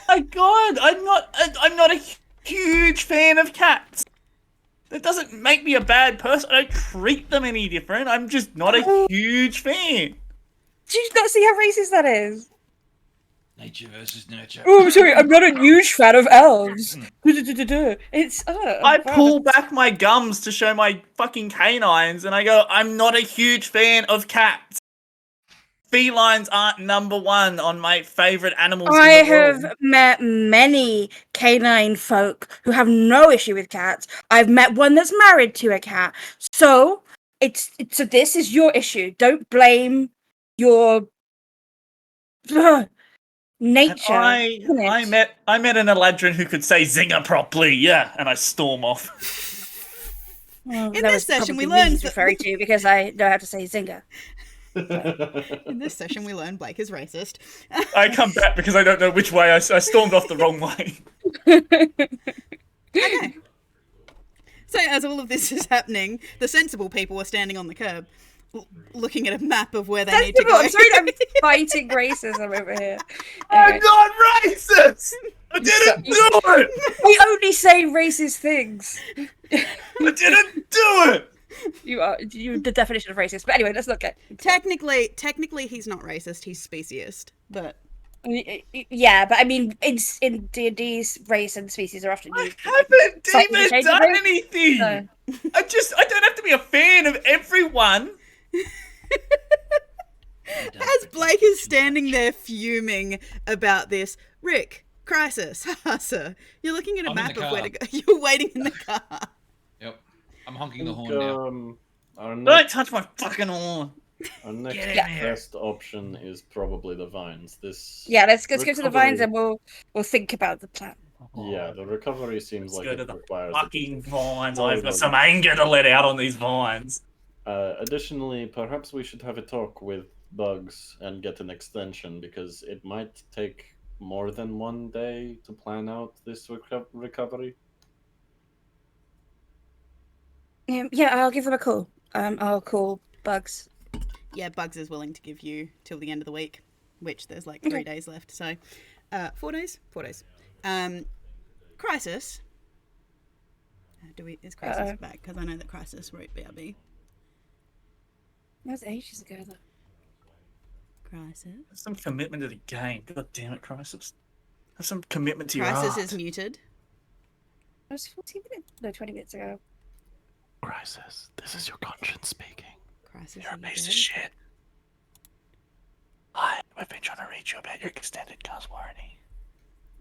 My God, I'm not a huge fan of cats. That doesn't make me a bad person. I don't treat them any different. I'm just not a huge fan. Do you not see how racist that is? Nature versus nurture. Oh, I'm sorry, I'm not a huge fan of elves. It's. I pull back my gums to show my fucking canines, and I go, I'm not a huge fan of cats. Felines aren't number one on my favorite animals. I in the world. have met many canine folk who have no issue with cats. I've met one that's married to a cat. So so this is your issue. Don't blame your nature. I met an Eladrin who could say zinger properly, yeah, and I storm off. Well, In that this was session, we probably me learned he's that- referring to because I know how to say zinger. In this session, we learn Blake is racist. I come back because I don't know which way I stormed off the wrong way. Okay. So as all of this is happening, the sensible people are standing on the curb, looking at a map of where they need to go. I'm sorry, I'm fighting racism over here. I'm Anyway, not racist! I didn't do it! we only say racist things. I didn't do it! You're the definition of racist. But anyway, let's not get. Technically, he's not racist. He's speciesist. But Yeah, but I mean, in D&D's, race and species are often used. I haven't Slightly even done interchangeably. anything! So- I don't have to be a fan of everyone. as Blake is standing there fuming about this, Rick, crisis, sir, you're looking at a I'm in map the of where to car. go. You're waiting in the car. Yep. I'm honking the I think, horn now. our Don't next, touch my fucking horn. our next Get in here. best option is probably the vines. Yeah, let's go to the vines recovery- and we'll think about the plan. Yeah, the recovery seems Let's like go it to the requires. fucking vines. Oh, I've no. got some anger to let out on these vines. Additionally, perhaps we should have a talk with Bugs and get an extension because it might take more than one day to plan out this recovery. Yeah, I'll give them a call. I'll call Bugs. Yeah, Bugs is willing to give you till the end of the week, which there's like 3 days left. So, 4 days. 4 days. Crisis. Is Crisis back? Because I know that Crisis wrote BRB. That was ages ago, though. Crisis. Have some commitment to the game. God damn it, Crisis. Have some commitment to your Crisis art. is muted. That was 14 minutes. No, 20 minutes ago. Crisis, this is your conscience speaking. Crisis. You're a are you piece of dead? shit. Hi, I've been trying to reach you about your extended car's warranty.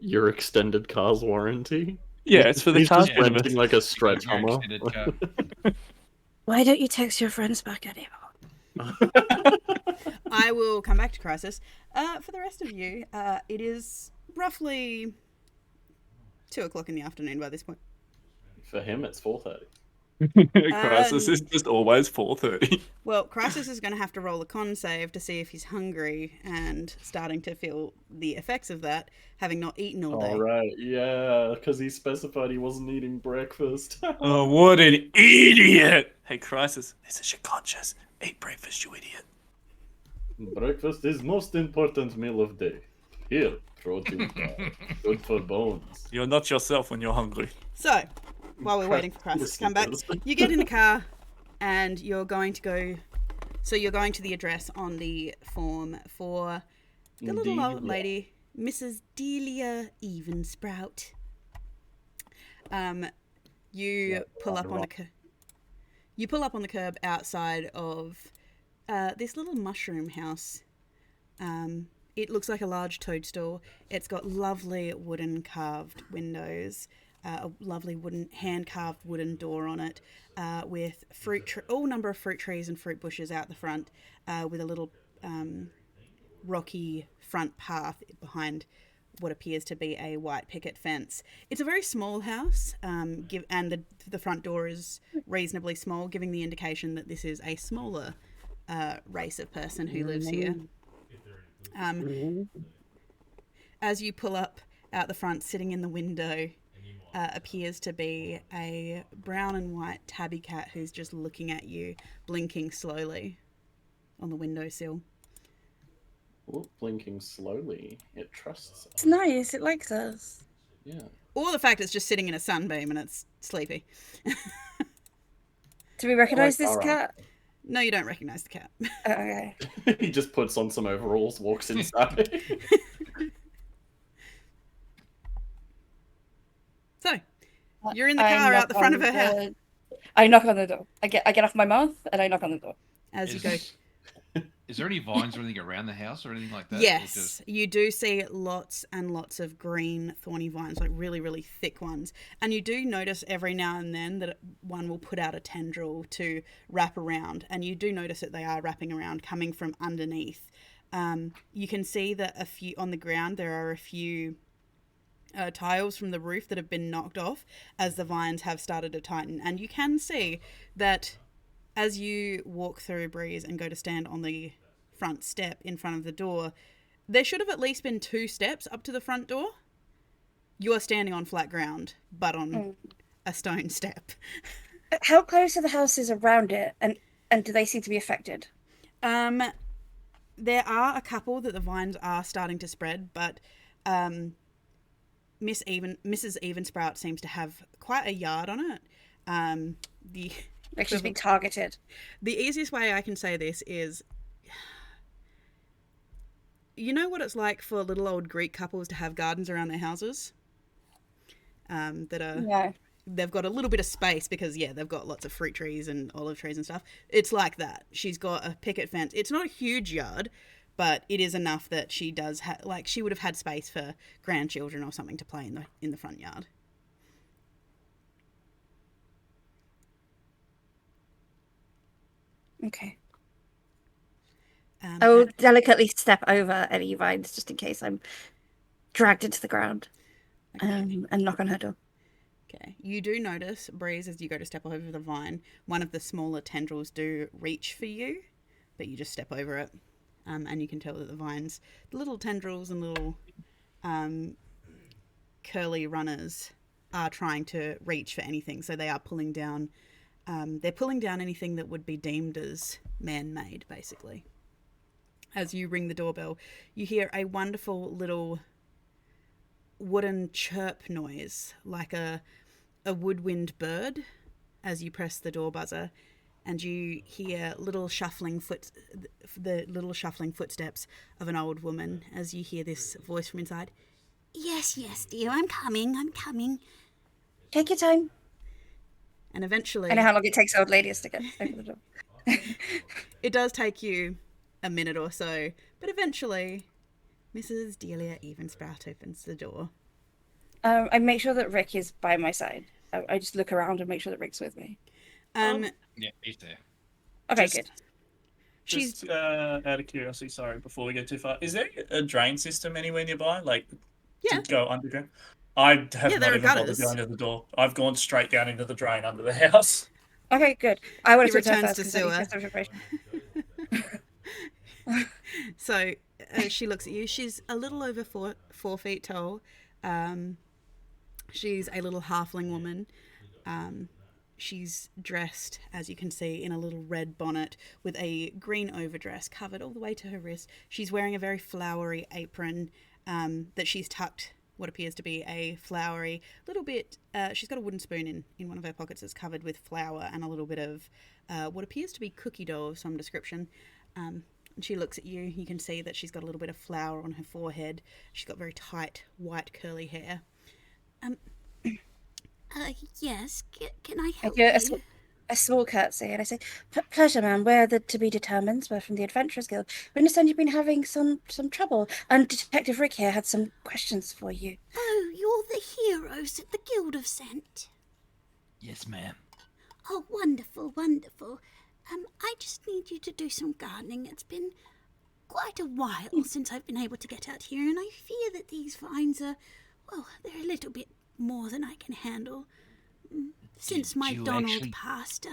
Your extended car's warranty? Yeah, it's for the He's car's just renting like a stretch Your Hummer. extended car. Why don't you text your friends back anymore? I will come back to Crisis. For the rest of you, it is roughly 2 o'clock in the afternoon by this point. For him, it's 4:30. Crisis is just always 4:30. Well, Crisis is going to have to roll a con save to see if he's hungry and starting to feel the effects of that, having not eaten all day. All right, yeah, because he specified he wasn't eating breakfast. Oh, what an idiot! Hey, Crisis, this is your conscience. Eat breakfast, you idiot. Breakfast is most important meal of day. Here, protein bar, good for bones. You're not yourself when you're hungry. So, while we're waiting for Crisis to come back, you get in a car and you're going to go. So, you're going to the address on the form for the little old Delia. lady, Mrs. Delia Evensprout. You pull up on the you pull up on the curb outside of this little mushroom house. It looks like a large toadstool. It's got lovely wooden carved windows. a lovely hand-carved wooden door on it, with all number of fruit trees and fruit bushes out the front, with a little rocky front path behind what appears to be a white picket fence. It's a very small house, and the front door is reasonably small, giving the indication that this is a smaller race of person who lives here. As you pull up out the front, sitting in the window, appears to be a brown and white tabby cat who's just looking at you, blinking slowly on the windowsill. Ooh, blinking slowly. It trusts us. It's nice. It likes us. Yeah. Or the fact it's just sitting in a sunbeam and it's sleepy. Do we recognise this Alright. cat? No, you don't recognise the cat. Okay. He just puts on some overalls, walks inside. So, you're in the car out the front of her house. I knock on the door. I get off my mouth and I knock on the door. As you go. Is there any vines or anything around the house or anything like that? Or Yes, just- you do see lots and lots of green thorny vines, like really, really thick ones. And you do notice every now and then that one will put out a tendril to wrap around. And you do notice that they are wrapping around, coming from underneath. You can see that on the ground, there are a few tiles from the roof that have been knocked off as the vines have started to tighten. And you can see that as you walk through, Breeze, and go to stand on the front step in front of the door, there should have at least been 2 steps up to the front door. You are standing on flat ground, but on a stone step. How close are the houses around it, and do they seem to be affected? There are a couple that the vines are starting to spread, but Mrs. Evensprout seems to have quite a yard on it. Like she's being targeted. The easiest way I can say this is, you know what it's like for little old Greek couples to have gardens around their houses? They've got a little bit of space because, they've got lots of fruit trees and olive trees and stuff. It's like that. She's got a picket fence. It's not a huge yard, but it is enough that she does she would have had space for grandchildren or something to play in the front yard. Okay. I will delicately step over any vines just in case I'm dragged into the ground, and knock on her door. Okay. You do notice, Breeze, as you go to step over the vine, one of the smaller tendrils do reach for you, but you just step over it. And you can tell that the little tendrils and little curly runners are trying to reach for anything. So they are pulling down, anything that would be deemed as man-made, basically. As you ring the doorbell, you hear a wonderful little wooden chirp noise, like a woodwind bird, as you press the door buzzer, and you hear the little shuffling footsteps of an old woman as you hear this voice from inside. Yes, dear, I'm coming. Take your time. And eventually... I know how long it takes old ladies to get over the door. It does take you a minute or so, but eventually Mrs. Delia Evensprout opens the door. I make sure that Rick is by my side. I just look around and make sure that Rick's with me. Yeah, he's there. Okay, good. Just out of curiosity, sorry, before we go too far, is there a drain system anywhere nearby, like to go underground? I have not even bothered going to the door. I've gone straight down into the drain under the house. Okay, good. I want He to return returns first to 'cause I need sewer. to test information. So she looks at you. She's a little over 4 feet tall. She's a little halfling woman. She's dressed, as you can see, in a little red bonnet with a green overdress covered all the way to her wrist. She's wearing a very flowery apron that she's tucked what appears to be a flowery little bit. She's got a wooden spoon in one of her pockets that's covered with flour and a little bit of what appears to be cookie dough of some description. And she looks at you. You can see that she's got a little bit of flour on her forehead. She's got very tight, white, curly hair. Yes, can I I help do you? a small curtsy and I say, "Pleasure, ma'am. We're the to-be-determined. We're from the Adventurers Guild. We understand you've been having some trouble, and Detective Rick here had some questions for you." Oh, you're the heroes that the Guild have sent? Yes, ma'am. Oh, wonderful, wonderful. I just need you to do some gardening. It's been quite a while since I've been able to get out here, and I fear that these vines are, well, they're a little bit more than I can handle. Since my you Donald actually- passed,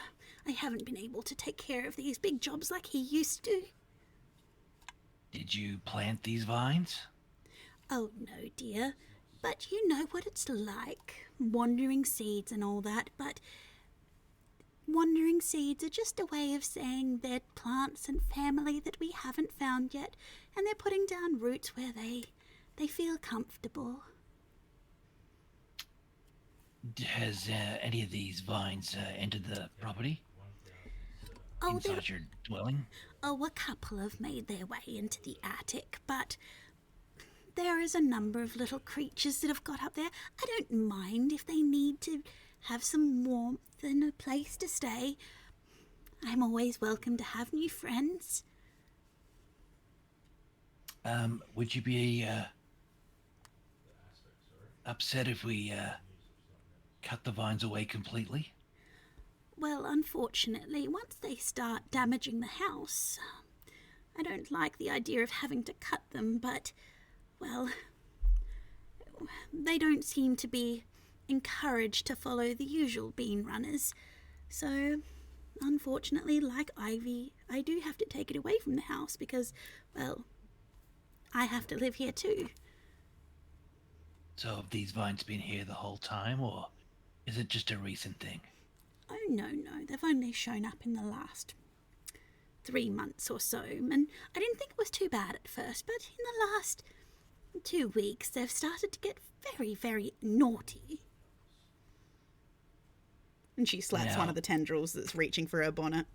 I haven't been able to take care of these big jobs like he used to. Did you plant these vines? Oh, no, dear. But you know what it's like, wandering seeds and all that, but wandering seeds are just a way of saying they're plants and family that we haven't found yet, and they're putting down roots where they feel comfortable. Has any of these vines entered the property? Oh, Inside your dwelling? Oh, a couple have made their way into the attic, but there is a number of little creatures that have got up there. I don't mind if they need to have some warmth and a place to stay. I'm always welcome to have new friends. Would you be upset if we cut the vines away completely? Well, unfortunately, once they start damaging the house, I don't like the idea of having to cut them, but, well, they don't seem to be encouraged to follow the usual bean runners. So, unfortunately, like Ivy, I do have to take it away from the house because, well, I have to live here too. So have these vines been here the whole time, or is it just a recent thing? Oh, no, they've only shown up in the last 3 months or so, and I didn't think it was too bad at first, but in the last 2 weeks they've started to get very, very naughty. And she slaps one of the tendrils that's reaching for her bonnet.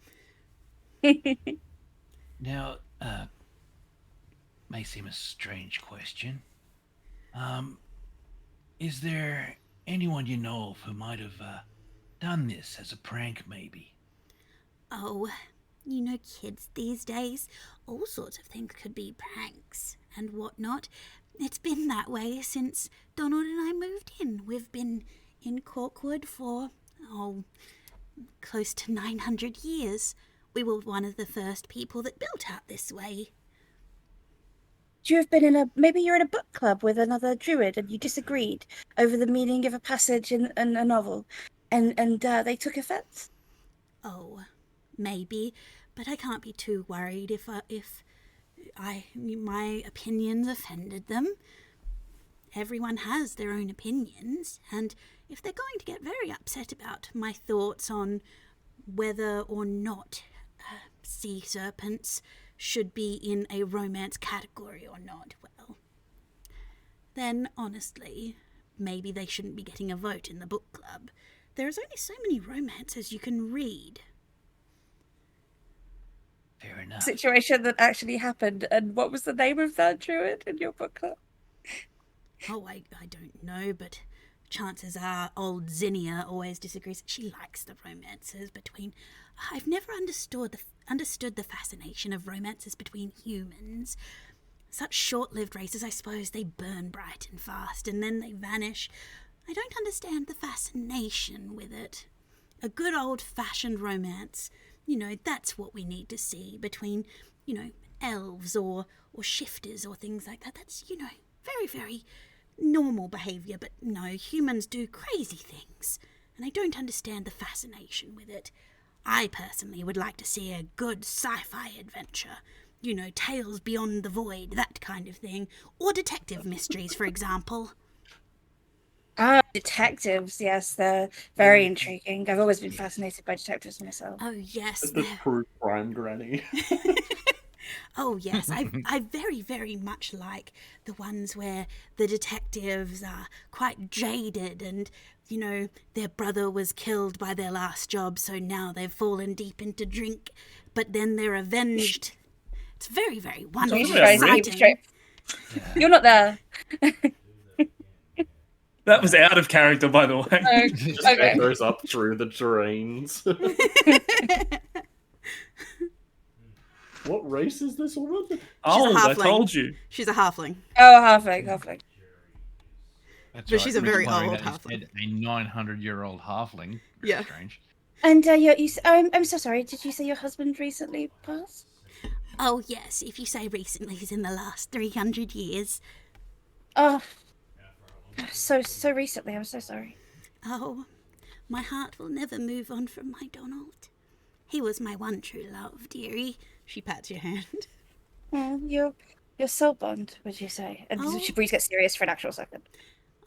Now, may seem a strange question. Is there anyone you know of who might have done this as a prank, maybe? Oh, you know kids these days, all sorts of things could be pranks and whatnot. It's been that way since Donald and I moved in. We've been in Corkwood for, close to 900 years. We were one of the first people that built out this way. Do you have been maybe you're in a book club with another druid and you disagreed over the meaning of a passage in a novel, and they took offence? Oh, maybe, but I can't be too worried if my opinions offended them. Everyone has their own opinions, and if they're going to get very upset about my thoughts on whether or not sea serpents should be in a romance category or not, well, then honestly, maybe they shouldn't be getting a vote in the book club. There's only so many romances you can read. Fair enough. Situation that actually happened, and what was the name of that druid in your book club? Oh, I don't know, but chances are old Zinnia always disagrees. She likes the romances between... I've never understood the fascination of romances between humans. Such short-lived races, I suppose, they burn bright and fast, and then they vanish. I don't understand the fascination with it. A good old-fashioned romance, that's what we need to see between, elves or shifters or things like that. That's, very, very normal behaviour, but no, humans do crazy things, and I don't understand the fascination with it. I personally would like to see a good sci-fi adventure. Tales beyond the void, that kind of thing. Or detective mysteries, for example. Ah, detectives, yes, they're very intriguing. I've always been fascinated by detectives myself. Oh, yes. The true crime granny. Oh, yes. I very, very much like the ones where the detectives are quite jaded and, their brother was killed by their last job, so now they've fallen deep into drink, but then they're avenged. It's very, very wonderful. Exciting. You're not there. That was out of character, by the way. Just Okay. echoes up through the drains. What race is this woman? Oh, I halfling. told you. She's a halfling. Oh, halfling. That's But right. she's a Rick's very wondering old that instead halfling. a 900-year-old halfling. Very Yeah. strange. And I'm so sorry. Did you say your husband recently passed? Oh, yes, if you say recently, he's in the last 300 years. Oh, so recently. I'm so sorry. Oh, my heart will never move on from my Donald. He was my one true love, dearie. She pats your hand. Oh, your soul bond, would you say? And Oh. she breeze gets serious for an actual second.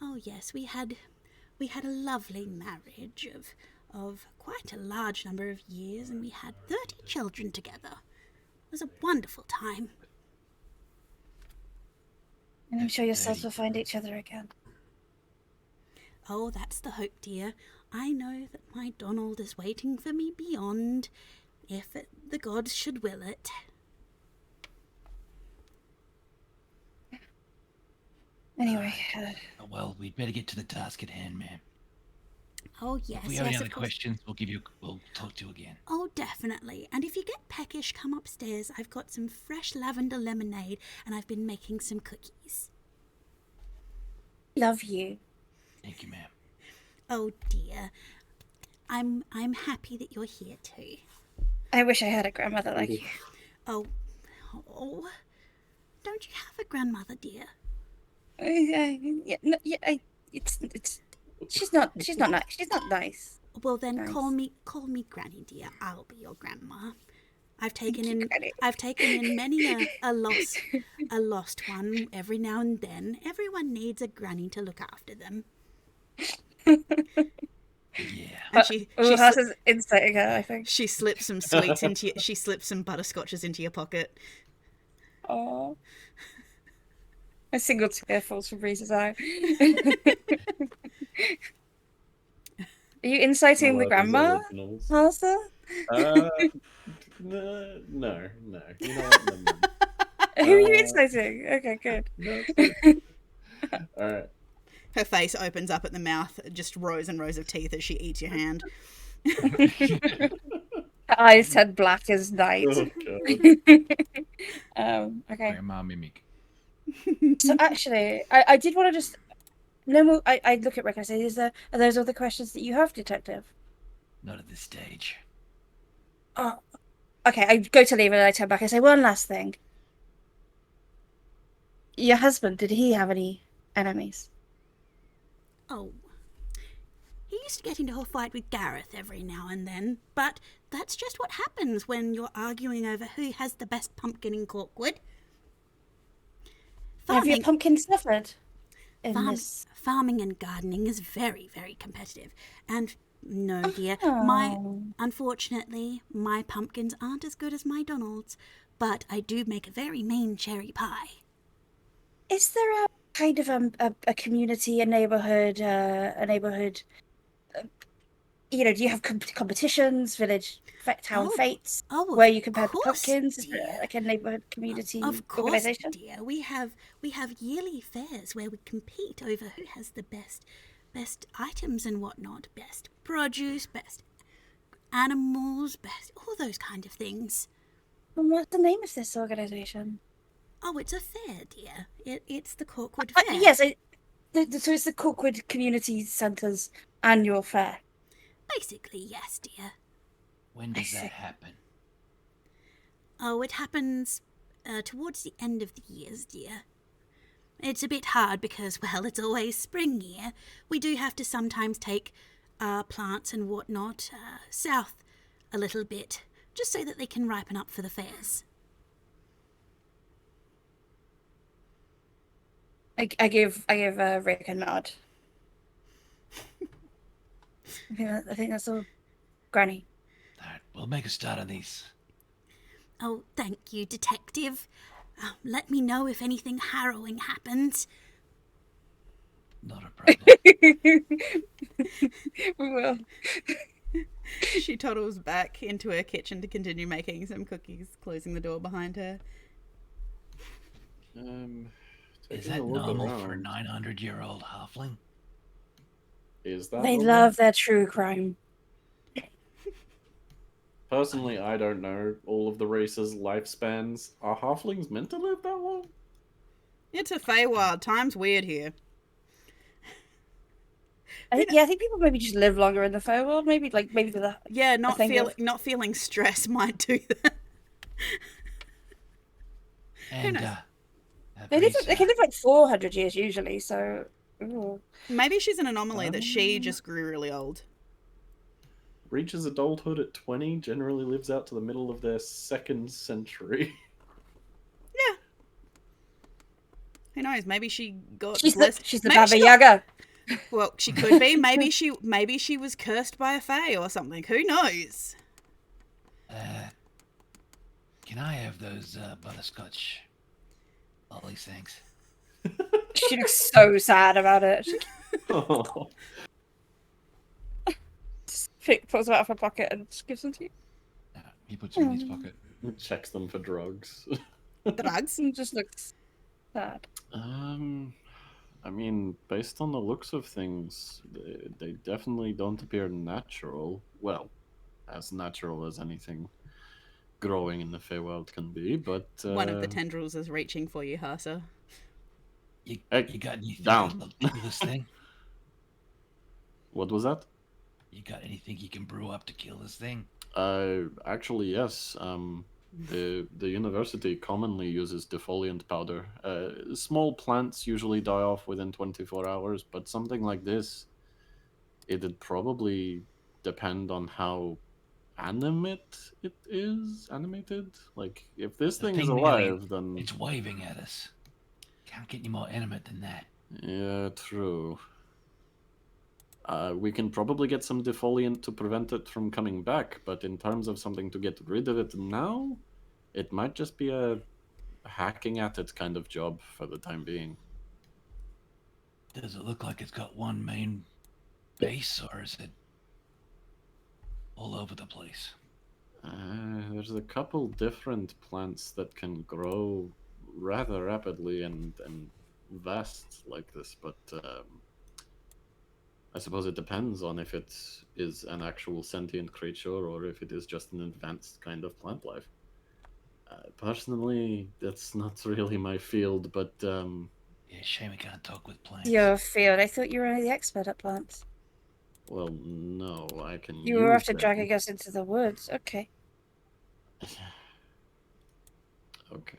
Oh, yes, we had a lovely marriage of quite a large number of years, and we had 30 children together. It was a wonderful time. And I'm sure yourselves will find each other again. Oh, that's the hope, dear. I know that my Donald is waiting for me beyond, if the gods should will it. Anyway, Well, we'd better get to the task at hand, ma'am. Oh, yes, If we have any yes, other of course. questions, we'll talk to you again. Oh, definitely. And if you get peckish, come upstairs. I've got some fresh lavender lemonade, and I've been making some cookies. love you. Thank you, ma'am. Oh, dear. I'm happy that you're here, too. I wish I had a grandmother like you. Oh, don't you have a grandmother, dear? She's not nice. She's not nice. Well, then Nice. call me Granny, dear. I'll be your grandma. I've taken you, in Granny. many a lost one every now and then. Everyone needs a granny to look after them. Yeah. And she Hassa's inciting her, I think. she slips some sweets into she slips some butterscotches into your pocket. Oh. A single tear falls from Breeze's eye. Are you inciting the grandma, Hassa? No. You know what? Never mind. Who are you inciting? Okay, good. No, it's fine. All right. Her face opens up at the mouth, just rows and rows of teeth as she eats your hand. Her eyes turn black as night. Oh, God. Okay. Grandma mimic. So actually, I did want to just no more. I look at Rick. I say, are those all the questions that you have, Detective? Not at this stage. Oh, okay. I go to leave and I turn back. I say one last thing. Your husband, did he have any enemies? Oh, he used to get into a fight with Gareth every now and then, but that's just what happens when you're arguing over who has the best pumpkin in Corkwood. Have your pumpkins suffered in Farm- this? Farming and gardening is very, very competitive. And no, dear, Oh. unfortunately, my pumpkins aren't as good as my Donald's, but I do make a very mean cherry pie. Is there a kind of a community, a neighborhood, do you have competitions, village, town fates, where you compare the pumpkins? Is there like a neighborhood community Of course, organization? dear. We have yearly fairs where we compete over who has the best items and whatnot, best produce, best animals, best all those kind of things. And what's the name of this organization? Oh, it's a fair, dear. It's the Corkwood Fair. Yes, so it's the Corkwood Community Centre's annual fair. Basically, yes, dear. When does that happen? Oh, it happens towards the end of the years, dear. It's a bit hard because, well, it's always spring here. We do have to sometimes take plants and whatnot south a little bit, just so that they can ripen up for the fairs. I give Rick a nod. I think that's all, Granny. All right, we'll make a start on these. Oh, thank you, Detective. Let me know if anything harrowing happens. Not a problem. We will. She toddles back into her kitchen to continue making some cookies, closing the door behind her. Is that normal for a 900-year-old halfling? Is that They normal? love their true crime. Personally, I don't know all of the races' lifespans. Are halflings meant to live that long? It's a Feywild. Time's weird here. I think people maybe just live longer in the Fey world. Maybe the Yeah, thing not feeling stress might do that. And knows? they can live like 400 years usually. So, ooh. Maybe she's an anomaly that she just grew really old. Reaches adulthood at 20, generally lives out to the middle of their second century. Yeah. Who knows? Maybe she got she's blessed. the Maybe Baba she got- Yaga. Well, she could be. Maybe she was cursed by a fae or something. Who knows? can I have those butterscotch lollies, thanks? She looks so sad about it. She Oh. pulls them out of her pocket and just gives them to you. He puts them in his pocket. Checks them for drugs. Drugs. And just looks sad. I mean, based on the looks of things, they definitely don't appear natural. Well, as natural as anything growing in the Feywild can be, but... One of the tendrils is reaching for you, Hasa. You Hey, got anything down. to kill this thing? What was that? You got anything you can brew up to kill this thing? Actually, yes. The university commonly uses defoliant powder. Small plants usually die off within 24 hours, but something like this, it'd probably depend on how animated. Like, if this The thing is nearly- alive, then... It's waving at us. Can't get any more animate than that. Yeah, true. We can probably get some defoliant to prevent it from coming back, but in terms of something to get rid of it now, it might just be a hacking at it kind of job for the time being. Does it look like it's got one main base, or is it all over the place? There's a couple different plants that can grow rather rapidly and vast like this, but I suppose it depends on if it is an actual sentient creature or if it is just an advanced kind of plant life. Personally, that's not really my field, but Yeah, shame we can't talk with plants. Your field. I thought you were only the expert at plants. well, no, I can. You were use after them. dragging us into the woods. Okay. Okay.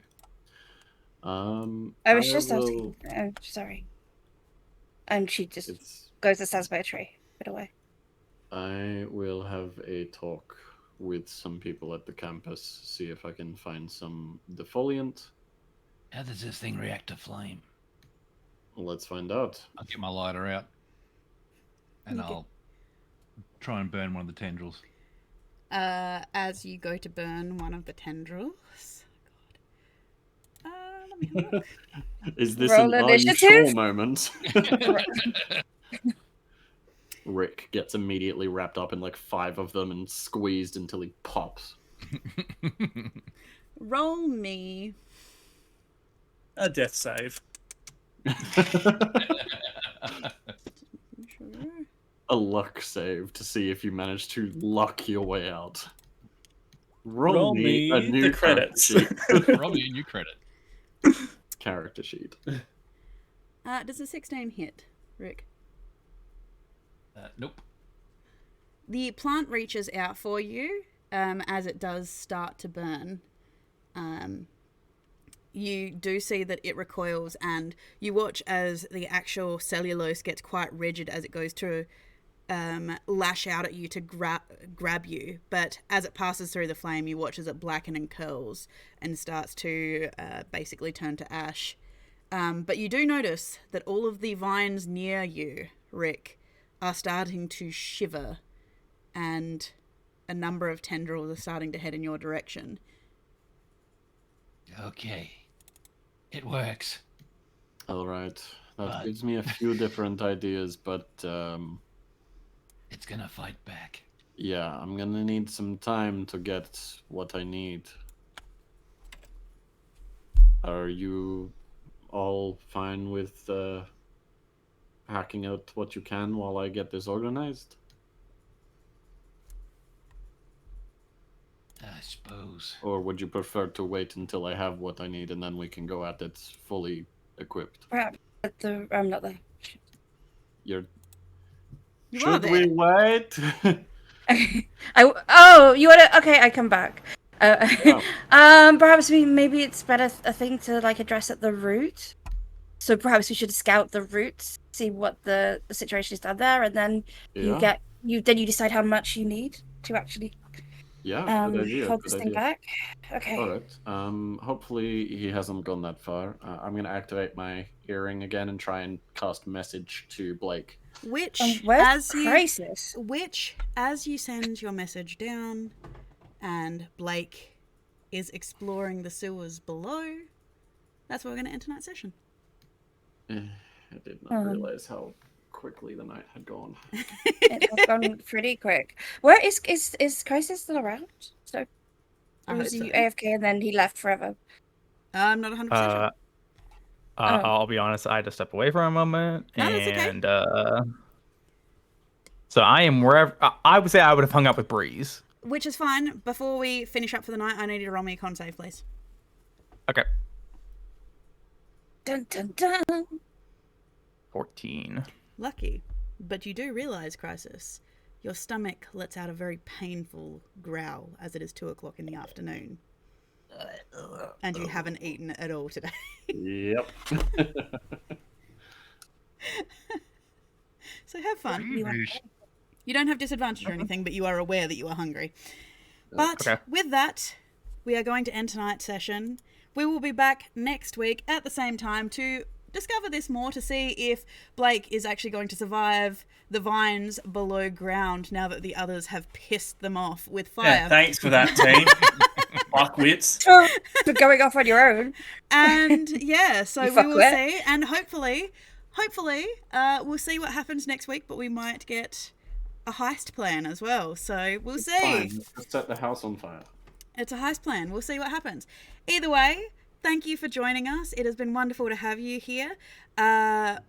I was just will... asking. Oh, sorry. And she just It's... goes and stands by a tree. Get away. I will have a talk with some people at the campus, see if I can find some defoliant. How does this thing react to flame? Let's find out. I'll get my lighter out, and Okay. I'll try and burn one of the tendrils. As you go to burn one of the tendrils. God. Let me have a look. Is this Roll an are you initiative? sure moment? Rick gets immediately wrapped up in like 5 of them and squeezed until he pops. Roll me. A death save. A luck save to see if you manage to luck your way out. Roll me a me new the credits. character sheet. Roll me a new credit. Character sheet. Does a 16 hit, Rick? Nope. The plant reaches out for you as it does start to burn. You do see that it recoils, and you watch as the actual cellulose gets quite rigid as it goes to lash out at you to grab you. But as it passes through the flame, you watch as it blackens and curls and starts to basically turn to ash. But you do notice that all of the vines near you, Rick, are starting to shiver, and a number of tendrils are starting to head in your direction. Okay. It works. Alright. That But- gives me a few different ideas, but It's gonna fight back. yeah, I'm gonna need some time to get what I need. Are you all fine with hacking out what you can while I get this organized? I suppose. Or would you prefer to wait until I have what I need and then we can go at it fully equipped? Perhaps at the not there. You're You are Should there. we wait? You wanna? Okay, I come back. Perhaps maybe it's better a thing to like address at the route. So perhaps we should scout the routes, see what the situation is down there, and then you decide how much you need to actually Yeah, good idea. hold Good this thing idea. back. Okay. All right. Hopefully he hasn't gone that far. I'm gonna activate my earring again and try and cast message to Blake. Which, Where's as you, Crisis? as you send your message down, and Blake is exploring the sewers below, that's where we're going to end tonight's session. I did not realize how quickly the night had gone. It has gone pretty quick. Where is Crisis still around? So, I or hope was he so. AFK and then he left forever? I'm not 100% sure. I'll be honest, I had to step away for a moment, No, that's okay. and so I am wherever. I would say I would have hung up with Breeze. Which is fine. Before we finish up for the night, I need you to roll me a con save, please. Okay. Dun dun dun. 14. Lucky. But you do realise, Crisis, your stomach lets out a very painful growl as it is 2 o'clock in the afternoon. And you haven't eaten at all today. Yep. So have fun. You don't have disadvantage or anything, but you are aware that you are hungry. But with that, we are going to end tonight's session. We will be back next week at the same time to discover this more, to see if Blake is actually going to survive the vines below ground now that the others have pissed them off with fire. Yeah, thanks for that, team. Fuckwits. For going off on your own. And yeah, so You we will fuckwit. see. And hopefully, we'll see what happens next week, but we might get a heist plan as well. So we'll see. Fine. Let's just set the house on fire. It's a heist plan. We'll see what happens. Either way, thank you for joining us. It has been wonderful to have you here. Some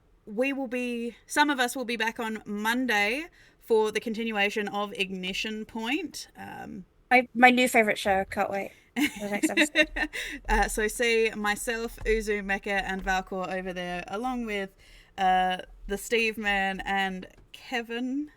of us will be back on Monday for the continuation of Ignition Point. My new favourite show. Can't wait. For the next episode. So see myself, Uzu, Mecca, and Valcor over there, along with the Steve Man and Kevin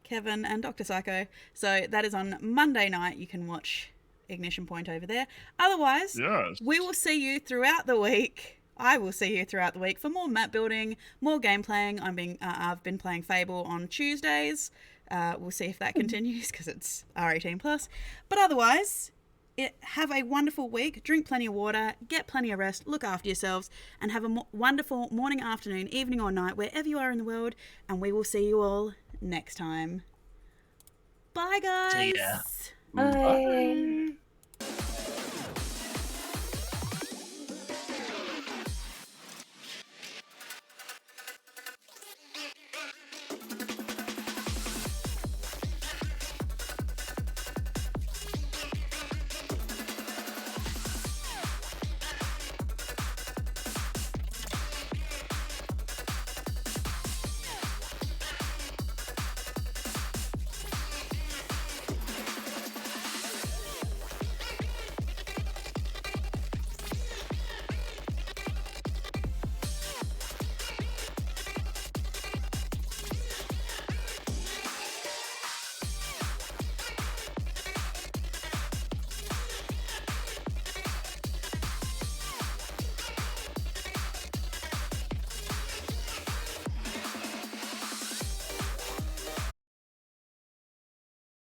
and Dr. Psycho. So that is on Monday night. You can watch Ignition Point over there. Otherwise, we will see you throughout the week. I will see you throughout the week for more map building, more game playing. I've been playing Fable on Tuesdays. We'll see if that continues because it's R18 plus. But otherwise, have a wonderful week. Drink plenty of water, get plenty of rest, look after yourselves, and have a wonderful morning, afternoon, evening, or night wherever you are in the world. And we will see you all next time. Bye, guys. See ya. Bye.